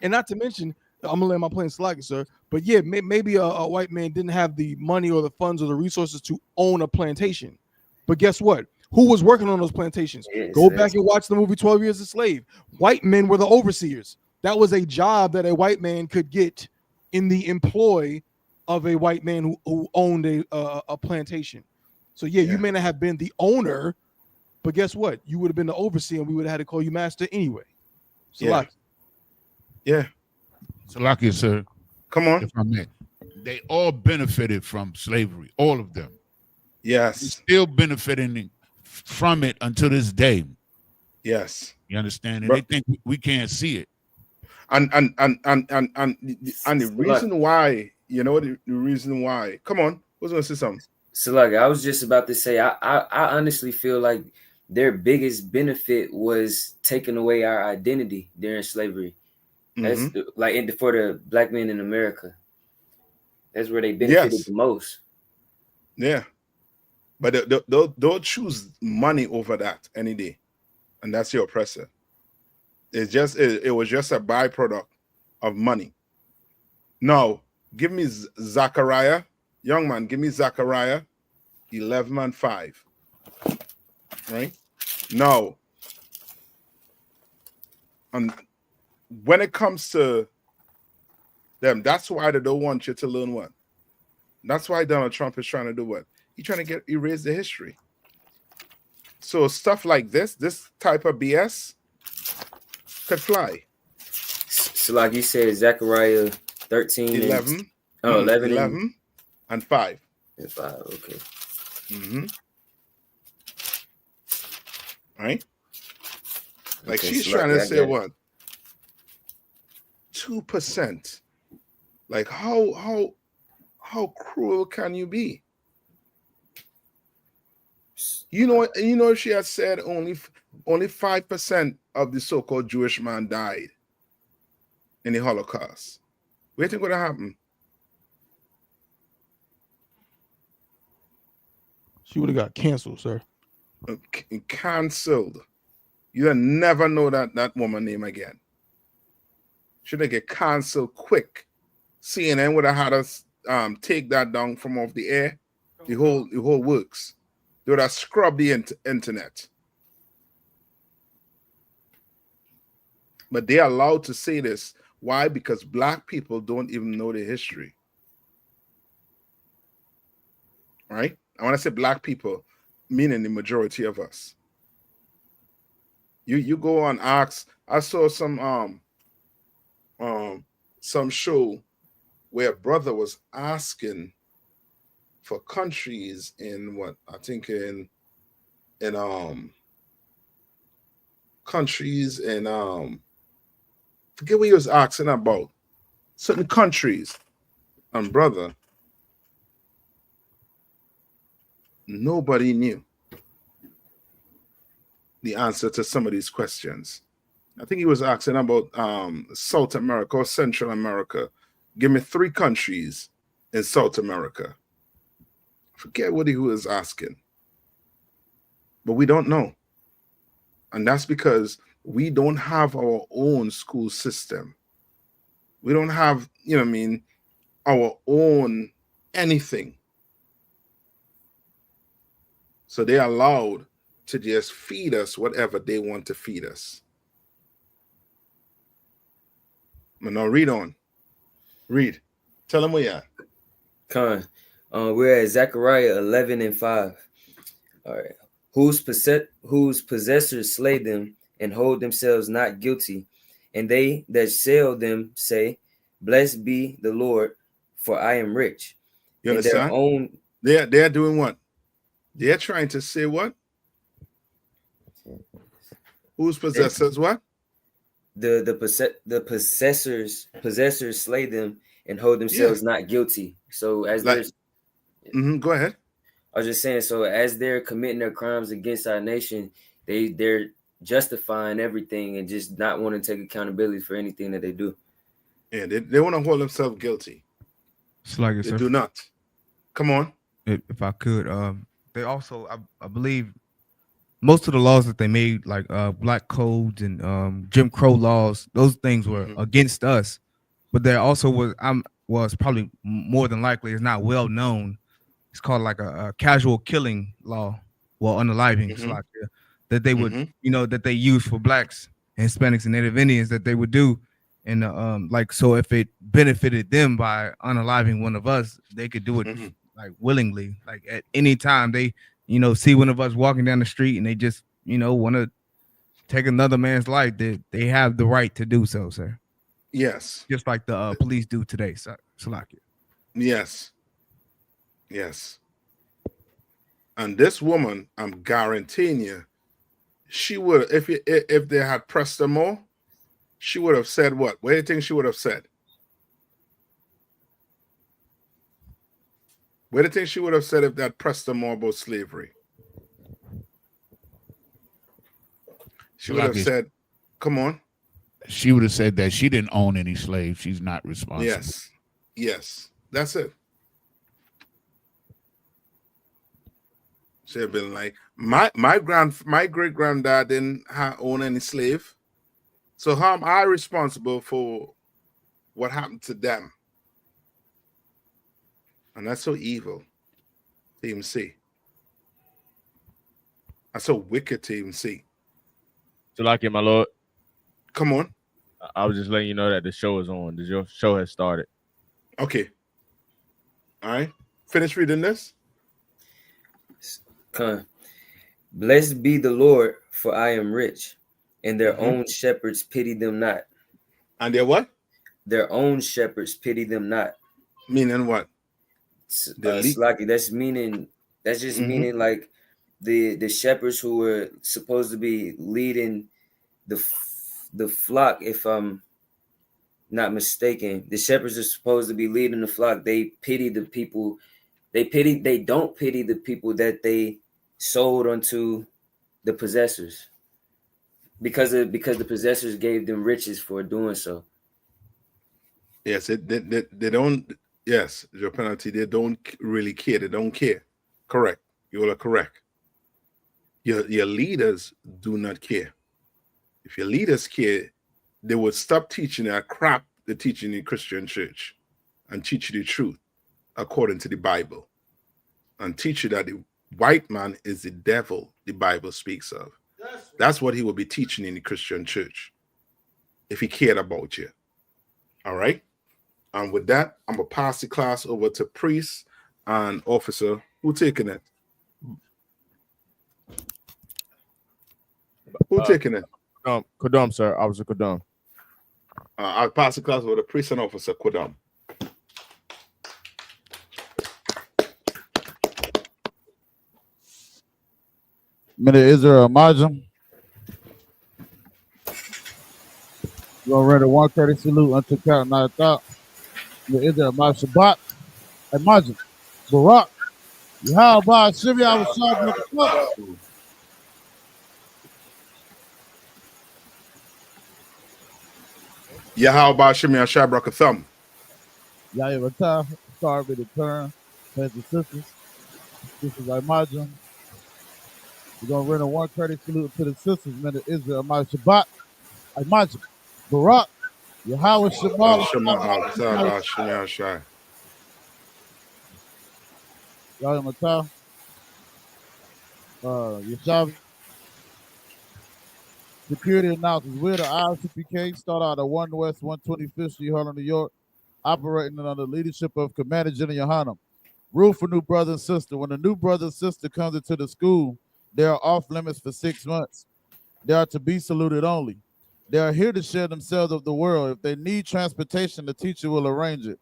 And not to mention, I'm gonna land my plane slacking, sir, but yeah, maybe a white man didn't have the money or the funds or the resources to own a plantation. But guess what? Who was working on those plantations? Go back and watch the movie 12 Years a Slave. White men were the overseers. That was a job that a white man could get in the employ of a white man who owned a plantation. So yeah, you may not have been the owner, but guess what? You would have been the overseer, and we would have had to call you master anyway. So yeah. Salaki, sir. Come on. If I may. They all benefited from slavery, all of them. Yes. They're still benefiting from it until this day. Yes. You understand? And they think we can't see it. And the reason why, the reason why. Come on, who's gonna say something? So like I was just about to say, I honestly feel like their biggest benefit was taking away our identity during slavery. That's for the black men in America. That's where they benefited the most. Yeah. But they'll choose money over that any day, and that's your oppressor. It was just a byproduct of money. Now, give me Zechariah, young man. Give me Zechariah 11:5. Right now, and when it comes to them, that's why they don't want you to learn what. That's why Donald Trump is trying to do what? He's trying to erase the history. So stuff like this type of BS could fly. So like you said, Zechariah 13 11 and 11 and 5. And 5, okay. Mm-hmm. Right? Like Okay, she's so trying to say it. what? 2%. Like how cruel can you be? You know, she had said only 5% of the so-called Jewish man died in the Holocaust. What do you think would have happened? She would have got canceled, sir. Cancelled. You'll never know that woman name again. Should they get canceled quick? CNN would have had us take that down from off the air. The whole works. They would have scrubbed the internet. But they are allowed to say this. Why? Because black people don't even know the history. Right? I want to say black people, meaning the majority of us. You go on Ask. I saw some show where a brother was asking for countries in what I think in countries in forget what he was asking about, certain countries, and brother, nobody knew the answer to some of these questions. I think he was asking about South America or Central America. Give me 3 countries in South America. Forget what he was asking. But we don't know. And that's because we don't have our own school system. We don't have, our own anything. So they're allowed to just feed us whatever they want to feed us. But now read on. Read. Tell them where you're at. Con. We're at Zechariah 11 and 5. All right. Whose possessors slay them and hold themselves not guilty, and they that sell them say, "Blessed be the Lord, for I am rich." You understand? They're doing what? They're trying to say what? Whose possessors what? The possessors slay them and hold themselves not guilty. So as go ahead. I was just saying, so as they're committing their crimes against our nation, they're justifying everything and just not wanting to take accountability for anything that they do. Yeah, they want to hold themselves guilty. They do not. Come on. If I could, they also, I believe, most of the laws that they made, like black codes and Jim Crow laws, those things were against us. But there also was probably more than likely, it's not well known. It's called like a casual killing law, unaliving, that they would, that they use for blacks, Hispanics, and Native Indians that they would do. And so if it benefited them by unaliving one of us, they could do it like willingly. Like at any time they, see one of us walking down the street and they just, want to take another man's life, they have the right to do so, sir. Yes. Just like the police do today, Salakia. Yes. Yes. And this woman, I'm guaranteeing you, she would, if they had pressed her more, she would have said what? What do you think she would have said? What do you think she would have said if they had pressed her more about slavery? She would have said, come on. She would have said that she didn't own any slaves. She's not responsible. Yes. Yes. That's it. Should have been like my great granddad didn't own any slave. So how am I responsible for what happened to them? And that's so evil to even see. That's so wicked to even see. So like it, my lord. Come on. I was just letting you know that the show is on. Your show has started. Okay. All right. Finish reading this. Blessed be the Lord, for I am rich, and their own shepherds pity them not. And their what? Their own shepherds pity them not. Meaning what? Slacky. That's just meaning like the shepherds who were supposed to be leading the flock, if I'm not mistaken. The shepherds are supposed to be leading the flock. They pity the people. They don't pity the people that they sold unto the possessors, because the possessors gave them riches for doing so. Yes, they don't. Yes, your penalty. They don't really care. They don't care. Correct. You are correct. Your leaders do not care. If your leaders care, they would stop teaching that crap they're teaching in Christian church and teach you the truth according to the Bible, and teach you that the white man is the devil the Bible speaks of. That's what he will be teaching in the Christian church if he cared about you. All right. And with that, I'm going to pass the class over to priest and officer. Who taking it? Who taking it? Kodam, sir. Officer Kodam. I'll pass the class over to priest and officer Kodam. Men of Israel, Majum. We're going to render one courtesy salute unto Captain Nayathaq. Men of Israel, Shabbat, and Majum. Barak. Yahweh, Shivya, I was shot. Yahweh Shimei Shabrak Thumb. Yahweh Ratah, sorry for the turn. Brothers and sisters. This is Imajum. We're going to render one courtesy salute to the sisters, men of Israel, my Shabbat, Imajum. Barak, Yahweh Shabbat. Yahweh Ratah. Yeshav. Security announcements. We're the I.S.U.P.K. Start out at 1 West 125th Street, Harlem, New York, operating under the leadership of Commander General YAHANNA. Rule for new brother and sister. When a new brother and sister comes into the school, they are off limits for 6 months. They are to be saluted only. They are here to share themselves of the world. If they need transportation, the teacher will arrange it.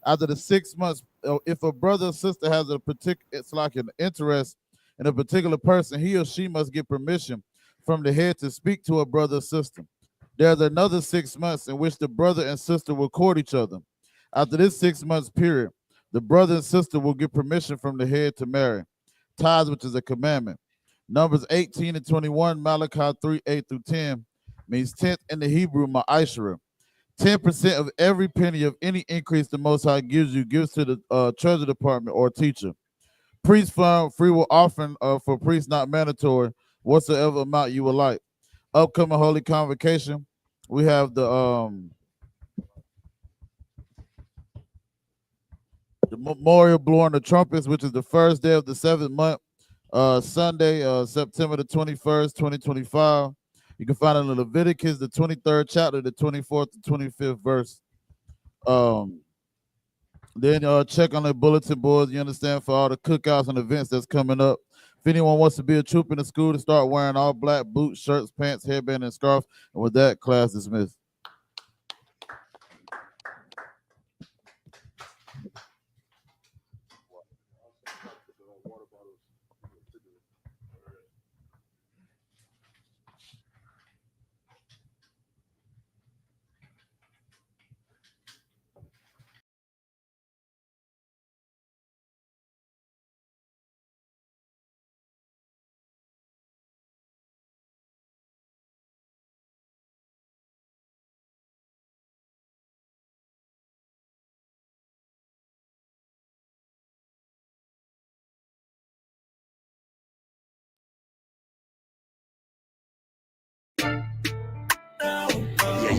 After the 6 months, if a brother or sister has it's like an interest in a particular person, he or she must get permission from the head to speak to a brother or sister. There's another 6 months in which the brother and sister will court each other. After this 6 months period, the brother and sister will get permission from the head to marry. Tithes, which is a commandment. Numbers 18 and 21, Malachi 3, 8 through 10, means tenth in the Hebrew, ma'ashra. 10% of every penny of any increase the Most High gives to the treasury department or teacher. Priest fund, free will offering for priests not mandatory, whatsoever amount you would like. Upcoming holy convocation, we have the memorial blowing the trumpets, which is the first day of the 7th month, Sunday, September the 21st, 2025. You can find it in Leviticus, the 23rd chapter, the 24th to 25th verse. Then check on the bulletin boards, you understand, for all the cookouts and events that's coming up. If anyone wants to be a troop in the school, to start wearing all black boots, shirts, pants, headband, and scarf. And with that, class dismissed.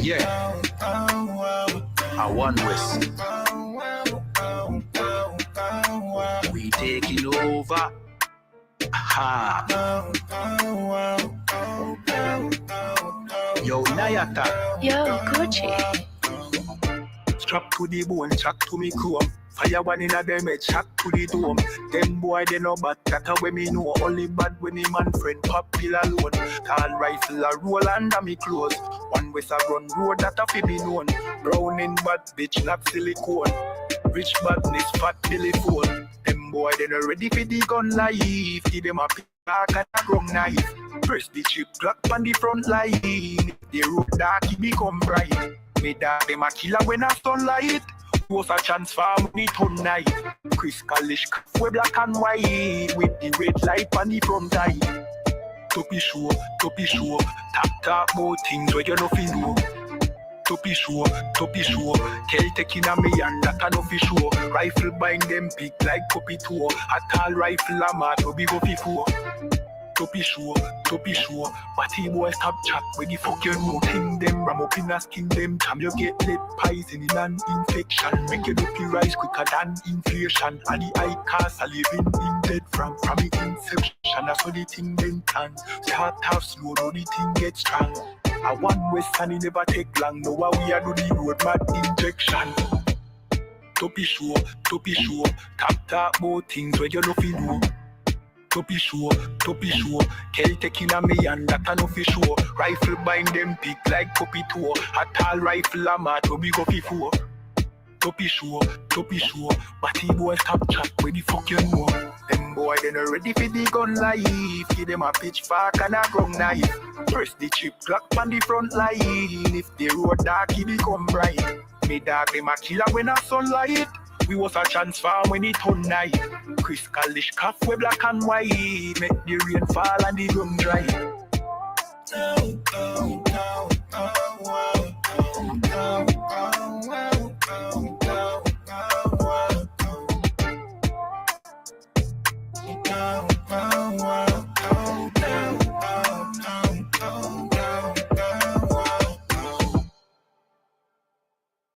Yeah. I one West. We taking over. Ha. Yo, Nayathaq. Yo, Gucci. Strap to the bone, chat to me chrome. Fire one in a them head, chat to the dome. Them boy they no bad, that a way me know. Only bad when the man friend pop pill alone. Tall rifle a roll under me clothes. One West a run road that a fi be known. Brown in bad bitch, not silicone. Rich badness, fat belly phone. Them boy they no ready for the gun life. Give them a pick and a wrong knife. Press the chip clock on the front line. The road dark, it become bright. Me dog them a killer when I sunlight. Was a chance for money tonight. Chris Kalish, we black and white with the red light on the front eye. To be sure, talk about things where you no feel know. To be sure, tell taking a me and that I no fi sure. Rifle bind them big like puppy tour. A tall rifle a mad to be go fi four. To be sure, but he boy stop chat when the fuck you know. Thing them ram up in a skin them time you get lead poison in an infection. Make you look rise quicker than inflation. And the eye cast a living in dead from the inception. That's how the thing then can start off slow, now the thing get strong. I one West and it never take long. Now we are do the road mad injection. To be sure, talk about things where you no feel know. To be sure, Kel taking a me and that I no fi sure. Rifle bind them big like puppy tour. A tall rifle a mad to be go fi four. To be sure, but he boy stop chat where the fuck you know. Them boy they no ready for the gun life. Give them a pitchfork and a gun knife. Press the chip clock on the front line. If the road dark, he become bright. Me dog them a killer when a sunlight. We was a transform when it turn night. Chris Kalish, we black and white. Make the rain fall and the ground dry.